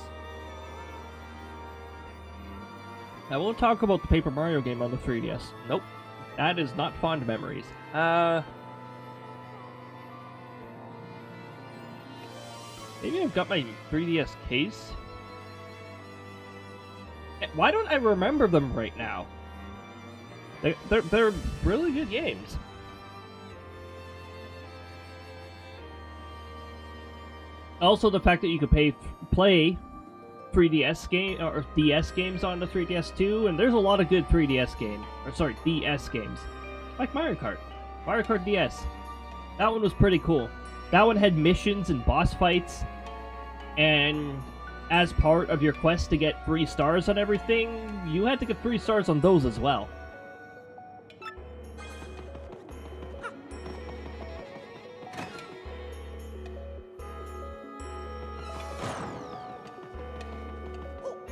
Speaker 2: I won't talk about the Paper Mario game on the 3DS. Nope. That is not fond memories. Maybe I've got my 3DS case? Why don't I remember them right now? They're really good games. Also, the fact that you could play 3DS game or DS games on the 3DS too, and there's a lot of good 3DS games, or sorry, DS games, like Mario Kart DS. That one was pretty cool. That one had missions and boss fights, and as part of your quest to get 3 stars on everything, you had to get 3 stars on those as well.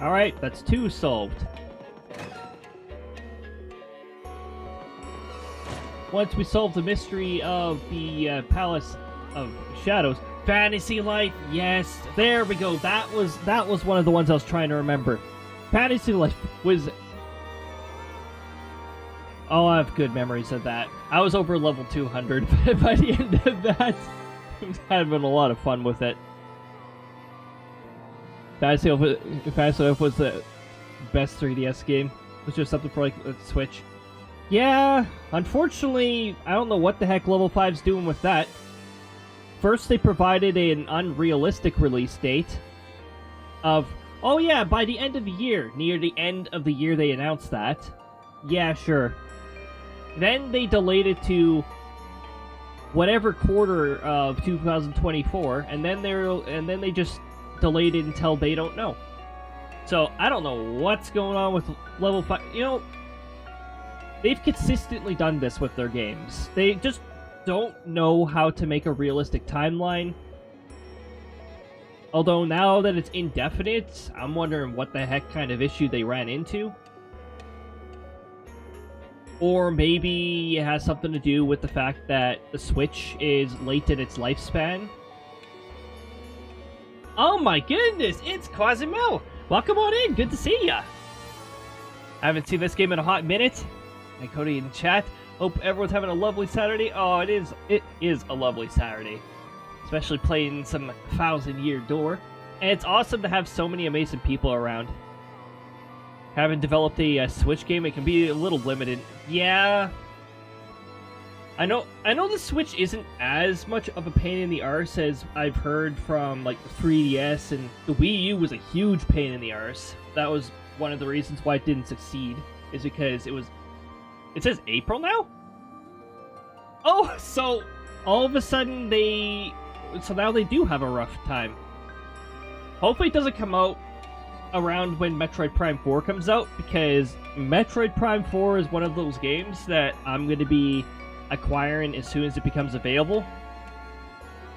Speaker 2: Alright, that's 2 solved. Once we solve the mystery of the Palace of Shadows, Fantasy Life, yes, there we go. That was one of the ones I was trying to remember. Fantasy Life was... Oh, I have good memories of that. I was over level 200 by the end of that. I was having a lot of fun with it. Fantasy Life was the best 3DS game. It was just something for like the Switch. Yeah, unfortunately, I don't know what the heck Level 5's doing with that. First, they provided an unrealistic release date of, oh yeah, by the end of the year. Near the end of the year they announced that. Yeah, sure. Then they delayed it to whatever quarter of 2024, and then they just delayed it until they don't know. So, I don't know what's going on with Level 5. You know, they've consistently done this with their games. They just don't know how to make a realistic timeline. Although now that it's indefinite, I'm wondering what the heck kind of issue they ran into. Or maybe it has something to do with the fact that the Switch is late in its lifespan. Oh my goodness, it's Quasimo! Welcome on in, good to see ya! I haven't seen this game in a hot minute. Hey Cody in chat. Hope everyone's having a lovely Saturday. Oh, it is a lovely Saturday. Especially playing some 1000-Year Door. And it's awesome to have so many amazing people around. Having developed a Switch game, it can be a little limited. Yeah. I know the Switch isn't as much of a pain in the arse as I've heard from like the 3DS, and the Wii U was a huge pain in the arse. That was one of the reasons why it didn't succeed, is because it says April now? Oh, so all of a sudden so now they do have a rough time. Hopefully it doesn't come out around when Metroid Prime 4 comes out, because Metroid Prime 4 is one of those games that I'm going to be acquiring as soon as it becomes available.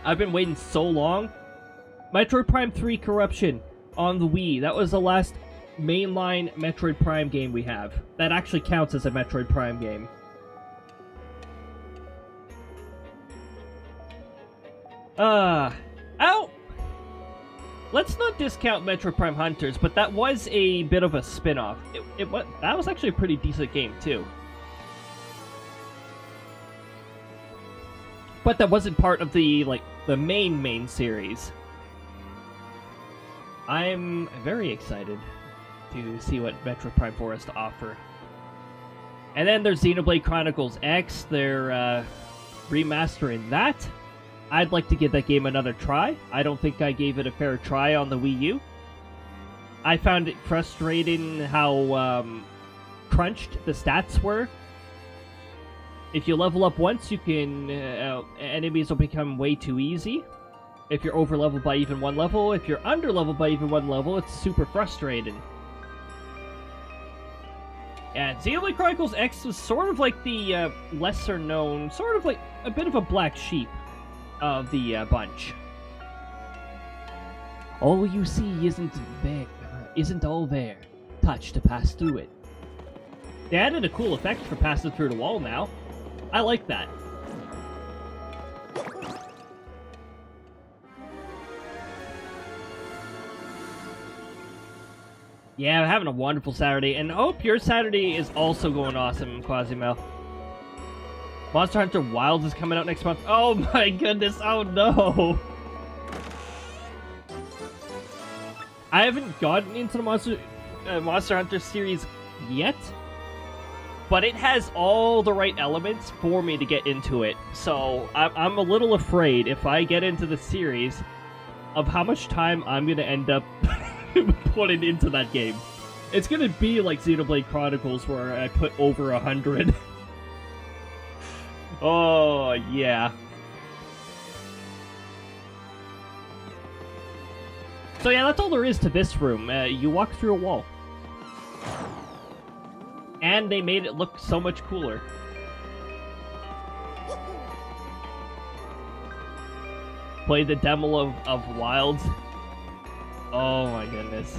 Speaker 2: I've been waiting so long. Metroid Prime 3 Corruption on the Wii. That was the last mainline Metroid Prime game we have. That actually counts as a Metroid Prime game. Ow! Let's not discount Metroid Prime Hunters, but that was a bit of a spin-off. That was actually a pretty decent game, too. But that wasn't part of the main series. I'm very excited to see what Metroid Prime 4 has to offer. And then there's Xenoblade Chronicles X. They're remastering that. I'd like to give that game another try. I don't think I gave it a fair try on the Wii U. I found it frustrating how crunched the stats were. If you level up once, you can enemies will become way too easy. If you're over leveled by even 1 level, if you're under leveled by even 1 level, it's super frustrating. And Xenoblade Chronicles X was sort of like the lesser known, sort of like a bit of a black sheep of the bunch. All you see isn't all there. Touch to pass through it. They added a cool effect for passing through the wall now. I like that. Yeah, I'm having a wonderful Saturday, and I hope your Saturday is also going awesome, Quasimo. Monster Hunter Wilds is coming out next month. Oh my goodness, oh no! I haven't gotten into the Monster Hunter series yet, but it has all the right elements for me to get into it. So I'm a little afraid if I get into the series of how much time I'm gonna end up putting into that game. It's gonna be like Xenoblade Chronicles where I put over 100. Oh, yeah. So yeah, that's all there is to this room. You walk through a wall. And they made it look so much cooler. Play the demo of Wilds. Oh my goodness.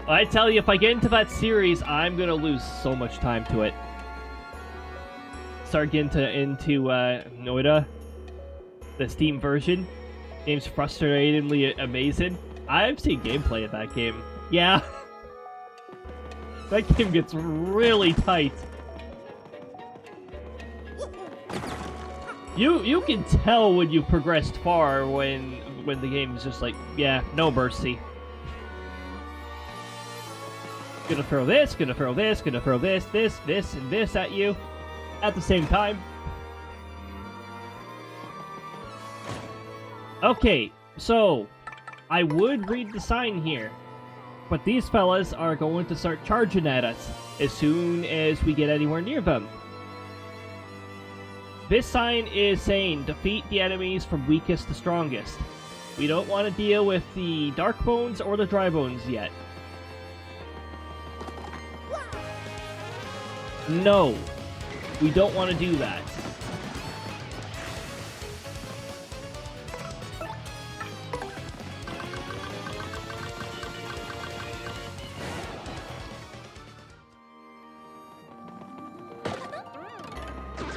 Speaker 2: I tell you, if I get into that series, I'm gonna lose so much time to it. Start getting into Noida, the Steam version. Game's frustratingly amazing. I've seen gameplay of that game. Yeah. That game gets really tight. You can tell when you've progressed far when the game's just like, yeah, no mercy. Gonna throw this, gonna throw this, gonna throw this, and this at you at the same time. Okay, so I would read the sign here, but these fellas are going to start charging at us as soon as we get anywhere near them. This sign is saying, defeat the enemies from weakest to strongest. We don't want to deal with the dark bones or the dry bones yet. No, we don't want to do that.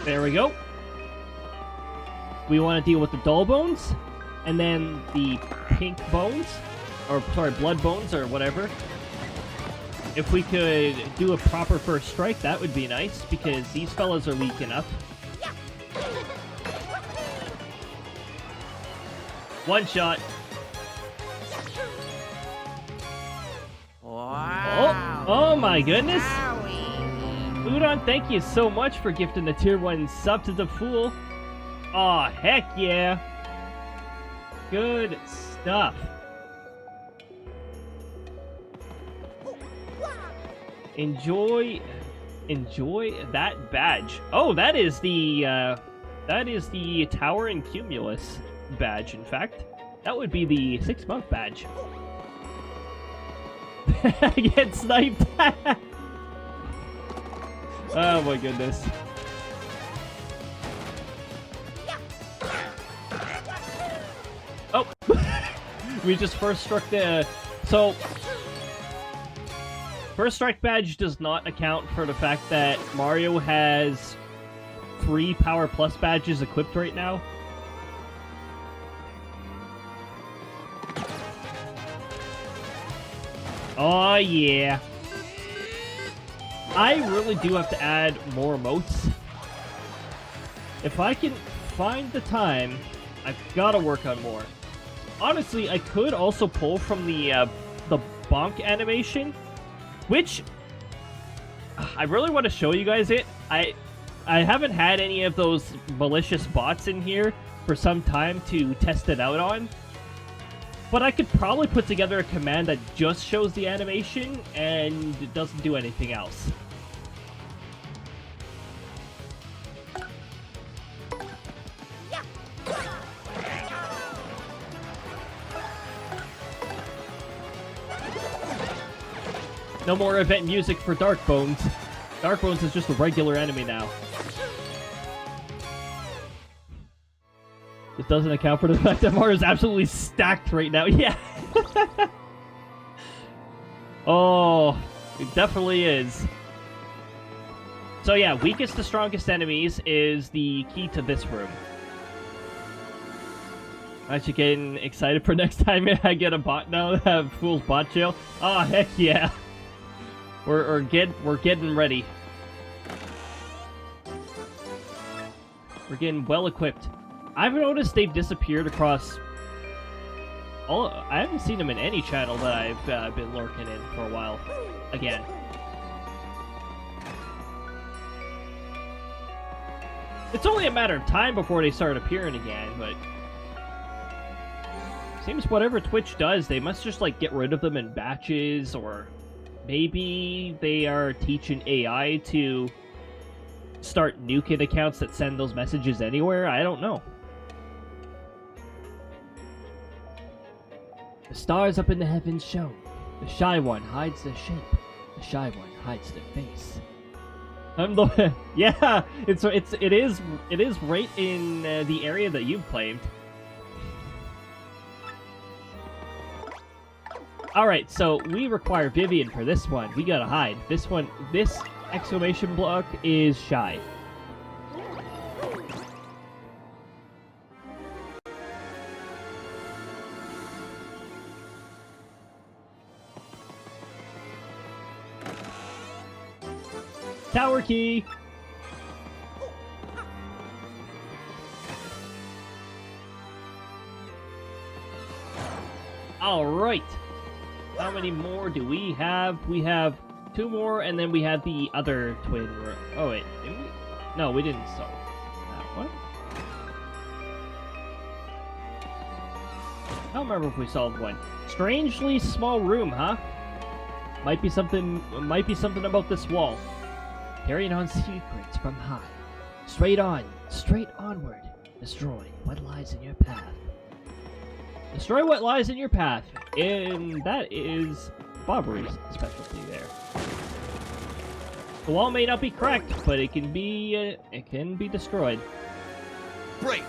Speaker 2: There we go. We want to deal with the dull bones, and then the pink bones, or sorry, blood bones, or whatever. If we could do a proper first strike, that would be nice, because these fellas are weak enough. One shot.
Speaker 5: Wow.
Speaker 2: Oh my goodness. Udon, thank you so much for gifting the tier 1 sub to the Fool. Aw, heck yeah. Good stuff. Enjoy that badge. Oh, that is the Tower and Cumulus badge, in fact. That would be the 6-month badge. Get sniped. Oh my goodness. Oh! We just first struck the... So... First strike badge does not account for the fact that Mario has 3 Power Plus badges equipped right now. Oh yeah. I really do have to add more emotes. If I can find the time, I've got to work on more. Honestly, I could also pull from the bonk animation, which I really want to show you guys it. I haven't had any of those malicious bots in here for some time to test it out on. But I could probably put together a command that just shows the animation and it doesn't do anything else. No more event music for Dark Bones. Dark Bones is just a regular enemy now. This doesn't account for the fact that Mario's absolutely stacked right now. Yeah. Oh, it definitely is. So yeah, weakest to strongest enemies is the key to this room. I'm actually getting excited for next time I get a bot now that have Fool's Bot Jail. Oh, heck yeah. We're getting ready. We're getting well equipped. I've noticed they've disappeared across all. I haven't seen them in any channel that I've been lurking in for a while. Again. It's only a matter of time before they start appearing again, but Seems whatever Twitch does, they must just, like, get rid of them in batches, or maybe they are teaching AI to start nuking accounts that send those messages anywhere. I don't know.
Speaker 3: The stars up in the heavens shone. The shy one hides their shape. The shy one hides their face.
Speaker 2: I'm the yeah. It is right in the area that you've claimed. All right, so we require Vivian for this one. We gotta hide. This exclamation block is shy. Tower key! Alright. How many more do we have? We have 2 more, and then we have the other twin room. Oh, wait. Did we? No, we didn't solve that one. I don't remember if we solved one. Strangely small room, huh? Might be something about this wall.
Speaker 3: Carrying on secrets from high. Straight on, straight onward. Destroy what lies in your path.
Speaker 2: Destroy what lies in your path. And that is Bobbery's specialty there. The wall may not be cracked, but it can be destroyed.
Speaker 5: Break!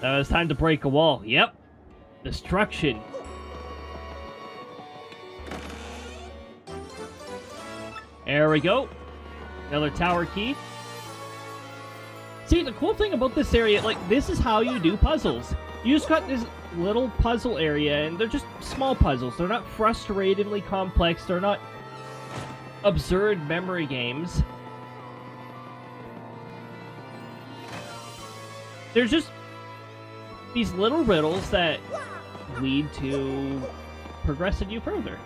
Speaker 2: Now it's time to break a wall. Yep. Destruction. There we go. Another tower key. See, the cool thing about this area, like, this is how you do puzzles. You just got this little puzzle area, and they're just small puzzles. They're not frustratingly complex. They're not absurd memory games. They're just these little riddles that lead to progressing you further.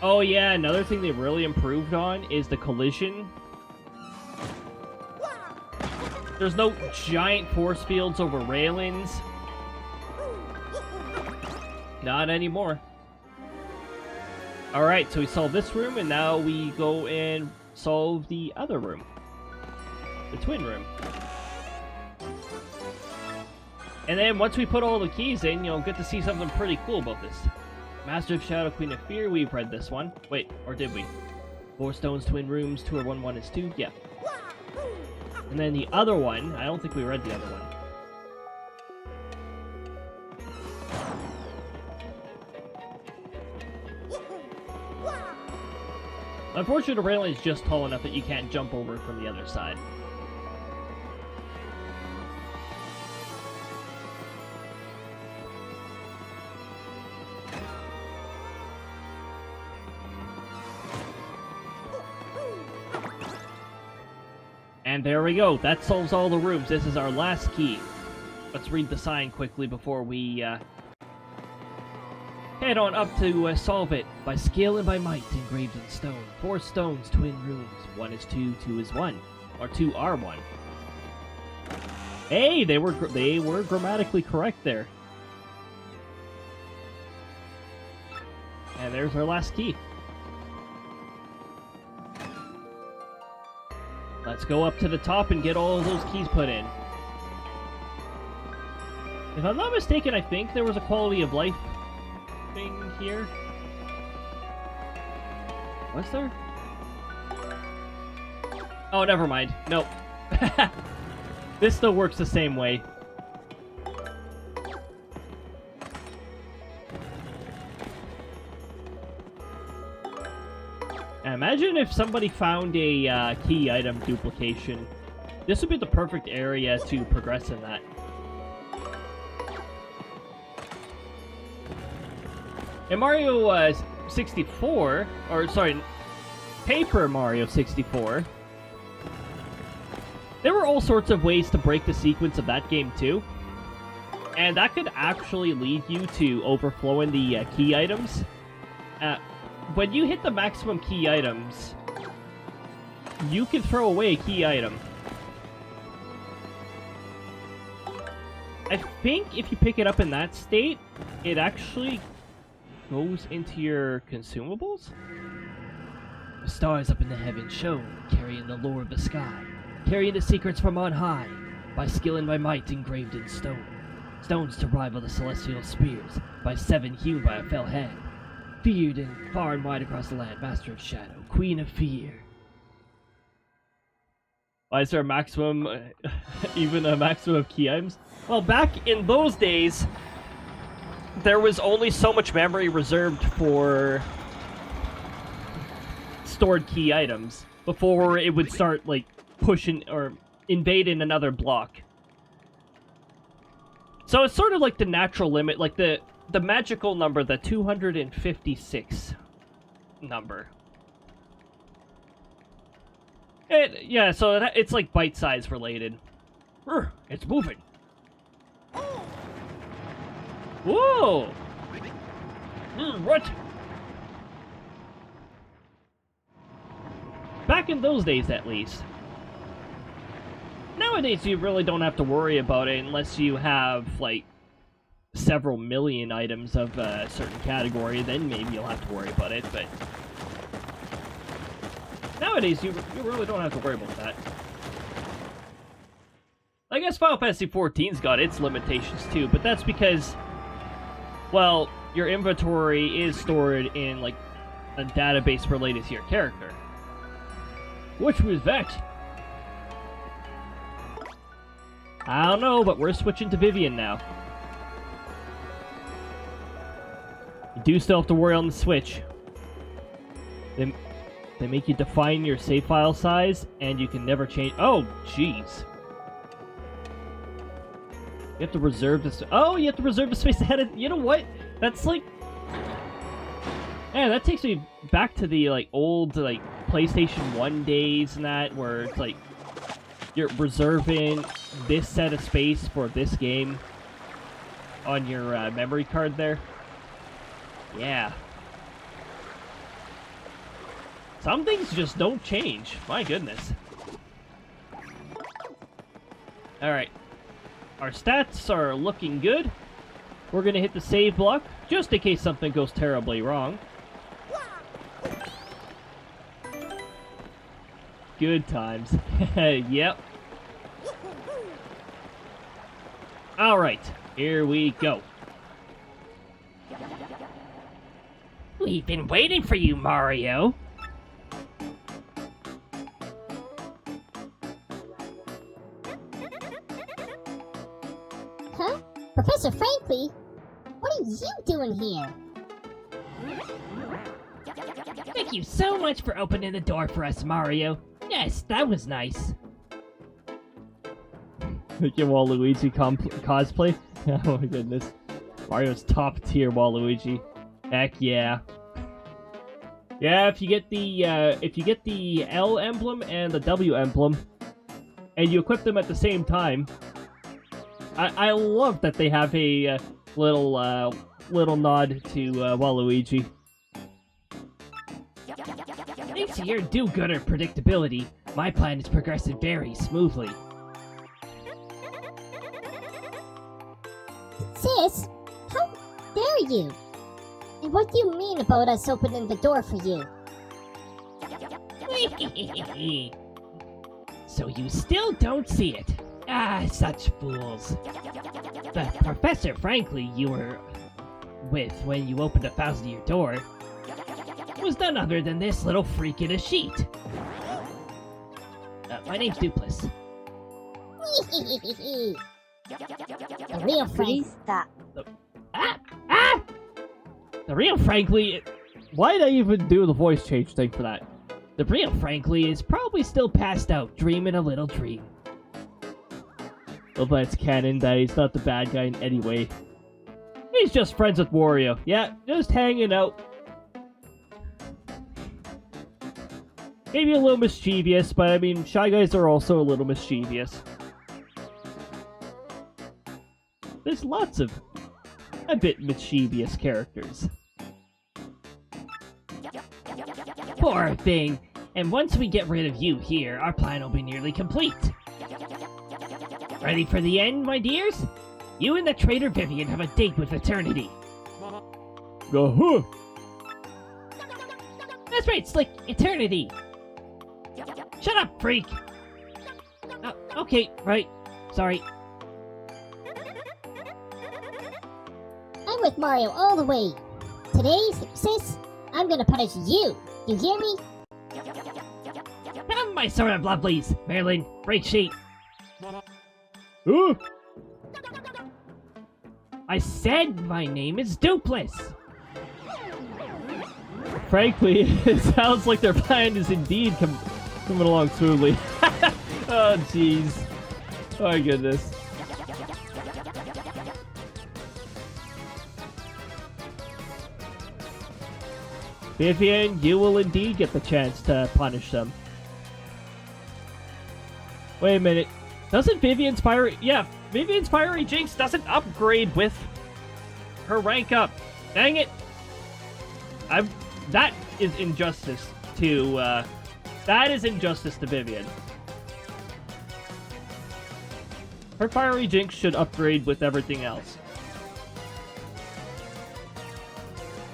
Speaker 2: Oh yeah, another thing they really improved on is the collision. There's no giant force fields over railings. Not anymore. Alright, so we solved this room, and now we go and solve the other room. The twin room. And then once we put all the keys in, you'll get to see something pretty cool about this. Master of Shadow, Queen of Fear, we've read this one. Wait, or did we? 4 stones, twin rooms, 2 or 1, 1 is 2, yeah. And then the other one, I don't think we read the other one. Unfortunately, the railing is just tall enough that you can't jump over it from the other side. And there we go. That solves all the rooms. This is our last key. Let's read the sign quickly before we head on up to solve it. By skill and by might, engraved in stone. 4 stones, twin rooms. 1 is 2, 2 is 1. Or 2 are 1. Hey, they were grammatically correct there. And there's our last key. Let's go up to the top and get all of those keys put in. If I'm not mistaken, I think there was a quality of life thing here. Was there? Oh, never mind. Nope. This still works the same way. Imagine if somebody found a key item duplication. This would be the perfect area to progress in that. In Mario 64, or sorry, Paper Mario 64, there were all sorts of ways to break the sequence of that game too. And that could actually lead you to overflowing the key items. When you hit the maximum key items, you can throw away a key item. I think if you pick it up in that state, it actually goes into your consumables?
Speaker 3: The stars up in the heavens shone, carrying the lore of the sky, carrying the secrets from on high, by skill and by might engraved in stone. Stones to rival the celestial spears, by 7 hewn by a fell hand. Feared and far and wide across the land, master of shadow, queen of fear.
Speaker 2: Why is there a maximum, even a maximum of key items? Well, back in those days, there was only so much memory reserved for stored key items before it would start, like, pushing or invading another block. So it's sort of like the natural limit, like the magical number, the 256 number. Yeah, so it's like bite-size related. It's moving. Whoa! What? Back in those days, at least. Nowadays, you really don't have to worry about it unless you have, like, several million items of a certain category. Then maybe you'll have to worry about it, but nowadays, you really don't have to worry about that. I guess Final Fantasy XIV's got its limitations too, but that's because, well, your inventory is stored in, like, a database related to your character. Which was that? I don't know, but we're switching to Vivian now. You do still have to worry on the Switch. They make you define your save file size, and you can never change. Oh, jeez. You have to reserve this. Oh, you have to reserve the space ahead of. You know what? That's like. Yeah, that takes me back to the like old like PlayStation 1 days and that, where it's like you're reserving this set of space for this game on your memory card there. Yeah. Some things just don't change. My goodness. Alright. Our stats are looking good. We're gonna hit the save block, just in case something goes terribly wrong. Good times. Yep. Alright, here we go.
Speaker 3: We've been waiting for you, Mario.
Speaker 6: Huh? Professor Frankly? What are you doing here?
Speaker 3: Thank you so much for opening the door for us, Mario. Yes, that was nice.
Speaker 2: Look at Waluigi cosplay. Oh my goodness. Mario's top tier Waluigi. Heck yeah. Yeah, if you get the L emblem and the W emblem, and you equip them at the same time, I love that they have a little nod to Waluigi.
Speaker 3: Thanks to your do-gooder predictability, my plan is progressing very smoothly.
Speaker 6: Sis, how dare you? And what do you mean about us opening the door for you?
Speaker 3: So you still don't see it? Ah, such fools. The Professor Frankly you were with when you opened the thousand-year door was none other than this little freak in a sheet. My name's Dupless.
Speaker 6: The real Frank.
Speaker 3: The real Frankly...
Speaker 2: Why'd I even do the voice change thing for that?
Speaker 3: The real Frankly is probably still passed out, dreaming a little dream.
Speaker 2: Well, that's canon that he's not the bad guy in any way. He's just friends with Wario. Yeah, just hanging out. Maybe a little mischievous, but I mean, Shy Guys are also a little mischievous. There's lots of a bit mischievous characters.
Speaker 3: Poor thing. And once we get rid of you here, our plan will be nearly complete. Ready for the end, my dears? You and the traitor Vivian have a date with eternity.
Speaker 2: Uh-huh.
Speaker 3: That's right, Slick. Eternity. Shut up, freak. Okay, right. Sorry.
Speaker 6: I'm with Mario all the way. Today, sis, I'm gonna punish you. You hear me?
Speaker 3: Come, my sort of lovelies. Marilyn, break sheet.
Speaker 2: Ooh.
Speaker 3: I said my name is Dupless.
Speaker 2: Frankly, it sounds like their plan is indeed coming along smoothly. Oh, jeez. Oh, my goodness. Vivian, you will indeed get the chance to punish them. Wait a minute.
Speaker 1: Doesn't Vivian's Fiery... Yeah, Vivian's Fiery Jinx doesn't upgrade with her rank up. Dang it. That is injustice to, that is injustice to Vivian. Her Fiery Jinx should upgrade with everything else.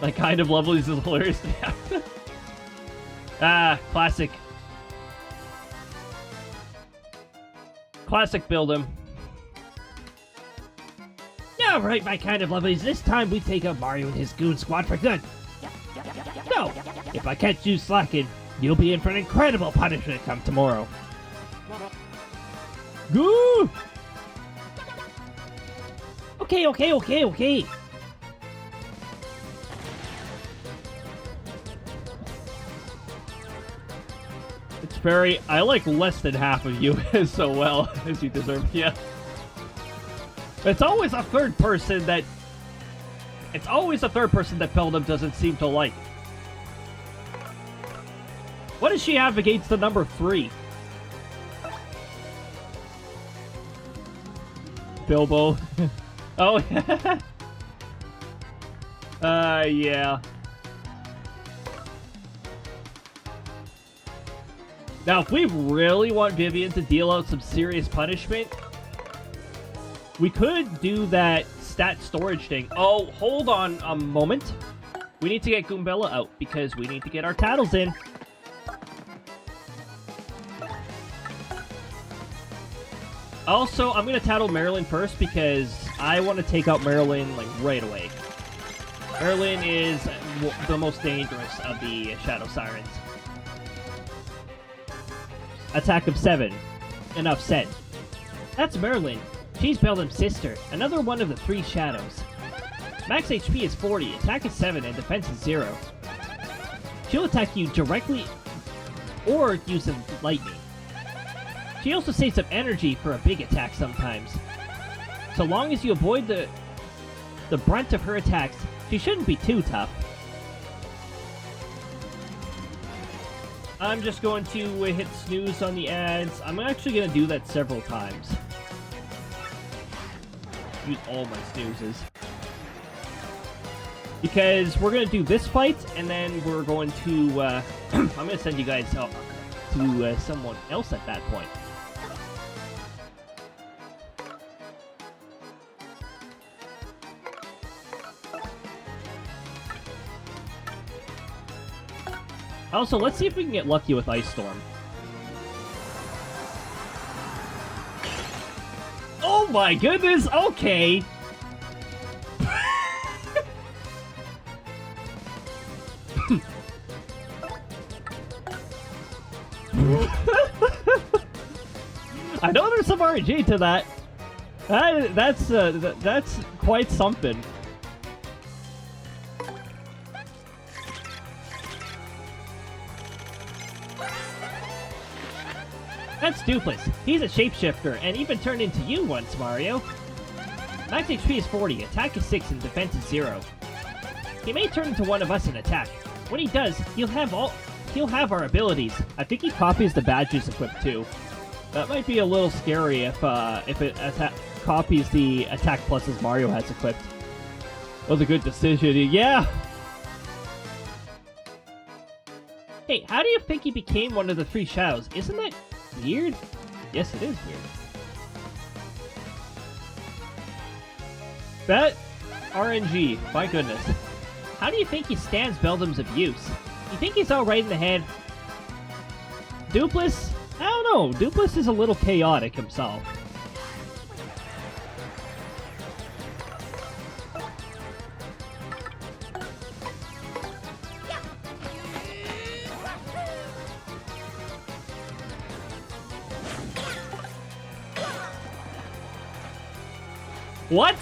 Speaker 1: Like, kind of lovelies is hilarious. Ah, classic. Classic build him.
Speaker 3: Alright, my kind of lovelies. This time we take out Mario and his goon squad for good. No! If I catch you slacking, you'll be in for an incredible punishment come tomorrow.
Speaker 2: Goo!
Speaker 3: Okay.
Speaker 2: It's very... I like less than half of you so well as you deserve. Yeah. It's always a third person that... It's always a third person that Peldum doesn't seem to like. What does she have against the number 3? Bilbo. Oh, yeah. Now, if we really want Vivian to deal out some serious punishment, we could do that stat storage thing. Oh, hold on a moment. We need to get Goombella out because we need to get our tattles in. Also, I'm going to tattle Marilyn first because I want to take out Marilyn, like, right away. Marilyn is the most dangerous of the Shadow Sirens. Attack of 7. Enough said.
Speaker 3: That's Marilyn. She's Beldum's sister, another one of the 3 shadows. Max HP is 40, attack is 7, and defense is 0. She'll attack you directly or use some lightning. She also saves some energy for a big attack sometimes. So long as you avoid the brunt of her attacks, she shouldn't be too tough.
Speaker 2: I'm just going to hit snooze on the ads. I'm actually going to do that several times. Use all my snoozes. Because we're going to do this fight, and then we're going to... I'm going to send you guys out to someone else at that point. Also, let's see if we can get lucky with Ice Storm. Oh my goodness, okay! I know there's some RNG to that. That's quite something.
Speaker 3: That's Dupless. He's a shapeshifter, and even turned into you once, Mario. Max HP is 40, attack is 6, and defense is 0. He may turn into one of us in attack. When he does, he'll have our abilities.
Speaker 2: I think he copies the badges equipped too. That might be a little scary if it copies the attack pluses Mario has equipped. That was a good decision. Yeah.
Speaker 3: Hey, how do you think he became one of the 3 shadows? Isn't that weird?
Speaker 2: Yes, it is weird. That RNG, my goodness. How do you think he stands Beldam's abuse? You think he's alright in the head? Dupless? I don't know. Dupless is a little chaotic himself. What?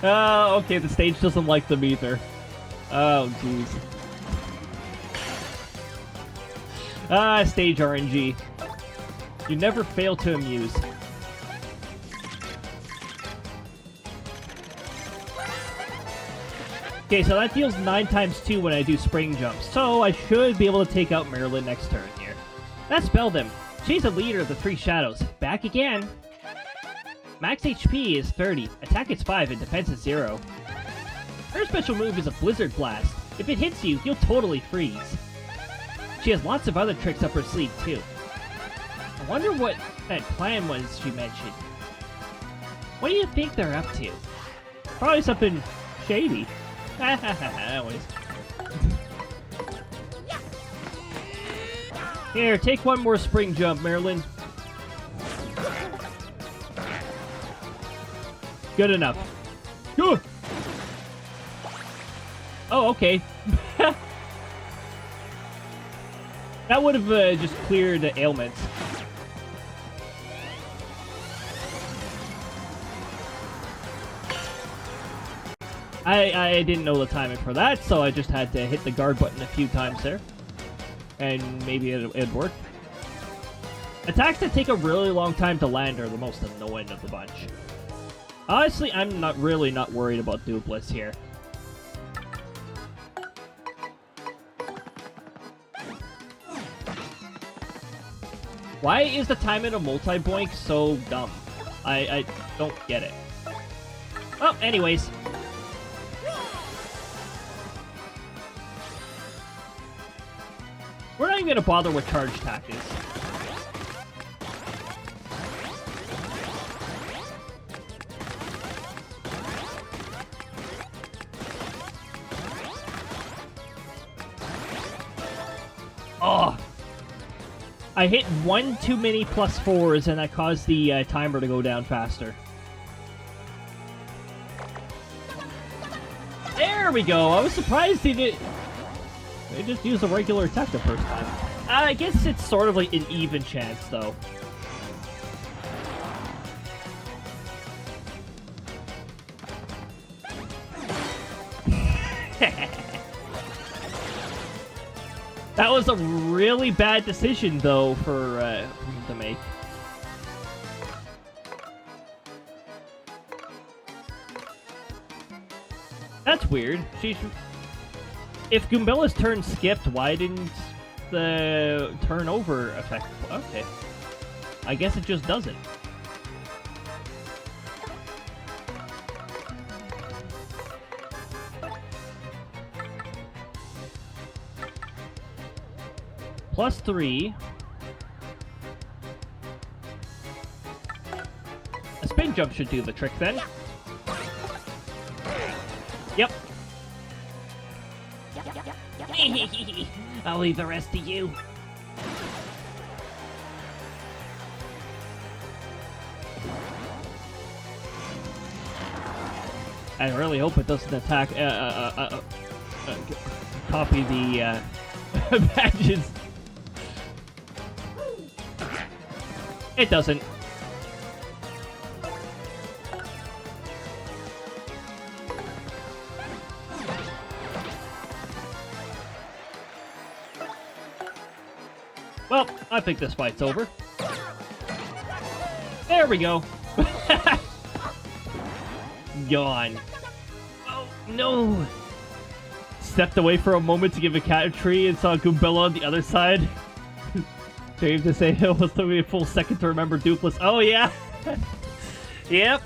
Speaker 2: Okay, the stage doesn't like them either. Oh, jeez. Stage RNG. You never fail to amuse. Okay, so that deals 9 times 2 when I do spring jumps, so I should be able to take out Marilyn next turn here. That's Beldam. She's the leader of the 3 shadows. Back again. Max HP is 30, attack is 5, and defense is 0. Her special move is a Blizzard Blast. If it hits you, you'll totally freeze. She has lots of other tricks up her sleeve, too. I wonder what that plan was she mentioned. What do you think they're up to? Probably something shady. Anyways. Here, take one more spring jump, Marilyn. Good enough. Oh, okay. That would have just cleared the ailments. I didn't know the timing for that, so I just had to hit the guard button a few times there. And maybe it'd work. Attacks that take a really long time to land are the most annoying of the bunch. Honestly, I'm not worried about Dupless here. Why is the timing of multi-boink so dumb? I don't get it. Well, anyways. We're not even gonna bother with charge tactics. Oh! I hit one too many +4s and that caused the timer to go down faster. There we go! I was surprised he did. They just used a regular attack the first time. I guess it's sort of like an even chance, though. That was a really bad decision, though, for him to make. That's weird. If Goombella's turn skipped, why didn't the turnover affect? Okay. I guess it just doesn't. +3. A spin jump should do the trick then. Yep. I'll leave the rest to you. I really hope it doesn't attack. Copy the badges. It doesn't. Well, I think this fight's over. There we go. Yawn. Oh, no. Stepped away for a moment to give a cat a tree and saw Goombella on the other side. Shame to say it was took me a full second to remember Dupless. Oh, yeah. Yep.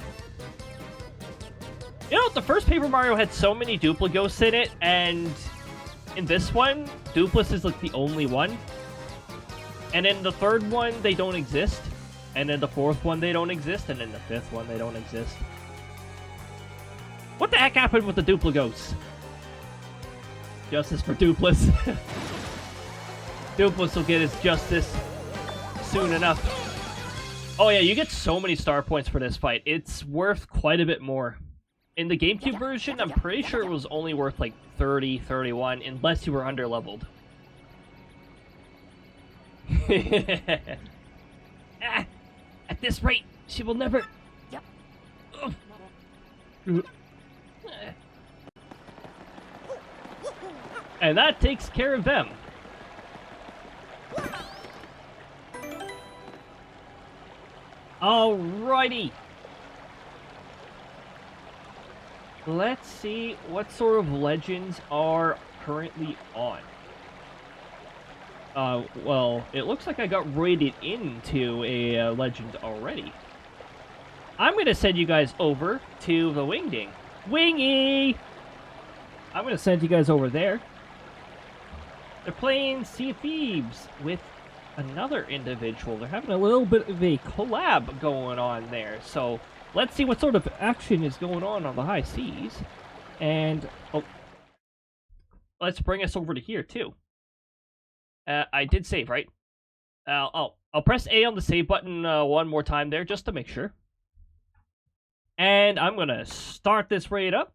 Speaker 2: You know, the first Paper Mario had so many Duplighosts in it, and in this one, Dupless is like the only one. And in the third one, they don't exist.
Speaker 1: And in the fourth one, they don't exist, and in the fifth one, they don't exist. What the heck happened with the Dupligos? Justice for Dupless. Dupless will get his justice soon enough. Oh yeah, you get so many star points for this fight. It's worth quite a bit more. In the GameCube version, I'm pretty sure it was only worth like 30, 31, unless you were underleveled.
Speaker 3: Ah, at this rate, she will never... Yep.
Speaker 1: And that takes care of them. Alrighty. Let's see what sort of legends are currently on. Well, it looks like I got rated into a legend already. I'm going to send you guys over to the Wingding. Wingy! I'm going to send you guys over there. They're playing Sea of Thieves with another individual. They're having a little bit of a collab going on there. So let's see what sort of action is going on the high seas. And let's bring us over to here too. I did save, right? I'll press A on the save button one more time there just to make sure. And I'm gonna start this raid up.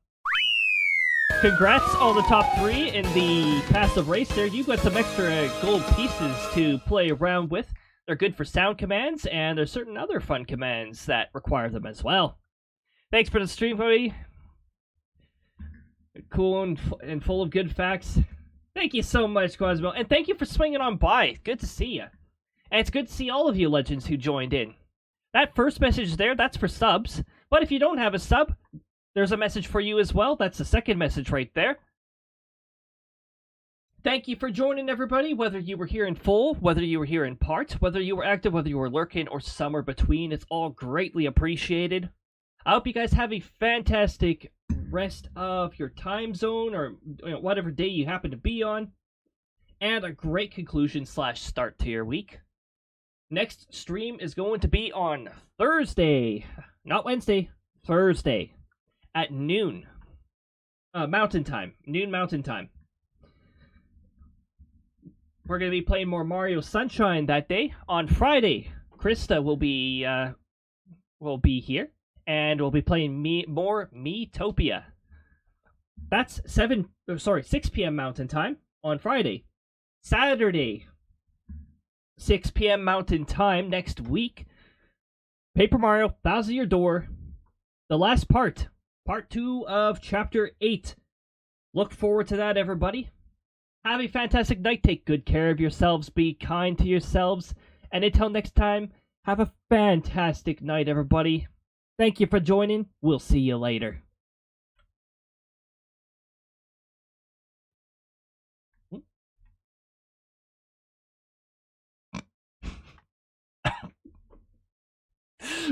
Speaker 1: Congrats on the top 3 in the passive race there. You got some extra gold pieces to play around with. They're good for sound commands, and there's certain other fun commands that require them as well. Thanks for the stream, Cody. Cool and full of good facts. Thank you so much, Cosmo, and thank you for swinging on by. Good to see you. And it's good to see all of you legends who joined in. That first message there, that's for subs. But if you don't have a sub, there's a message for you as well. That's the second message right there. Thank you for joining, everybody, whether you were here in full, whether you were here in part, whether you were active, whether you were lurking, or somewhere between. It's all greatly appreciated. I hope you guys have a fantastic rest of your time zone, or whatever day you happen to be on, and a great conclusion / start to your week. Next stream is going to be on Thursday, not Wednesday, Thursday, at noon, Mountain Time, noon Mountain Time. We're going to be playing more Mario Sunshine that day. On Friday, Krista will be here, and we'll be playing more Miitopia. That's 6 p.m. Mountain Time on Friday. Saturday, 6 p.m. Mountain Time next week. Paper Mario, Thousand Year Door, the last part 2 of Chapter 8. Look forward to that, everybody. Have a fantastic night. Take good care of yourselves. Be kind to yourselves. And until next time, have a fantastic night, everybody. Thank you for joining. We'll see you later.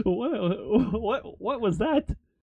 Speaker 1: What was that?